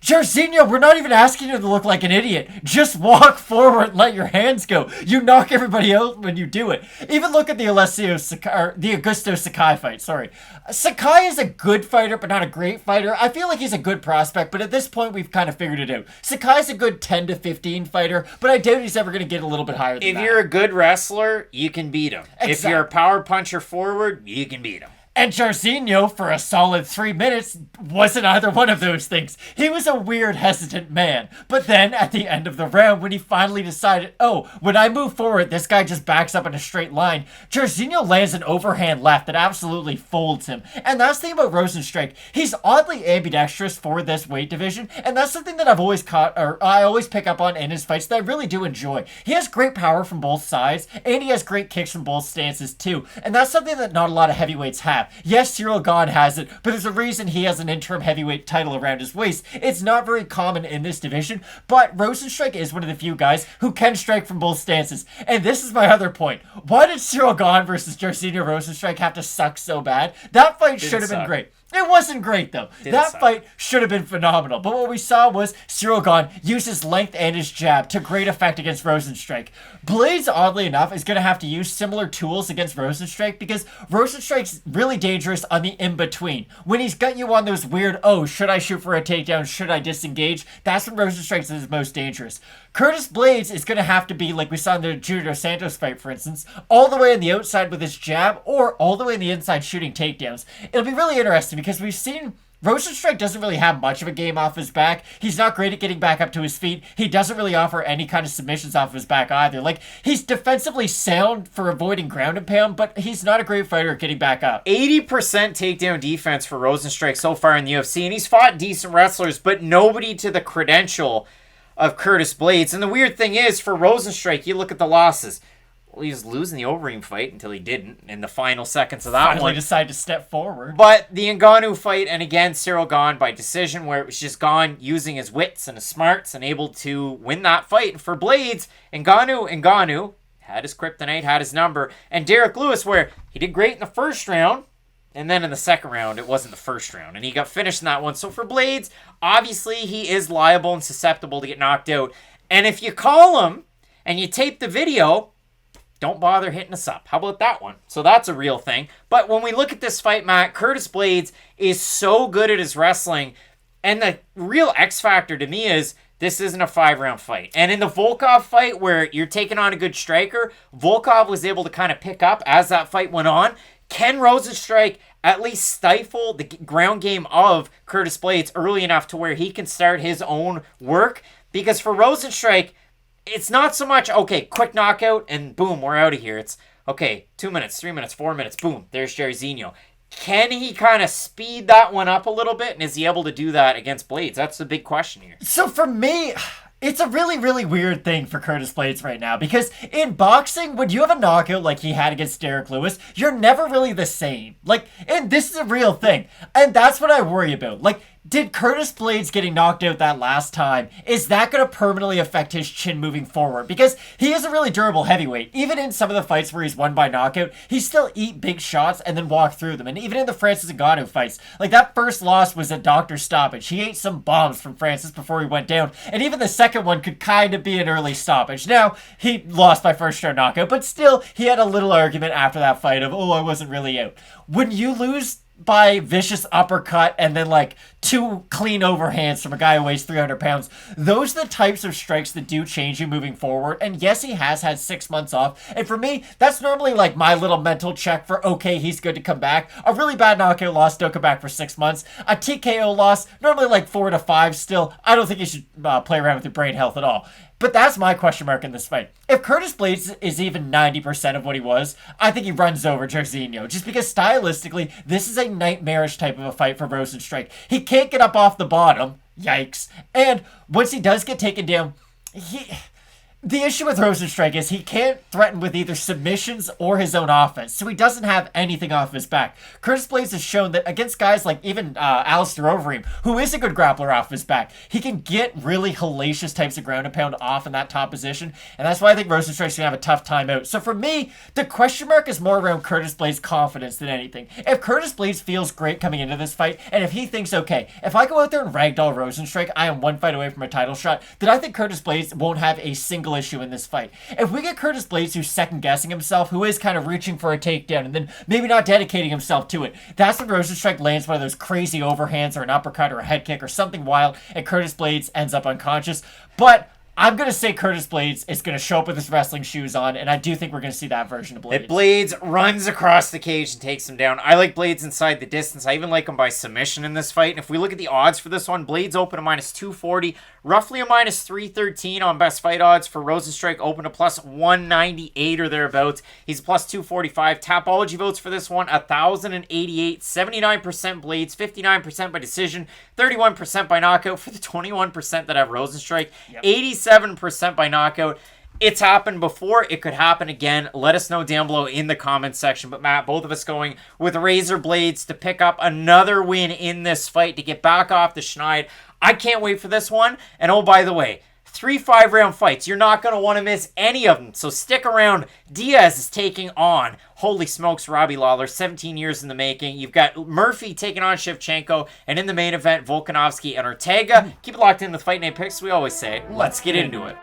Speaker 3: Jorginho, we're not even asking you to look like an idiot. Just walk forward and let your hands go. You knock everybody out when you do it. Even look at the Augusto Sakai fight, sorry. Sakai is a good fighter, but not a great fighter. I feel like he's a good prospect, but at this point, we've kind of figured it out. Sakai's a good 10 to 15 fighter, but I doubt he's ever going to get a little bit higher than that.
Speaker 2: If you're a good wrestler, you can beat him.
Speaker 3: Exactly.
Speaker 2: If you're a power puncher forward, you can beat him.
Speaker 3: And Jorginho, for a solid 3 minutes, wasn't either one of those things. He was a weird, hesitant man. But then, at the end of the round, when he finally decided, oh, when I move forward, this guy just backs up in a straight line, Jorginho lands an overhand left that absolutely folds him. And that's the thing about Rosenstrike. He's oddly ambidextrous for this weight division, and that's something that I always pick up on in his fights that I really do enjoy. He has great power from both sides, and he has great kicks from both stances, too. And that's something that not a lot of heavyweights have. Yes, Cyril Gahn has it, but there's a reason he has an interim heavyweight title around his waist. It's not very common in this division, but Rosenstrike is one of the few guys who can strike from both stances. And this is my other point. Why did Cyril Gahn versus Jorginho Rosenstrike have to suck so bad? That fight should have been great. It wasn't great, though. That fight should have been phenomenal. But what we saw was Cyril Gahn use his length and his jab to great effect against Rosenstrike. Blades, oddly enough, is going to have to use similar tools against Rosenstrike because Rosenstrike's really dangerous on the in-between. When he's got you on those weird, oh, should I shoot for a takedown? Should I disengage? That's when Rosenstrike's is most dangerous. Curtis Blades is going to have to be, like we saw in the Junior Santos fight, for instance, all the way on the outside with his jab or all the way on the inside shooting takedowns. It'll be really interesting because we've seen Rosenstrike doesn't really have much of a game off his back. He's not great at getting back up to his feet. He doesn't really offer any kind of submissions off his back either. Like, he's defensively sound for avoiding ground and pound, but he's not a great fighter at getting back up.
Speaker 2: 80% takedown defense for Rosenstrike so far in the UFC, and he's fought decent wrestlers, but nobody to the credential of Curtis Blades. And the weird thing is, for Rosenstrike, you look at the losses. Well, he was losing the Overeem fight until he didn't in the final seconds of that
Speaker 3: Finally
Speaker 2: one.
Speaker 3: decided to step forward.
Speaker 2: But the Ngannou fight, and again, Cyril Gahn by decision, where it was just Gahn using his wits and his smarts and able to win that fight. For Blades, Ngannou had his kryptonite, had his number. And Derek Lewis, where he did great in the first round, and then in the second round, it wasn't the first round. And he got finished in that one. So for Blades, obviously he is liable and susceptible to get knocked out. And if you call him and you tape the video, don't bother hitting us up. How about that one? So that's a real thing. But when we look at this fight, Matt, Curtis Blades is so good at his wrestling. And the real X factor to me is this isn't a 5-round fight. And in the Volkov fight where you're taking on a good striker, Volkov was able to kind of pick up as that fight went on. Can Rosenstrike at least stifle the ground game of Curtis Blades early enough to where he can start his own work? Because for Rosenstrike, it's not so much, okay, quick knockout and boom, we're out of here. It's, okay, 2 minutes, 3 minutes, 4 minutes, boom, there's Jorginho. Can he kind of speed that one up a little bit? And is he able to do that against Blades? That's the big question here.
Speaker 3: So for me, it's a really, really weird thing for Curtis Blades right now because in boxing, when you have a knockout like he had against Derek Lewis, you're never really the same. Like, and this is a real thing. And that's what I worry about. Like, did Curtis Blades getting knocked out that last time, is that going to permanently affect his chin moving forward? Because he is a really durable heavyweight. Even in some of the fights where he's won by knockout, he still eat big shots and then walk through them. And even in the Francis Ngannou fights, like that first loss was a doctor stoppage. He ate some bombs from Francis before he went down. And even the second one could kind of be an early stoppage. Now, he lost by first round knockout, but still, he had a little argument after that fight of, oh, I wasn't really out. When you lose by vicious uppercut and then like 2 clean overhands from a guy who weighs 300 pounds. Those are the types of strikes that do change you moving forward. And yes, he has had 6 months off. And for me, that's normally like my little mental check for, okay, he's good to come back. A really bad knockout loss, don't come back for 6 months. A TKO loss, normally like 4 to 5 still. I don't think you should play around with your brain health at all. But that's my question mark in this fight. If Curtis Blades is even 90% of what he was, I think he runs over Jairzinho. Just because stylistically, this is a nightmarish type of a fight for Rosenstrike. He can't get up off the bottom. Yikes. And once he does get taken down, the issue with Rosenstrike is he can't threaten with either submissions or his own offense, so he doesn't have anything off his back. Curtis Blades has shown that against guys like even Alistair Overeem, who is a good grappler off his back, he can get really hellacious types of ground and pound off in that top position, and that's why I think Rosenstrike's going to have a tough time out. So for me, the question mark is more around Curtis Blades' confidence than anything. If Curtis Blades feels great coming into this fight, and if he thinks, okay, if I go out there and ragdoll Rosenstrike, I am one fight away from a title shot, then I think Curtis Blades won't have a single issue in this fight. If we get Curtis Blades who's second guessing himself, who is kind of reaching for a takedown and then maybe not dedicating himself to it, that's when Rosenstrike lands one of those crazy overhands or an uppercut or a head kick or something wild and Curtis Blades ends up unconscious. But I'm going to say Curtis Blades is going to show up with his wrestling shoes on, and I do think we're going to see that version of Blades.
Speaker 2: If Blades runs across the cage and takes him down, I like Blades inside the distance. I even like him by submission in this fight. And if we look at the odds for this one, Blades open to -240, roughly a -313 on best fight odds. For Rosenstrike, open to +198 or thereabouts. He's +245. Tapology votes for this one, 1,088, 79% Blades, 59% by decision, 31% by knockout for the 21% that have Rosenstrike, 87% by knockout. It's happened before. It could happen again. Let us know down below in the comments section. But Matt, both of us going with Razor Blades to pick up another win in this fight, to get back off the schneid. I can't wait for this one. And oh, by the way, 3 5-round fights. You're not going to want to miss any of them. So stick around. Diaz is taking on, holy smokes, Robbie Lawler. 17 years in the making. You've got Murphy taking on Shevchenko. And in the main event, Volkanovski and Ortega. Keep it locked in with Fight Night Picks. We always say, let's get into it.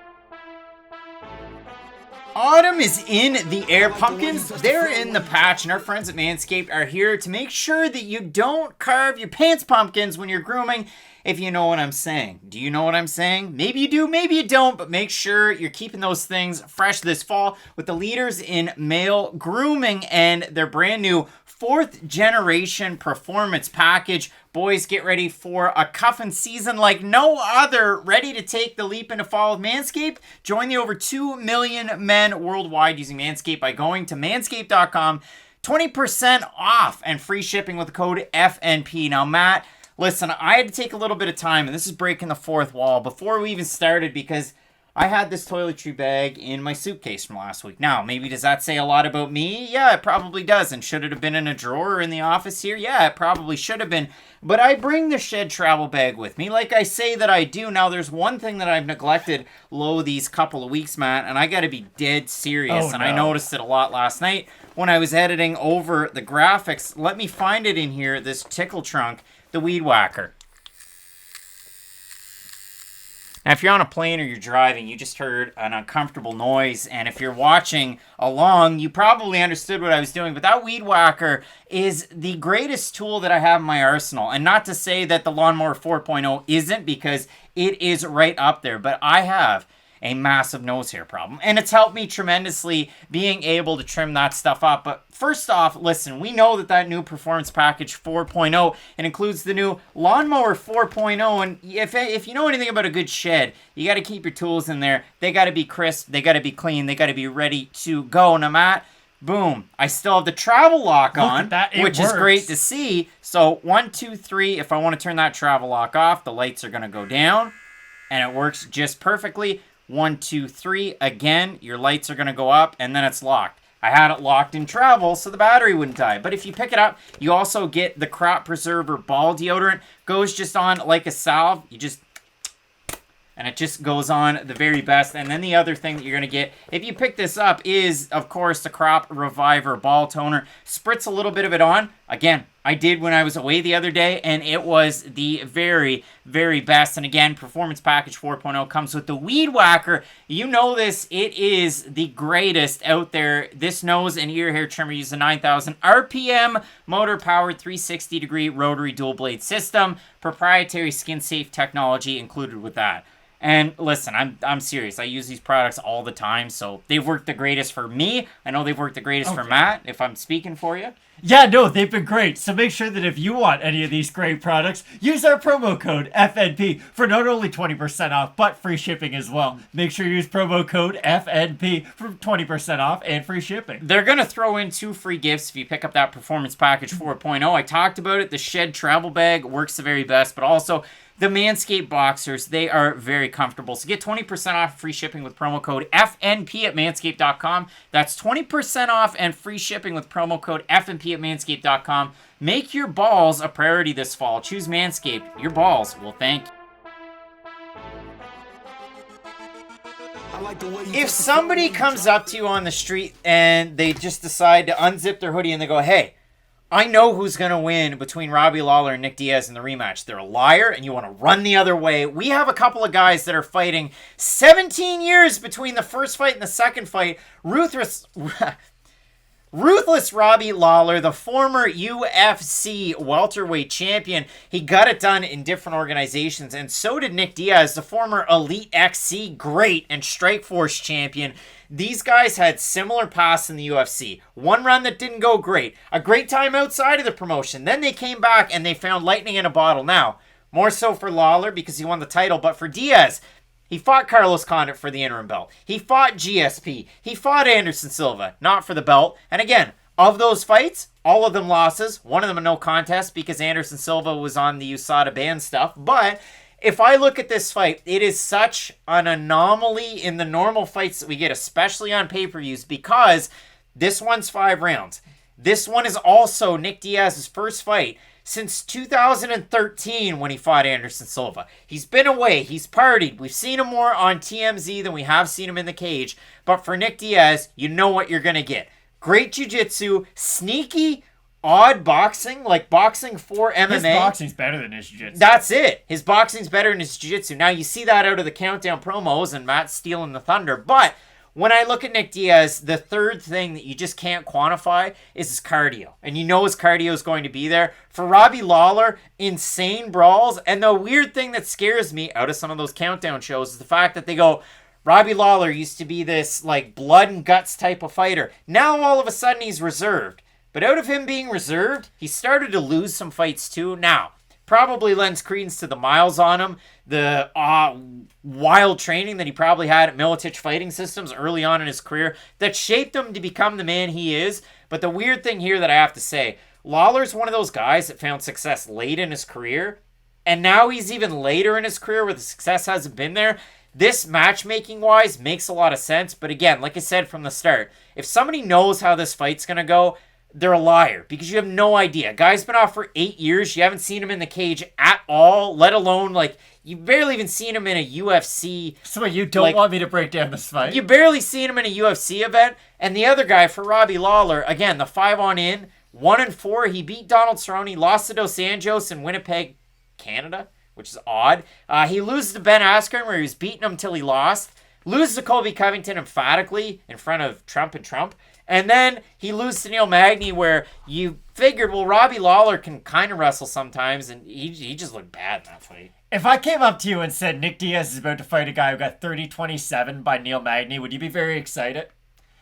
Speaker 2: Autumn is in the air. Pumpkins, they're in the patch, and our friends at Manscaped are here to make sure that you don't carve your pants pumpkins when you're grooming, if you know what I'm saying. Do you know what I'm saying? Maybe you do, maybe you don't, but make sure you're keeping those things fresh this fall with the leaders in male grooming and their brand new 4th generation performance package. Boys, get ready for a cuffing season like no other. Ready to take the leap into fall with Manscaped? Join the over 2 million men worldwide using Manscaped by going to manscaped.com. 20% off and free shipping with the code FNP. Now, Matt, listen, I had to take a little bit of time, and this is breaking the fourth wall, before we even started, because I had this toiletry bag in my suitcase from last week. Now, maybe does that say a lot about me? Yeah, it probably does. And should it have been in a drawer or in the office here? Yeah, it probably should have been. But I bring the Shed travel bag with me, like I say that I do. Now, there's one thing that I've neglected these couple of weeks, Matt, and I got to be dead serious. I noticed it a lot last night when I was editing over the graphics. Let me find it in here, this tickle trunk, the Weed Whacker. Now, if you're on a plane or you're driving, you just heard an uncomfortable noise, and if you're watching along, you probably understood what I was doing, but that Weed Whacker is the greatest tool that I have in my arsenal, and not to say that the Lawnmower 4.0 isn't, because it is right up there, but I have a massive nose hair problem, and it's helped me tremendously being able to trim that stuff up. But first off, listen, we know that new Performance Package 4.0, it includes the new Lawnmower 4.0, and if you know anything about a good shed, you got to keep your tools in there. They got to be crisp, they got to be clean, they got to be ready to go. Now, Matt, boom, I still have the travel lock on, which is great to see. So 1, 2, 3, if I want to turn that travel lock off, the lights are going to go down, and it works just perfectly. 1, 2, 3, again, your lights are going to go up, and then it's locked. I had it locked in travel so the battery wouldn't die. But if you pick it up, you also get the Crop Preserver Ball Deodorant. Goes just on like a salve. And it just goes on the very best. And then the other thing that you're going to get, if you pick this up, is, of course, the Crop Reviver Ball Toner. Spritz a little bit of it on. Again, I did when I was away the other day, and it was the very, very best. And again, Performance Package 4.0 comes with the Weed Whacker. You know this. It is the greatest out there. This nose and ear hair trimmer uses a 9,000 RPM motor-powered 360-degree rotary dual-blade system. Proprietary skin-safe technology included with that. And listen, I'm serious. I use these products all the time, so they've worked the greatest for me. I know they've worked the greatest for Matt, if I'm speaking for you.
Speaker 3: Yeah, no, they've been great. So make sure that if you want any of these great products, use our promo code FNP for not only 20% off, but free shipping as well. Make sure you use promo code FNP for 20% off and free shipping.
Speaker 2: They're going to throw in 2 free gifts if you pick up that Performance Package 4.0. I talked about it. The Shed Travel Bag works the very best, but also the Manscaped Boxers, they are very comfortable. So get 20% off free shipping with promo code FNP at manscaped.com. That's 20% off and free shipping with promo code FNP at manscaped.com. Make your balls a priority this fall. Choose Manscaped. Your balls will thank you. If somebody comes up to you on the street and they just decide to unzip their hoodie and they go, hey, I know who's going to win between Robbie Lawler and Nick Diaz in the rematch. They're a liar, and you want to run the other way. We have a couple of guys that are fighting 17 years between the first fight and the second fight. Ruthless Robbie Lawler, the former UFC welterweight champion. He got it done in different organizations, and so did Nick Diaz, the former Elite XC great and Strikeforce champion. These guys had similar paths in the UFC. One run that didn't go great. A great time outside of the promotion. Then they came back and they found lightning in a bottle. Now, more so for Lawler because he won the title, but for Diaz, he fought Carlos Condit for the interim belt. He fought GSP. He fought Anderson Silva, not for the belt. And again, of those fights, all of them losses. One of them a no contest because Anderson Silva was on the USADA ban stuff. But if I look at this fight, it is such an anomaly in the normal fights that we get, especially on pay-per-views, because this one's 5 rounds. This one is also Nick Diaz's first fight since 2013 when he fought Anderson Silva. He's been away. He's partied. We've seen him more on TMZ than we have seen him in the cage. But for Nick Diaz, you know what you're going to get. Great jiu-jitsu, sneaky, odd boxing, like boxing for MMA.
Speaker 3: His boxing's better than his jiu-jitsu.
Speaker 2: That's it. His boxing's better than his jiu-jitsu. Now, you see that out of the countdown promos and Matt stealing the thunder. But when I look at Nick Diaz, the third thing that you just can't quantify is his cardio. And you know his cardio is going to be there. For Robbie Lawler, insane brawls. And the weird thing that scares me out of some of those countdown shows is the fact that they go, Robbie Lawler used to be this like blood and guts type of fighter. Now all of a sudden he's reserved. But out of him being reserved, he started to lose some fights too. Now, probably lends credence to the miles on him, the wild training that he probably had at Militich Fighting Systems early on in his career that shaped him to become the man he is. But the weird thing here that I have to say, Lawler's one of those guys that found success late in his career, and now he's even later in his career where the success hasn't been there. This matchmaking-wise makes a lot of sense, but again, like I said from the start, if somebody knows how this fight's going to go, they're a liar because you have no idea. Guy's been off for 8 years. You haven't seen him in the cage at all, let alone, like, you barely even seen him in a UFC.
Speaker 3: So you don't want me to break down this fight?
Speaker 2: You barely seen him in a UFC event. And the other guy, for Robbie Lawler, again, the 5-on-in, 1-4. He beat Donald Cerrone, lost to Dos Anjos in Winnipeg, Canada, which is odd. He loses to Ben Askren, where he was beating him until he lost. Loses to Colby Covington emphatically in front of Trump and Trump. And then he loses to Neil Magny, where you figured, well, Robbie Lawler can kind of wrestle sometimes, and he just looked bad in that fight.
Speaker 3: If I came up to you and said Nick Diaz is about to fight a guy who got 30-27 by Neil Magny, would you be very excited?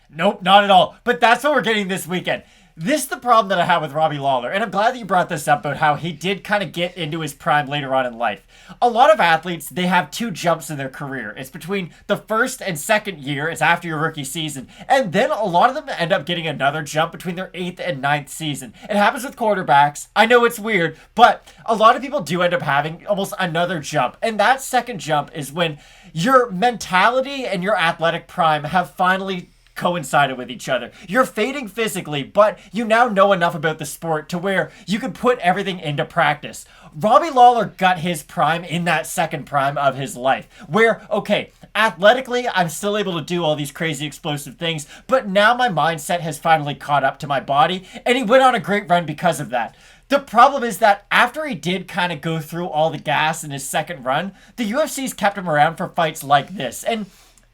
Speaker 3: Nope, not at all. But that's what we're getting this weekend. This is the problem that I have with Robbie Lawler, and I'm glad that you brought this up about how he did kind of get into his prime later on in life. A lot of athletes, they have 2 jumps in their career. It's between the first and second year, it's after your rookie season, and then a lot of them end up getting another jump between their 8th and 9th season. It happens with quarterbacks. I know it's weird, but a lot of people do end up having almost another jump, and that second jump is when your mentality and your athletic prime have finally coincided with each other. You're fading physically, but you now know enough about the sport to where you can put everything into practice. Robbie Lawler got his prime in that second prime of his life, where, okay, athletically, I'm still able to do all these crazy explosive things, but now my mindset has finally caught up to my body, and he went on a great run because of that. The problem is that after he did kind of go through all the gas in his second run, the UFC's kept him around for fights like this, and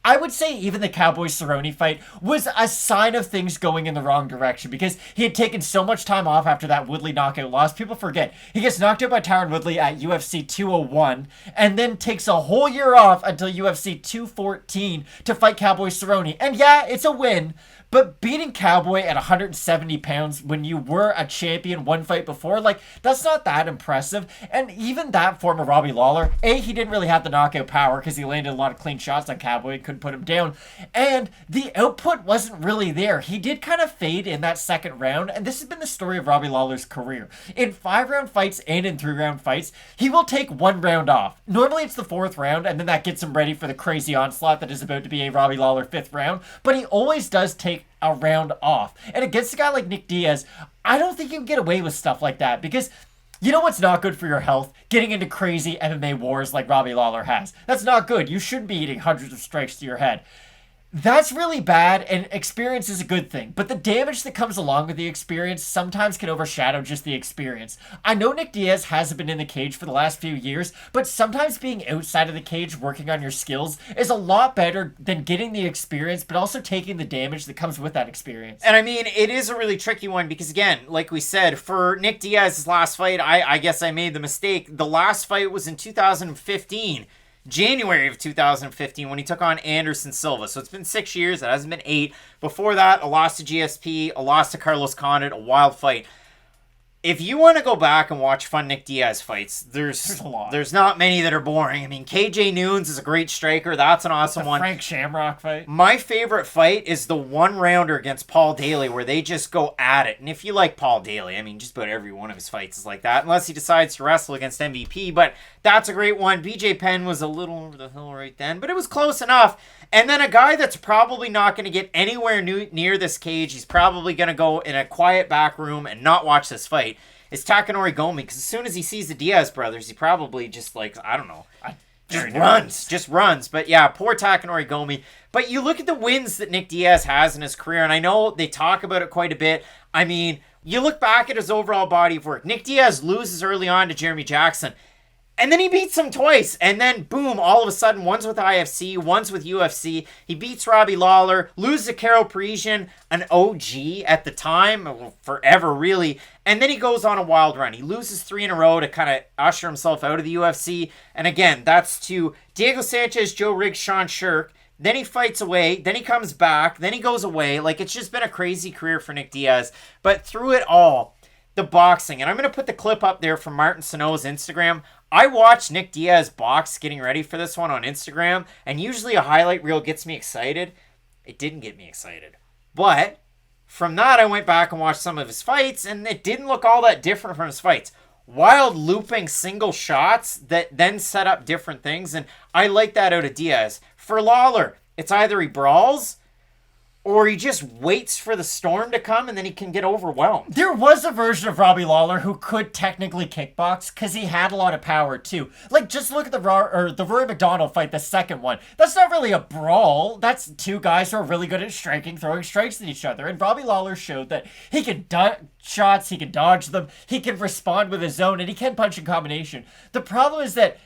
Speaker 3: I would say even the Cowboy-Cerrone fight was a sign of things going in the wrong direction because he had taken so much time off after that Woodley knockout loss. People forget. He gets knocked out by Tyron Woodley at UFC 201 and then takes a whole year off until UFC 214 to fight Cowboy-Cerrone. And yeah, it's a win, but beating Cowboy at 170 pounds when you were a champion one fight before, like, that's not that impressive. And even that form of Robbie Lawler, he didn't really have the knockout power because he landed a lot of clean shots on Cowboy and couldn't put him down. And the output wasn't really there. He did kind of fade in that second round, and this has been the story of Robbie Lawler's career. In 5-round fights and in 3-round fights, he will take 1 round off. Normally it's the 4th round, and then that gets him ready for the crazy onslaught that is about to be a Robbie Lawler 5th round, but he always does take a round off. And against a guy like Nick Diaz, I don't think you can get away with stuff like that because you know what's not good for your health? Getting into crazy MMA wars like Robbie Lawler has. That's not good. You shouldn't be eating hundreds of strikes to your head. That's really bad, and experience is a good thing. But the damage that comes along with the experience sometimes can overshadow just the experience. I know Nick Diaz hasn't been in the cage for the last few years, but sometimes being outside of the cage working on your skills is a lot better than getting the experience, but also taking the damage that comes with that experience.
Speaker 2: And I mean, it is a really tricky one because, again, like we said, for Nick Diaz's last fight, I guess I made the mistake. The last fight was in 2015. January of 2015 when he took on Anderson Silva. So it's been 6 years. It hasn't been 8. Before that, a loss to GSP, a loss to Carlos Condit, a wild fight. If you want to go back and watch fun Nick Diaz fights, there's
Speaker 3: a lot.
Speaker 2: There's not many that are boring. I mean, KJ Noons is a great striker. That's an awesome one.
Speaker 3: Frank Shamrock fight.
Speaker 2: My favorite fight is the 1-rounder against Paul Daly where they just go at it. And if you like Paul Daly, I mean, just about every one of his fights is like that, unless he decides to wrestle against MVP. But that's a great one. BJ Penn was a little over the hill right then, but it was close enough. And then a guy that's probably not going to get anywhere near this cage, he's probably going to go in a quiet back room and not watch this fight, is Takanori Gomi. Because as soon as he sees the Diaz brothers, he probably just, like, I don't know, just runs. But yeah, poor Takanori Gomi. But you look at the wins that Nick Diaz has in his career, and I know they talk about it quite a bit. I mean, you look back at his overall body of work. Nick Diaz loses early on to Jeremy Jackson. And then he beats him twice. And then, boom, all of a sudden, one's with IFC, one's with UFC. He beats Robbie Lawler, loses to Karo Parisian, an OG at the time, forever, really. And then he goes on a wild run. He loses 3 in a row to kind of usher himself out of the UFC. And again, that's to Diego Sanchez, Joe Riggs, Sean Shirk. Then he fights away. Then he comes back. Then he goes away. Like, it's just been a crazy career for Nick Diaz. But through it all, the boxing, and I'm going to put the clip up there from Martin Sano's Instagram. I watched Nick Diaz box getting ready for this one on Instagram, and usually a highlight reel gets me excited. It didn't get me excited. But from that, I went back and watched some of his fights, and it didn't look all that different from his fights. Wild looping single shots that then set up different things, and I like that out of Diaz. For Lawler, it's either he brawls or he just waits for the storm to come and then he can get overwhelmed.
Speaker 3: There was a version of Robbie Lawler who could technically kickbox because he had a lot of power too. Like, just look at the Rory McDonald fight, the second one. That's not really a brawl. That's 2 guys who are really good at striking, throwing strikes at each other. And Robbie Lawler showed that he can shots, he can dodge them, he can respond with his own, and he can punch in combination. The problem is that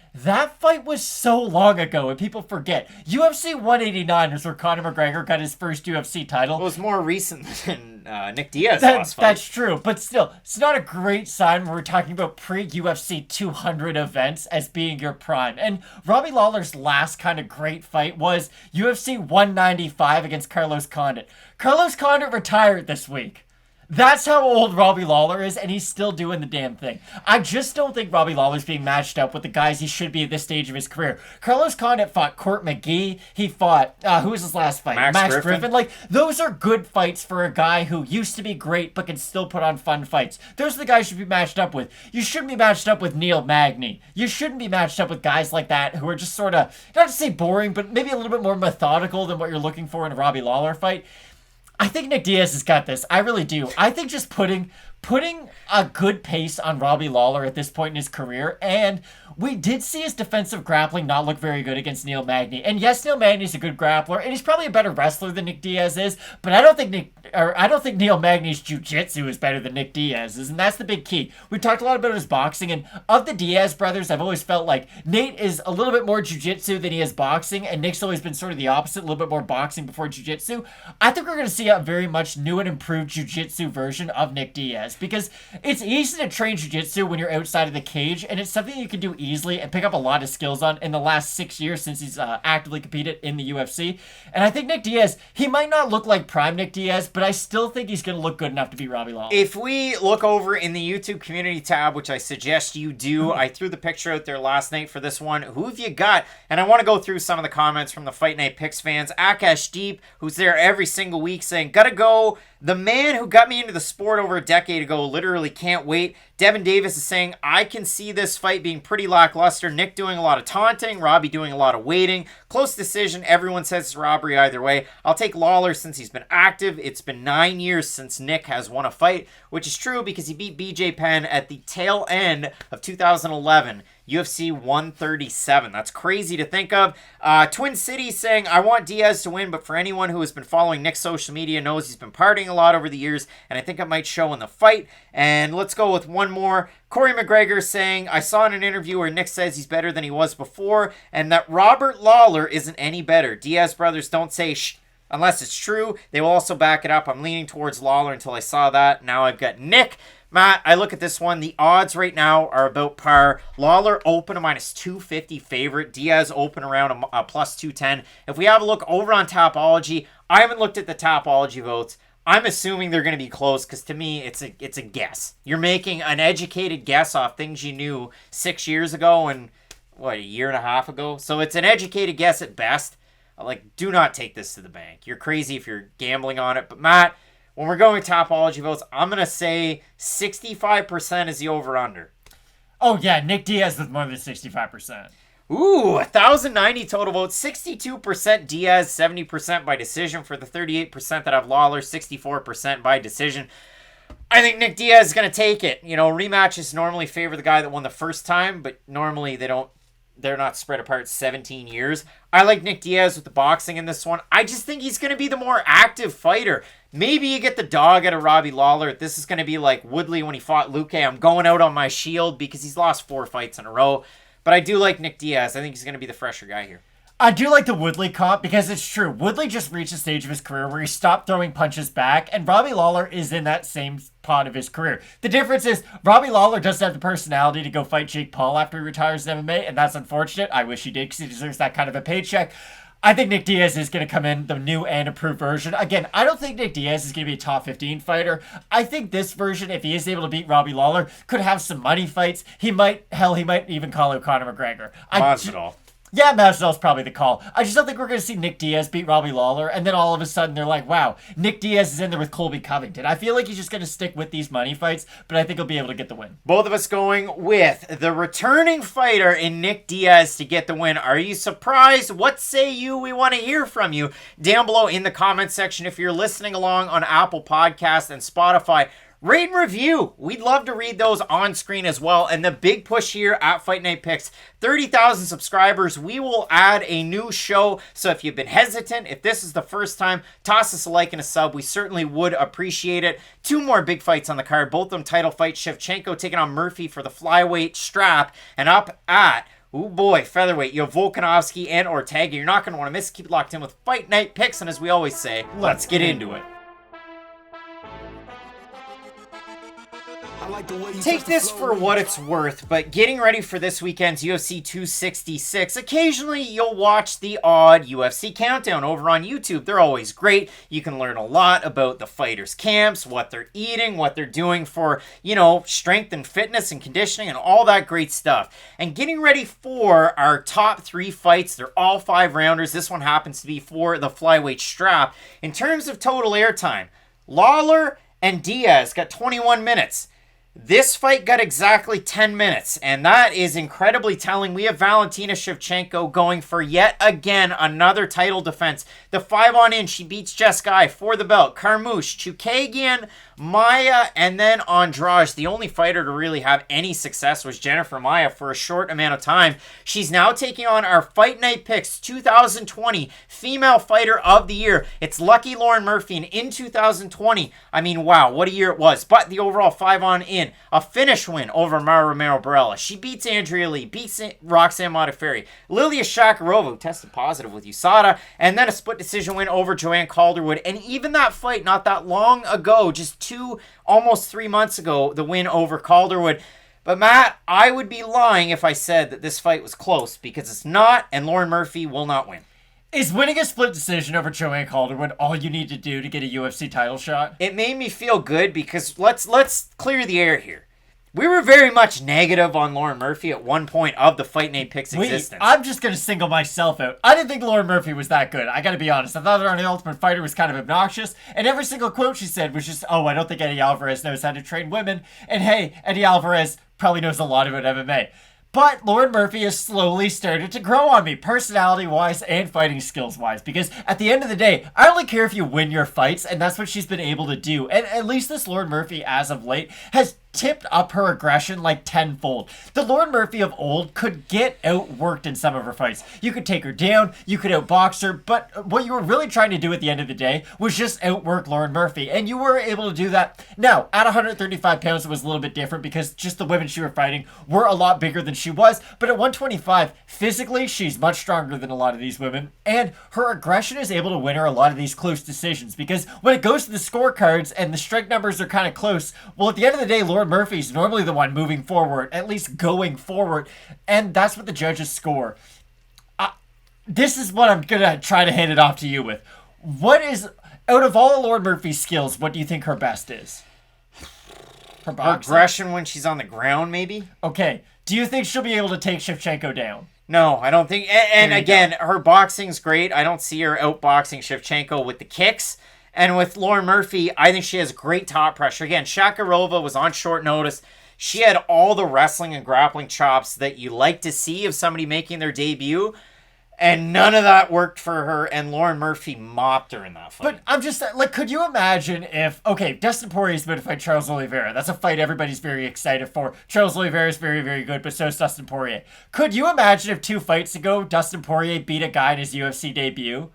Speaker 3: fight was so long ago, and people forget. UFC 189 is where Conor McGregor got his first UFC title.
Speaker 2: It was more recent than Nick Diaz's last fight.
Speaker 3: That's true, but still, it's not a great sign when we're talking about pre-UFC 200 events as being your prime. And Robbie Lawler's last kind of great fight was UFC 195 against Carlos Condit. Carlos Condit retired this week. That's how old Robbie Lawler is, and he's still doing the damn thing. I just don't think Robbie Lawler's being matched up with the guys he should be at this stage of his career. Carlos Condit fought Court McGee. He fought, who was his last fight?
Speaker 2: Max Griffin.
Speaker 3: Like, those are good fights for a guy who used to be great but can still put on fun fights. Those are the guys you should be matched up with. You shouldn't be matched up with Neil Magny. You shouldn't be matched up with guys like that who are just sort of, not to say boring, but maybe a little bit more methodical than what you're looking for in a Robbie Lawler fight. I think Nick Diaz has got this. I really do. I think just putting putting a good pace on Robbie Lawler at this point in his career, and we did see his defensive grappling not look very good against Neil Magny. And yes, Neil Magny's a good grappler, and he's probably a better wrestler than Nick Diaz is, but I don't think Neil Magny's jiu-jitsu is better than Nick Diaz's, and that's the big key. We've talked a lot about his boxing, and of the Diaz brothers, I've always felt like Nate is a little bit more jiu-jitsu than he is boxing, and Nick's always been sort of the opposite, a little bit more boxing before jiu-jitsu. I think we're going to see a very much new and improved jiu-jitsu version of Nick Diaz, because it's easy to train jiu-jitsu when you're outside of the cage, and it's something you can do easily and pick up a lot of skills on in the last 6 years since he's actively competed in the UFC. And I think Nick Diaz, he might not look like prime Nick Diaz, but I still think he's going to look good enough to beat Robbie Lawler.
Speaker 2: If we look over in the YouTube community tab, which I suggest you do, I threw the picture out there last night for this one. Who have you got? And I want to go through some of the comments from the Fight Night Picks fans. Akash Deep, who's there every single week, saying, gotta go. The man who got me into the sport over a decade ago literally can't wait. Devin Davis is saying, I can see this fight being pretty lackluster. Nick doing a lot of taunting, Robbie doing a lot of waiting. Close decision. Everyone says it's robbery either way. I'll take Lawler since he's been active. It's been 9 years since Nick has won a fight, which is true because he beat BJ Penn at the tail end of 2011. UFC 137. That's crazy to think of. Twin City saying, I want Diaz to win, but for anyone who has been following Nick's social media knows he's been partying a lot over the years, and I think it might show in the fight. And let's go with one more. Corey McGregor saying, I saw in an interview where Nick says he's better than he was before, and that Robert Lawler isn't any better. Diaz brothers don't say shh unless it's true. They will also back it up. I'm leaning towards Lawler until I saw that. Now I've got Nick. Matt, I look at this one. The odds right now are about par. Lawler open a minus 250 favorite. Diaz open around a plus 210. If we have a look over on Tapology, I haven't looked at the Tapology votes. I'm assuming they're going to be close because to me, it's a guess. You're making an educated guess off things you knew 6 years ago and, a year and a half ago? So it's an educated guess at best. Do not take this to the bank. You're crazy if you're gambling on it. But Matt, when we're going Tapology votes, I'm going to say 65% is the over-under.
Speaker 3: Oh, yeah, Nick Diaz with more than 65%.
Speaker 2: Ooh, 1,090 total votes. 62% Diaz, 70% by decision for the 38% that have Lawler, 64% by decision. I think Nick Diaz is going to take it. Rematches normally favor the guy that won the first time, but normally they're not spread apart 17 years. I like Nick Diaz with the boxing in this one. I just think he's going to be the more active fighter. Maybe you get the dog out of Robbie Lawler. This is going to be like Woodley when he fought Luque. I'm going out on my shield because he's lost 4 fights in a row. But I do like Nick Diaz. I think he's going to be the fresher guy here.
Speaker 3: I do like the Woodley comp because it's true. Woodley just reached a stage of his career where he stopped throwing punches back, and Robbie Lawler is in that same part of his career. The difference is Robbie Lawler doesn't have the personality to go fight Jake Paul after he retires in MMA, and that's unfortunate. I wish he did because he deserves that kind of a paycheck. I think Nick Diaz is going to come in, the new and improved version. Again, I don't think Nick Diaz is going to be a top 15 fighter. I think this version, if he is able to beat Robbie Lawler, could have some money fights. He might even call out Conor McGregor.
Speaker 2: Masvidal.
Speaker 3: Yeah, Masvidal's probably the call. I just don't think we're going to see Nick Diaz beat Robbie Lawler, and then all of a sudden they're like, wow, Nick Diaz is in there with Colby Covington. I feel like he's just going to stick with these money fights, but I think he'll be able to get the win.
Speaker 2: Both of us going with the returning fighter in Nick Diaz to get the win. Are you surprised? What say you? We want to hear from you down below in the comment section. If you're listening along on Apple Podcasts and Spotify, rate and review. We'd love to read those on screen as well. And the big push here at Fight Night Picks, 30,000 subscribers. We will add a new show. So if you've been hesitant, if this is the first time, toss us a like and a sub. We certainly would appreciate it. 2 more big fights on the card. Both of them title fights. Shevchenko taking on Murphy for the flyweight strap. And up at, oh boy, featherweight, you have Volkanovski and Ortega. You're not going to want to miss. Keep it locked in with Fight Night Picks. And as we always say, let's get into it. Take this for what it's worth, but getting ready for this weekend's UFC 266, occasionally you'll watch the odd UFC countdown over on YouTube. They're always great. You can learn a lot about the fighters' camps, what they're eating, what they're doing for, strength and fitness and conditioning and all that great stuff. And getting ready for our top 3 fights, they're all 5-rounders. This one happens to be for the flyweight strap. In terms of total airtime, Lawler and Diaz got 21 minutes. This fight got exactly 10 minutes, and that is incredibly telling. We have Valentina Shevchenko going for yet again another title defense. The 5-on-in, she beats Jess Guy for the belt. Carmouche, Chukagian, Maia, and then Andrade. The only fighter to really have any success was Jennifer Maia for a short amount of time. She's now taking on our Fight Night Picks 2020 Female Fighter of the Year. It's Lucky Lauren Murphy, and in 2020, I mean, wow, what a year it was. But the overall 5-on-in, a finish win over Mara Romero Barella. She beats Andrea Lee, beats Roxanne Modafferi. Lilia Shakarova, who tested positive with USADA, and then a split decision win over Joanne Calderwood. And even that fight not that long ago, just almost 3 months ago, the win over Calderwood. But Matt, I would be lying if I said that this fight was close, because it's not, and Lauren Murphy will not win.
Speaker 3: Is winning a split decision over Joanne Calderwood all you need to do to get a UFC title shot?
Speaker 2: It made me feel good, because let's clear the air here. We were very much negative on Lauren Murphy at one point of the Fight Night Picks existence.
Speaker 3: I'm just going to single myself out. I didn't think Lauren Murphy was that good. I got to be honest. I thought her on The Ultimate Fighter was kind of obnoxious. And every single quote she said was just, I don't think Eddie Alvarez knows how to train women. And hey, Eddie Alvarez probably knows a lot about MMA. But Lauren Murphy has slowly started to grow on me, personality-wise and fighting skills-wise. Because at the end of the day, I only care if you win your fights, and that's what she's been able to do. And at least this Lauren Murphy, as of late, has tipped up her aggression like tenfold. The Lauren Murphy of old could get outworked in some of her fights. You could take her down, you could outbox her, but what you were really trying to do at the end of the day was just outwork Lauren Murphy, and you were able to do that. Now, at 135 pounds, it was a little bit different because just the women she were fighting were a lot bigger than she was, but at 125, physically, she's much stronger than a lot of these women, and her aggression is able to win her a lot of these close decisions, because when it goes to the scorecards and the strike numbers are kind of close, well, at the end of the day, Lauren Murphy's normally the one moving forward, at least going forward, and that's what the judges score. This is what I'm going to try to hand it off to you with. What is, out of all of Lauren Murphy's skills, what do you think her best is? Her boxing?
Speaker 2: Aggression when she's on the ground, maybe?
Speaker 3: Okay. Do you think she'll be able to take Shevchenko down?
Speaker 2: No, I don't think. And again, her boxing's great. I don't see her outboxing Shevchenko with the kicks. And with Lauren Murphy, I think she has great top pressure. Again, Shakarova was on short notice. She had all the wrestling and grappling chops that you like to see of somebody making their debut. And none of that worked for her, and Lauren Murphy mopped her in that fight.
Speaker 3: But I'm just, like, could you imagine if, okay, Dustin Poirier's about to fight Charles Oliveira. That's a fight everybody's very excited for. Charles Oliveira is very, very good, but so is Dustin Poirier. Could you imagine if 2 fights ago, Dustin Poirier beat a guy in his UFC debut?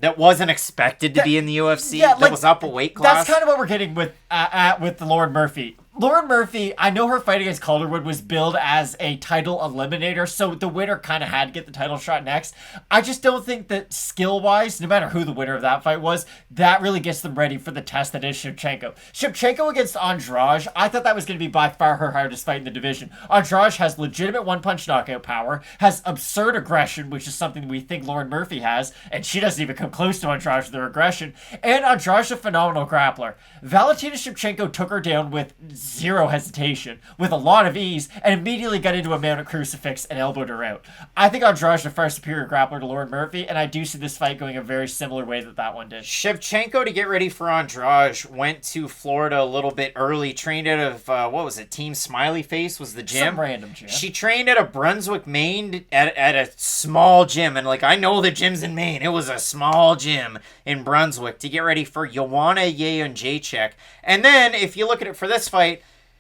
Speaker 2: That wasn't expected to be in the UFC? Yeah, that was up a weight class?
Speaker 3: That's kind of what we're getting with the Lauren Murphy. Lauren Murphy, I know her fight against Calderwood was billed as a title eliminator, so the winner kind of had to get the title shot next. I just don't think that skill-wise, no matter who the winner of that fight was, that really gets them ready for the test that is Shevchenko. Shevchenko against Andrade, I thought that was going to be by far her hardest fight in the division. Andrade has legitimate one-punch knockout power, has absurd aggression, which is something we think Lauren Murphy has, and she doesn't even come close to Andrade with her aggression, and Andrade's a phenomenal grappler. Valentina Shevchenko took her down with zero hesitation, with a lot of ease, and immediately got into a mounted crucifix and elbowed her out. I think Andrade's a far superior grappler to Lauren Murphy, and I do see this fight going a very similar way that one did.
Speaker 2: Shevchenko, to get ready for Andrade, went to Florida a little bit early, trained out of, Team Smiley Face was the gym?
Speaker 3: Some random gym.
Speaker 2: She trained at a Brunswick, Maine, at a small gym, and I know the gyms in Maine. It was a small gym in Brunswick to get ready for Joanna Jędrzejczyk. And then, if you look at it for this fight,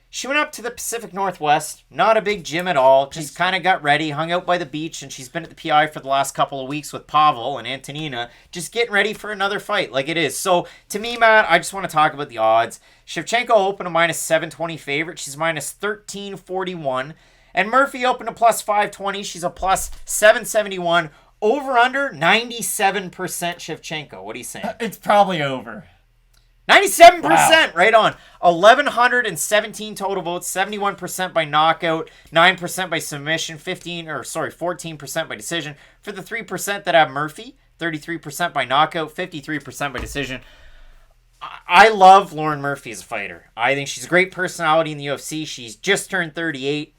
Speaker 2: she went up to the Pacific Northwest, not a big gym at all, just kind of got ready, hung out by the beach, and she's been at the PI for the last couple of weeks with Pavel and Antonina, just getting ready for another fight like it is. So, to me, Matt, I just want to talk about the odds. Shevchenko opened a minus 720 favorite. She's minus 1341. And Murphy opened a plus 520. She's a plus 771. Over-under, 97% Shevchenko. What are you saying?
Speaker 3: It's probably over.
Speaker 2: 97%, wow. Right on. 1,117 total votes, 71% by knockout, 9% by submission, 14% by decision. For the 3% that have Murphy, 33% by knockout, 53% by decision. I love Lauren Murphy as a fighter. I think she's a great personality in the UFC. She's just turned 38.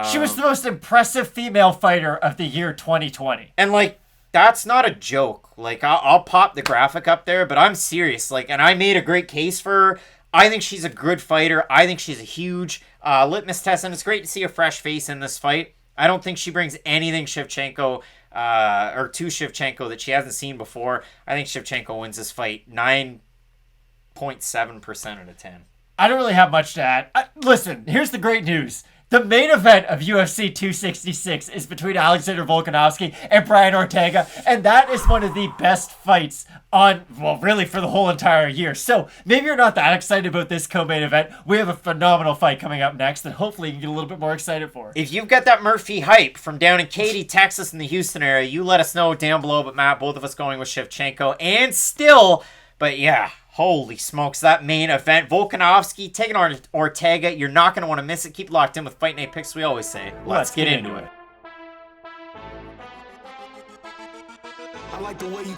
Speaker 3: She was the most impressive female fighter of the year 2020.
Speaker 2: And, that's not a joke. I'll pop the graphic up there, but I'm serious. And I made a great case for her. I think she's a good fighter. I think she's a huge litmus test, and it's great to see a fresh face in this fight. I don't think she brings anything to Shevchenko that she hasn't seen before. I think Shevchenko wins this fight 9 0.7% out of 10.
Speaker 3: I don't really have much to add. Listen, here's the great news. The main event of UFC 266 is between Alexander Volkanovski and Brian Ortega, and that is one of the best fights on, well, really for the whole entire year. So maybe you're not that excited about this co-main event. We have a phenomenal fight coming up next that hopefully you can get a little bit more excited for.
Speaker 2: If you've got that Murphy hype from down in Katy, Texas, in the Houston area, you let us know down below. But Matt, both of us going with Shevchenko, and still, but yeah. Holy smokes, that main event. Volkanovski taking on Ortega. You're not going to want to miss it. Keep locked in with Fight Night Picks, we always say. Let's get into it.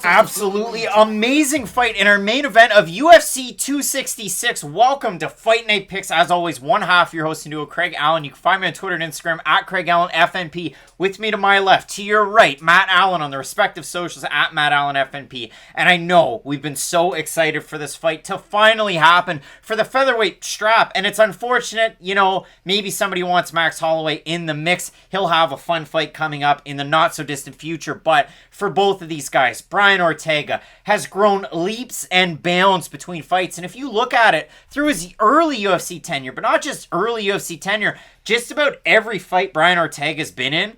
Speaker 2: Absolutely amazing fight in our main event of UFC 266. Welcome to Fight Night Picks. As always, one half your hosting duo, Craig Allen. You can find me on Twitter and Instagram at Craig Allen FNP. With me to my left, to your right, Matt Allen on the respective socials at Matt Allen FNP. And I know we've been so excited for this fight to finally happen for the featherweight strap. And it's unfortunate, you know, maybe somebody wants Max Holloway in the mix. He'll have a fun fight coming up in the not so distant future. But for both of these guys, Brian Ortega has grown leaps and bounds between fights. And if you look at it through his early UFC tenure, but not just early UFC tenure, just about every fight Brian Ortega's been in,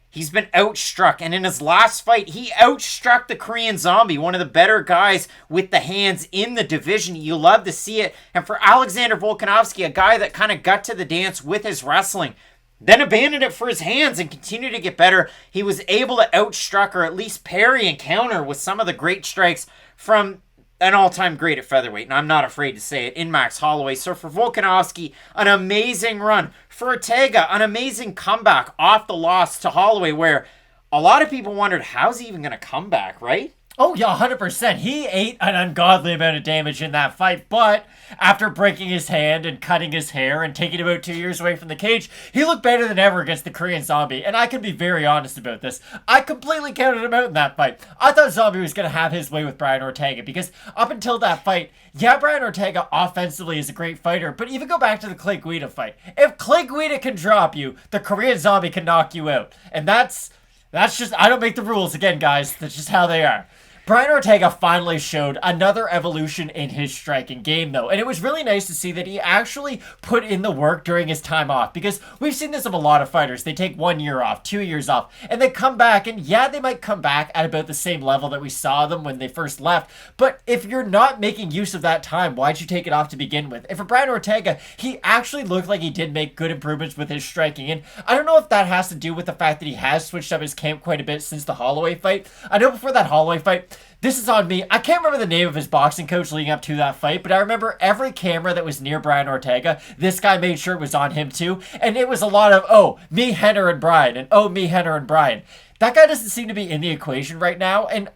Speaker 2: he's been outstruck. And in his last fight, he outstruck the Korean Zombie, one of the better guys with the hands in the division. You love to see it. And for Alexander Volkanovski, a guy that kind of got to the dance with his wrestling, then abandoned it for his hands and continued to get better, he was able to outstruck or at least parry and counter with some of the great strikes from an all-time great at featherweight, and I'm not afraid to say it, in Max Holloway. So for Volkanovski, an amazing run. For Ortega, an amazing comeback off the loss to Holloway, where a lot of people wondered, how's he even going to come back, right?
Speaker 3: Oh, yeah, 100%. He ate an ungodly amount of damage in that fight, but after breaking his hand and cutting his hair and taking about 2 years away from the cage, he looked better than ever against the Korean Zombie, and I can be very honest about this. I completely counted him out in that fight. I thought Zombie was going to have his way with Brian Ortega, because up until that fight, yeah, Brian Ortega offensively is a great fighter, but even go back to the Clay Guida fight. If Clay Guida can drop you, the Korean Zombie can knock you out, and that's just, I don't make the rules again, guys. That's just how they are. Brian Ortega finally showed another evolution in his striking game, though, and it was really nice to see that he actually put in the work during his time off, because we've seen this of a lot of fighters. They take 1 year off, 2 years off, and they come back, and yeah, they might come back at about the same level that we saw them when they first left, but if you're not making use of that time, why'd you take it off to begin with? And for Brian Ortega, he actually looked like he did make good improvements with his striking, and I don't know if that has to do with the fact that he has switched up his camp quite a bit since the Holloway fight. I know before that Holloway fight, this is on me. I can't remember the name of his boxing coach leading up to that fight, but I remember every camera that was near Brian Ortega, this guy made sure it was on him too. And it was a lot of, oh, me, Henner, and Brian, and oh, me, Henner, and Brian. That guy doesn't seem to be in the equation right now, and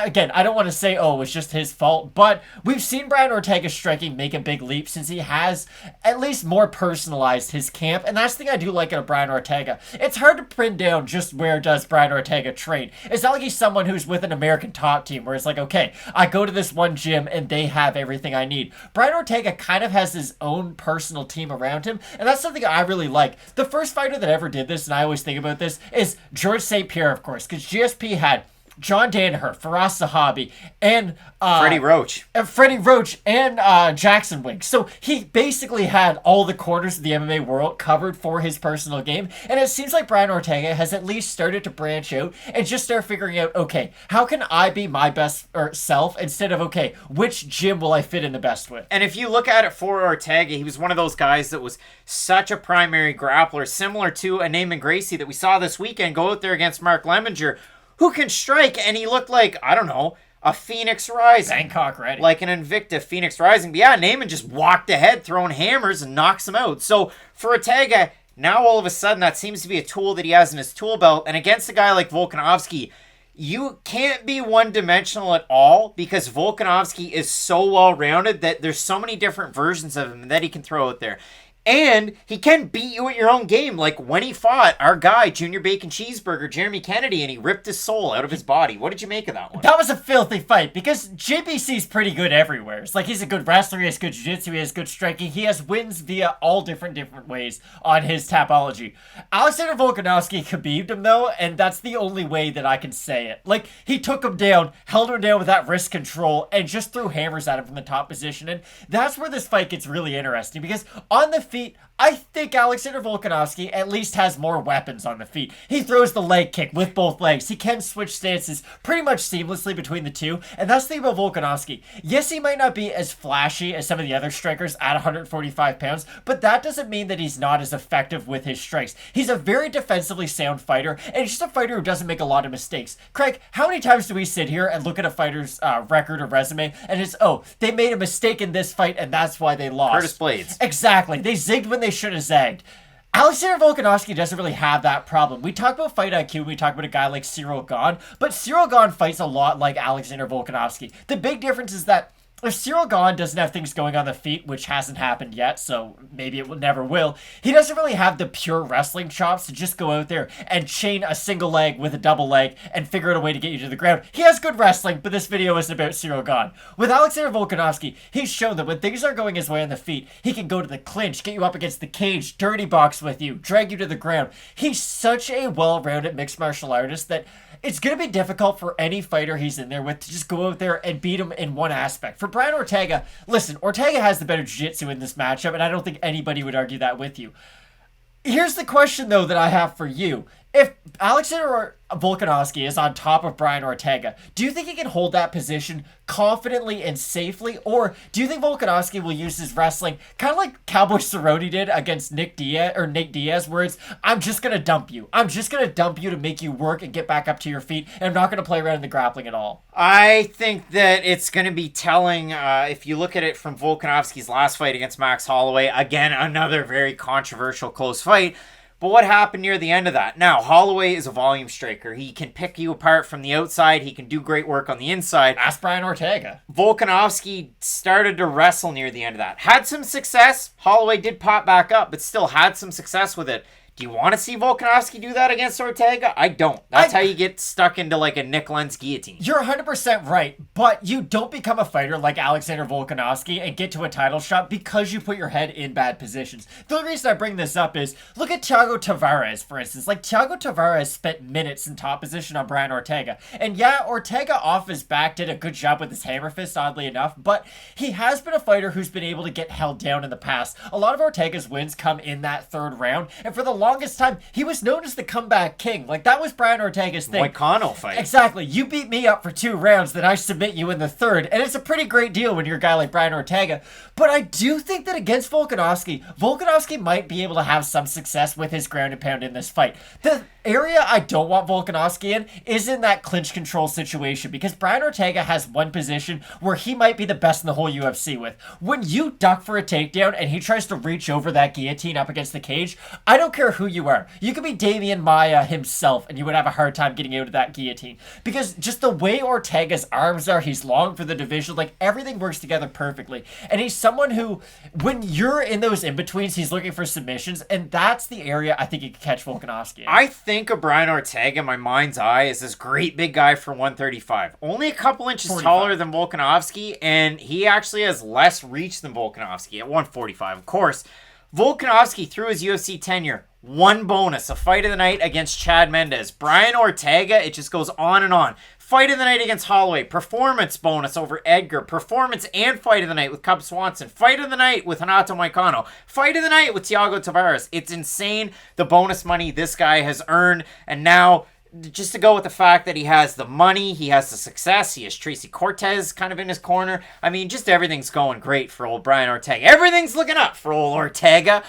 Speaker 3: again, I don't want to say, oh, it's just his fault, but we've seen Brian Ortega's striking make a big leap since he has at least more personalized his camp, and that's the thing I do like about Brian Ortega. It's hard to pin down just where does Brian Ortega train. It's not like he's someone who's with an American top team, where it's like, okay, I go to this one gym, and they have everything I need. Brian Ortega kind of has his own personal team around him, and that's something I really like. The first fighter that ever did this, and I always think about this, is George St. Pierre, of course, because GSP had John Danaher, Faraz Zahabi, and
Speaker 2: Freddie
Speaker 3: Roach, and Jackson Wink. So he basically had all the corners of the MMA world covered for his personal game. And it seems like Brian Ortega has at least started to branch out and just start figuring out, okay, how can I be my best self instead of, okay, which gym will I fit in the best with?
Speaker 2: And if you look at it for Ortega, he was one of those guys that was such a primary grappler, similar to a Naaman Gracie that we saw this weekend go out there against Mark Lemminger, who can strike, and he looked like, I don't know, a Phoenix Rising.
Speaker 3: Bangkok ready.
Speaker 2: Like an Invicta Phoenix Rising. But yeah, Naaman just walked ahead, throwing hammers, and knocks him out. So for Ortega, now all of a sudden, that seems to be a tool that he has in his tool belt. And against a guy like Volkanovski, you can't be one-dimensional at all, because Volkanovski is so well-rounded that there's so many different versions of him that he can throw out there. And he can beat you at your own game, like when he fought our guy, Junior Bacon Cheeseburger, Jeremy Kennedy, and he ripped his soul out of his body. What did you make of that one?
Speaker 3: That was a filthy fight because JBC's pretty good everywhere. It's like he's a good wrestler, he has good jiu-jitsu, he has good striking, he has wins via all different ways on his Tapology. Alexander Volkanovski Khabib'd him though, and that's the only way that I can say it. Like, he took him down, held him down with that wrist control, and just threw hammers at him from the top position, and that's where this fight gets really interesting because on the feet, I think Alexander Volkanovski at least has more weapons on the feet. He throws the leg kick with both legs. He can switch stances pretty much seamlessly between the two. And that's the thing about Volkanovski. Yes, he might not be as flashy as some of the other strikers at 145 pounds, but that doesn't mean that he's not as effective with his strikes. He's a very defensively sound fighter, and he's just a fighter who doesn't make a lot of mistakes. Craig, how many times do we sit here and look at a fighter's record or resume and it's, oh, they made a mistake in this fight and that's why they lost?
Speaker 2: Curtis Blades.
Speaker 3: Exactly. They zigged when they should have zagged. Alexander Volkanovski doesn't really have that problem. We talk about fight IQ, we talk about a guy like Cyril Gane, but Cyril Gane fights a lot like Alexander Volkanovski. The big difference is that if Cyril Gane doesn't have things going on the feet, which hasn't happened yet, so maybe it never will, he doesn't really have the pure wrestling chops to just go out there and chain a single leg with a double leg and figure out a way to get you to the ground. He has good wrestling, but this video isn't about Cyril Gane. With Alexander Volkanovski, he's shown that when things aren't going his way on the feet, he can go to the clinch, get you up against the cage, dirty box with you, drag you to the ground. He's such a well-rounded mixed martial artist that it's going to be difficult for any fighter he's in there with to just go out there and beat him in one aspect. For Brian Ortega, listen, Ortega has the better jiu-jitsu in this matchup, and I don't think anybody would argue that with you. Here's the question, though, that I have for you. If Alexander Volkanovski is on top of Brian Ortega, do you think he can hold that position confidently and safely? Or do you think Volkanovski will use his wrestling kind of like Cowboy Cerrone did against Nick Diaz, where it's, I'm just going to dump you. I'm just going to dump you to make you work and get back up to your feet, and I'm not going to play around in the grappling at all?
Speaker 2: I think that it's going to be telling, if you look at it from Volkanovski's last fight against Max Holloway, again, another very controversial close fight. But what happened near the end of that? Now, Holloway is a volume striker. He can pick you apart from the outside. He can do great work on the inside.
Speaker 3: Ask Brian Ortega.
Speaker 2: Volkanovski started to wrestle near the end of that. Had some success. Holloway did pop back up, but still had some success with it. Do you want to see Volkanovski do that against Ortega? I don't. That's how you get stuck into like a Nick Lenz guillotine.
Speaker 3: You're 100% right, but you don't become a fighter like Alexander Volkanovski and get to a title shot because you put your head in bad positions. The only reason I bring this up is, look at Thiago Tavares, for instance. Like, Thiago Tavares spent minutes in top position on Brian Ortega. And yeah, Ortega off his back did a good job with his hammer fist, oddly enough, but he has been a fighter who's been able to get held down in the past. A lot of Ortega's wins come in that third round, and for the longest time, he was known as the comeback king. Like, that was Brian Ortega's thing.
Speaker 2: Moicano fight.
Speaker 3: Exactly. You beat me up for 2 rounds, then I submit you in the third. And it's a pretty great deal when you're a guy like Brian Ortega. But I do think that against Volkanovski might be able to have some success with his ground and pound in this fight. The area I don't want Volkanovski in is in that clinch control situation, because Brian Ortega has one position where he might be the best in the whole UFC with. When you duck for a takedown and he tries to reach over that guillotine up against the cage, I don't care who you are. You could be Damian Maia himself and you would have a hard time getting out of that guillotine. Because just the way Ortega's arms are, he's long for the division, like everything works together perfectly. And he's someone who, when you're in those in-betweens, he's looking for submissions, and that's the area I think he could catch Volkanovski in.
Speaker 2: I think of Brian Ortega in my mind's eye as this great big guy for 135. Only a couple inches
Speaker 3: 45.
Speaker 2: taller than Volkanovski, and he actually has less reach than Volkanovski at 145. Of course, Volkanovski, through his UFC tenure, one bonus, a fight of the night against Chad Mendes. Brian Ortega, it just goes on and on. Fight of the night against Holloway. Performance bonus over Edgar. Performance and fight of the night with Cub Swanson. Fight of the night with Renato Moicano. Fight of the night with Thiago Tavares. It's insane the bonus money this guy has earned. And now, just to go with the fact that he has the money, he has the success, he has Tracy Cortez kind of in his corner. I mean, just everything's going great for old Brian Ortega. Everything's looking up for old Ortega.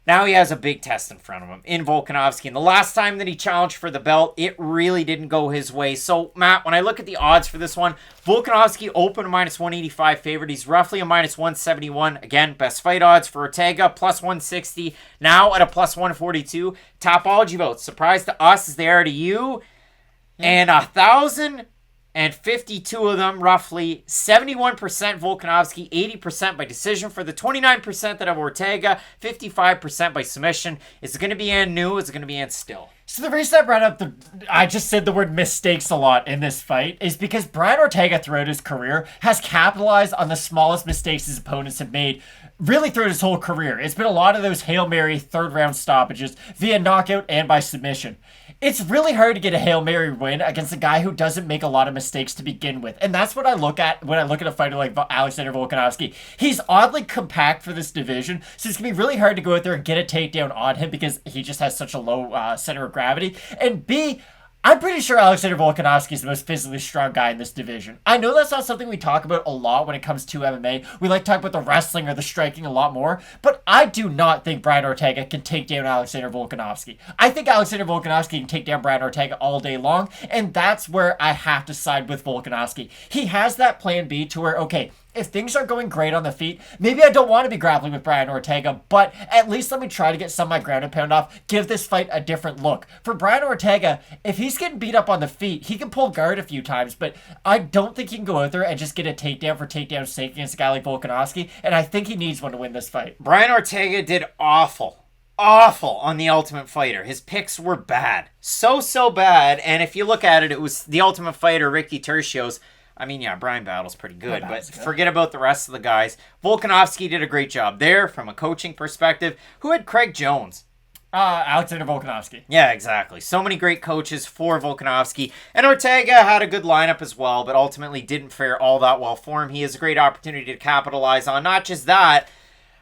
Speaker 2: Now he has a big test in front of him in Volkanovski. And the last time that he challenged for the belt, it really didn't go his way. So, Matt, when I look at the odds for this one, Volkanovski open minus 185 favorite. He's roughly a minus 171. Again, best fight odds for Ortega, plus 160. Now at a plus 142. Tapology votes. Surprise to us as they are to you. And 1,000 and 52 of them, roughly 71% Volkanovski, 80% by decision for the 29% that have Ortega, 55% by submission. Is it going to be Ann new? Is it going to be Ann still?
Speaker 3: So the reason I brought up I just said the word mistakes a lot in this fight is because Brian Ortega throughout his career has capitalized on the smallest mistakes his opponents have made really throughout his whole career. It's been a lot of those Hail Mary third round stoppages via knockout and by submission. It's really hard to get a Hail Mary win against a guy who doesn't make a lot of mistakes to begin with. And that's what I look at when I look at a fighter like Alexander Volkanovski. He's oddly compact for this division, so it's going to be really hard to go out there and get a takedown on him because he just has such a low center of gravity. And B, I'm pretty sure Alexander Volkanovski is the most physically strong guy in this division. I know that's not something we talk about a lot when it comes to MMA. We like to talk about the wrestling or the striking a lot more, but I do not think Brian Ortega can take down Alexander Volkanovski. I think Alexander Volkanovski can take down Brian Ortega all day long, and that's where I have to side with Volkanovski. He has that plan B to where, okay, if things aren't going great on the feet, maybe I don't want to be grappling with Brian Ortega, but at least let me try to get some of my ground and pound off, give this fight a different look. For Brian Ortega, if he's getting beat up on the feet, he can pull guard a few times, but I don't think he can go out there and just get a takedown for takedown's sake against a guy like Volkanovski, and I think he needs one to win this fight.
Speaker 2: Brian Ortega did awful on The Ultimate Fighter. His picks were bad. So bad, and if you look at it, it was The Ultimate Fighter, Ricky Tercios. I mean, yeah, Brian Battle's pretty good, but forget about the rest of the guys. Volkanovski did a great job there from a coaching perspective. Who had Craig Jones?
Speaker 3: Alexander Volkanovski.
Speaker 2: Yeah, exactly. So many great coaches for Volkanovski. And Ortega had a good lineup as well, but ultimately didn't fare all that well for him. He has a great opportunity to capitalize on not just that,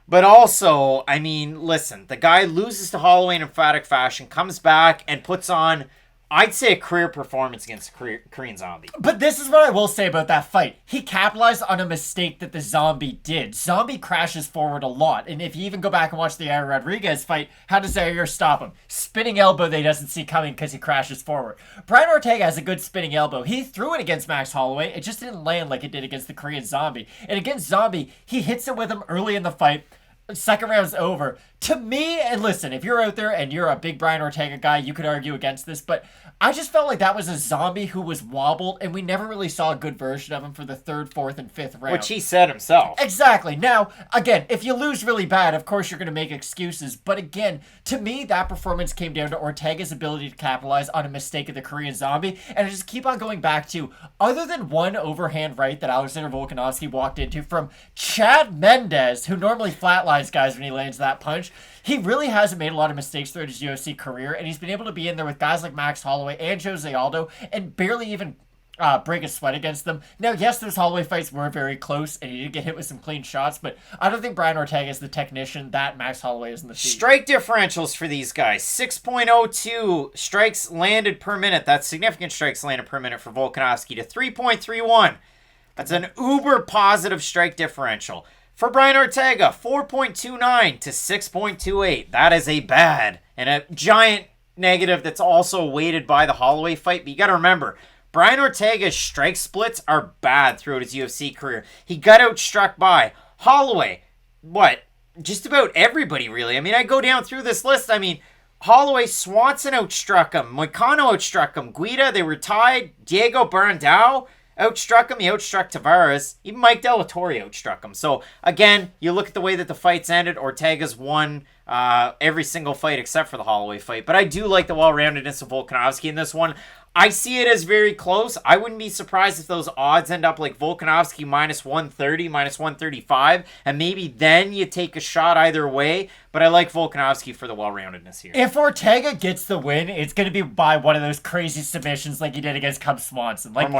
Speaker 2: but also, I mean, listen, the guy loses to Holloway in emphatic fashion, comes back and puts on, I'd say, a career performance against Korean Zombie.
Speaker 3: But this is what I will say about that fight. He capitalized on a mistake that the Zombie did. Zombie crashes forward a lot. And if you even go back and watch the Yair Rodriguez fight, how does Yair stop him? Spinning elbow that he doesn't see coming because he crashes forward. Brian Ortega has a good spinning elbow. He threw it against Max Holloway. It just didn't land like it did against the Korean Zombie. And against Zombie, he hits it with him early in the fight. Second round's over. To me, and listen, if you're out there and you're a big Brian Ortega guy, you could argue against this, but I just felt like that was a Zombie who was wobbled, and we never really saw a good version of him for the third, fourth, and fifth round.
Speaker 2: Which he said himself.
Speaker 3: Exactly. Now, again, if you lose really bad, of course you're going to make excuses, but again, to me, that performance came down to Ortega's ability to capitalize on a mistake of the Korean Zombie, and I just keep on going back to, other than one overhand right that Alexander Volkanovski walked into from Chad Mendez, who normally flatlines guys when he lands that punch, he really hasn't made a lot of mistakes throughout his UFC career, and he's been able to be in there with guys like Max Holloway and Jose Aldo and barely even break a sweat against them. Now, yes, those Holloway fights were very close, and he did get hit with some clean shots, but I don't think Brian Ortega is the technician that Max Holloway is in the feet.
Speaker 2: Strike differentials for these guys. 6.02 strikes landed per minute. That's significant strikes landed per minute for Volkanovski to 3.31. That's an uber positive strike differential. For Brian Ortega, 4.29 to 6.28. That is a bad and a giant negative that's also weighted by the Holloway fight. But you got to remember, Brian Ortega's strike splits are bad throughout his UFC career. He got outstruck by Holloway. Just about everybody, really. I mean, I go down through this list. I mean, Holloway, Swanson outstruck him. Moicano outstruck him. Guida, they were tied. Diego Barandao outstruck him. He outstruck Tavares. Even Mike Della Torre outstruck him. So, again, you look at the way that the fights ended. Ortega's won every single fight except for the Holloway fight. But I do like the well-roundedness of Volkanovski in this one. I see it as very close. I wouldn't be surprised if those odds end up like Volkanovski minus 130, minus 135, and maybe then you take a shot either way. But I like Volkanovski for the well-roundedness here.
Speaker 3: If Ortega gets the win, it's going to be by one of those crazy submissions like he did against Cub Swanson. Like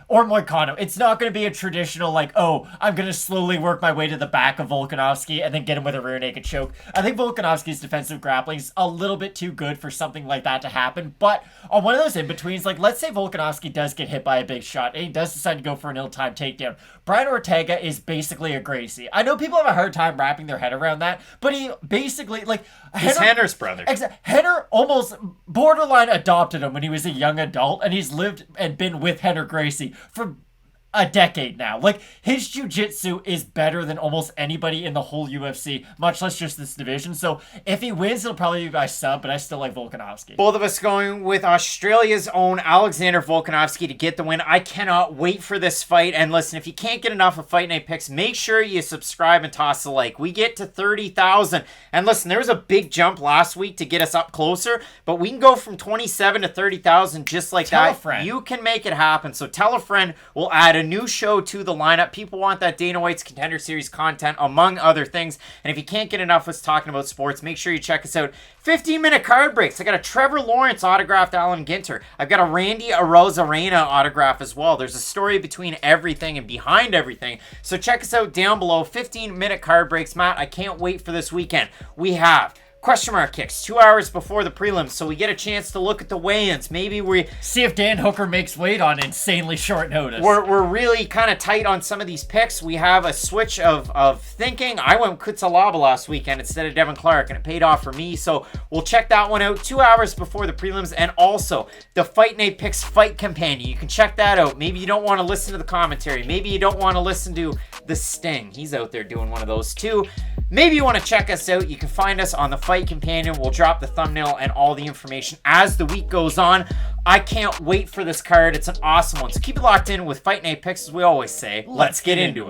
Speaker 2: Or
Speaker 3: Moicano. It's not going to be a traditional, like, oh, I'm going to slowly work my way to the back of Volkanovski and then get him with a rear naked choke. I think Volkanovski's defensive grappling is a little bit too good for something like that to happen. But on one of those in-betweens, like, let's say Volkanovski does get hit by a big shot and he does decide to go for an ill-timed takedown. Brian Ortega is basically a Gracie. I know people have a hard time wrapping their head around that, but he basically, like...
Speaker 2: He's Henner's brother.
Speaker 3: Henner almost borderline adopted him when he was a young adult, and he's lived and been with Henner Gracie for a decade now. Like, his jiu-jitsu is better than almost anybody in the whole UFC, much less just this division. So if he wins, it'll probably be by sub, but I still like Volkanovski.
Speaker 2: Both of us going with Australia's own Alexander Volkanovski to get the win. I cannot wait for this fight. And listen, if you can't get enough of Fight Night Picks, make sure you subscribe and toss a like. We get to 30,000. And listen, there was a big jump last week to get us up closer, but we can go from 27 to 30,000 just like
Speaker 3: Tell
Speaker 2: that.
Speaker 3: a friend.
Speaker 2: You can make it happen. So tell a friend. We'll add a new show to the lineup. People want that Dana White's Contender Series content, among other things. And if you can't get enough of us talking about sports, make sure you check us out. 15-minute card breaks. I got a Trevor Lawrence autographed Alan Ginter. I've got a Randy Arozarena autograph as well. There's a story between everything and behind everything. So check us out down below. 15-minute card breaks. Matt, I can't wait for this weekend. We have question mark kicks 2 hours before the prelims, so we get a chance to look at the weigh-ins. Maybe we
Speaker 3: see if Dan Hooker makes weight on insanely short notice.
Speaker 2: We're really kind of tight on some of these picks. We have a switch of thinking. I went Kutsalaba last weekend instead of Devin Clark, and it paid off for me. So we'll check that one out 2 hours before the prelims, and also the Fight Night Picks Fight Companion. You can check that out. Maybe you don't want to listen to the commentary. Maybe you don't want to listen to the Sting. He's out there doing one of those too. Maybe you want to check us out. You can find us on the Fight Companion. We'll drop the thumbnail and all the information as the week goes on. I can't wait for this card. It's an awesome one. So keep it locked in with Fight Night Picks, as we always say. Let's get into it.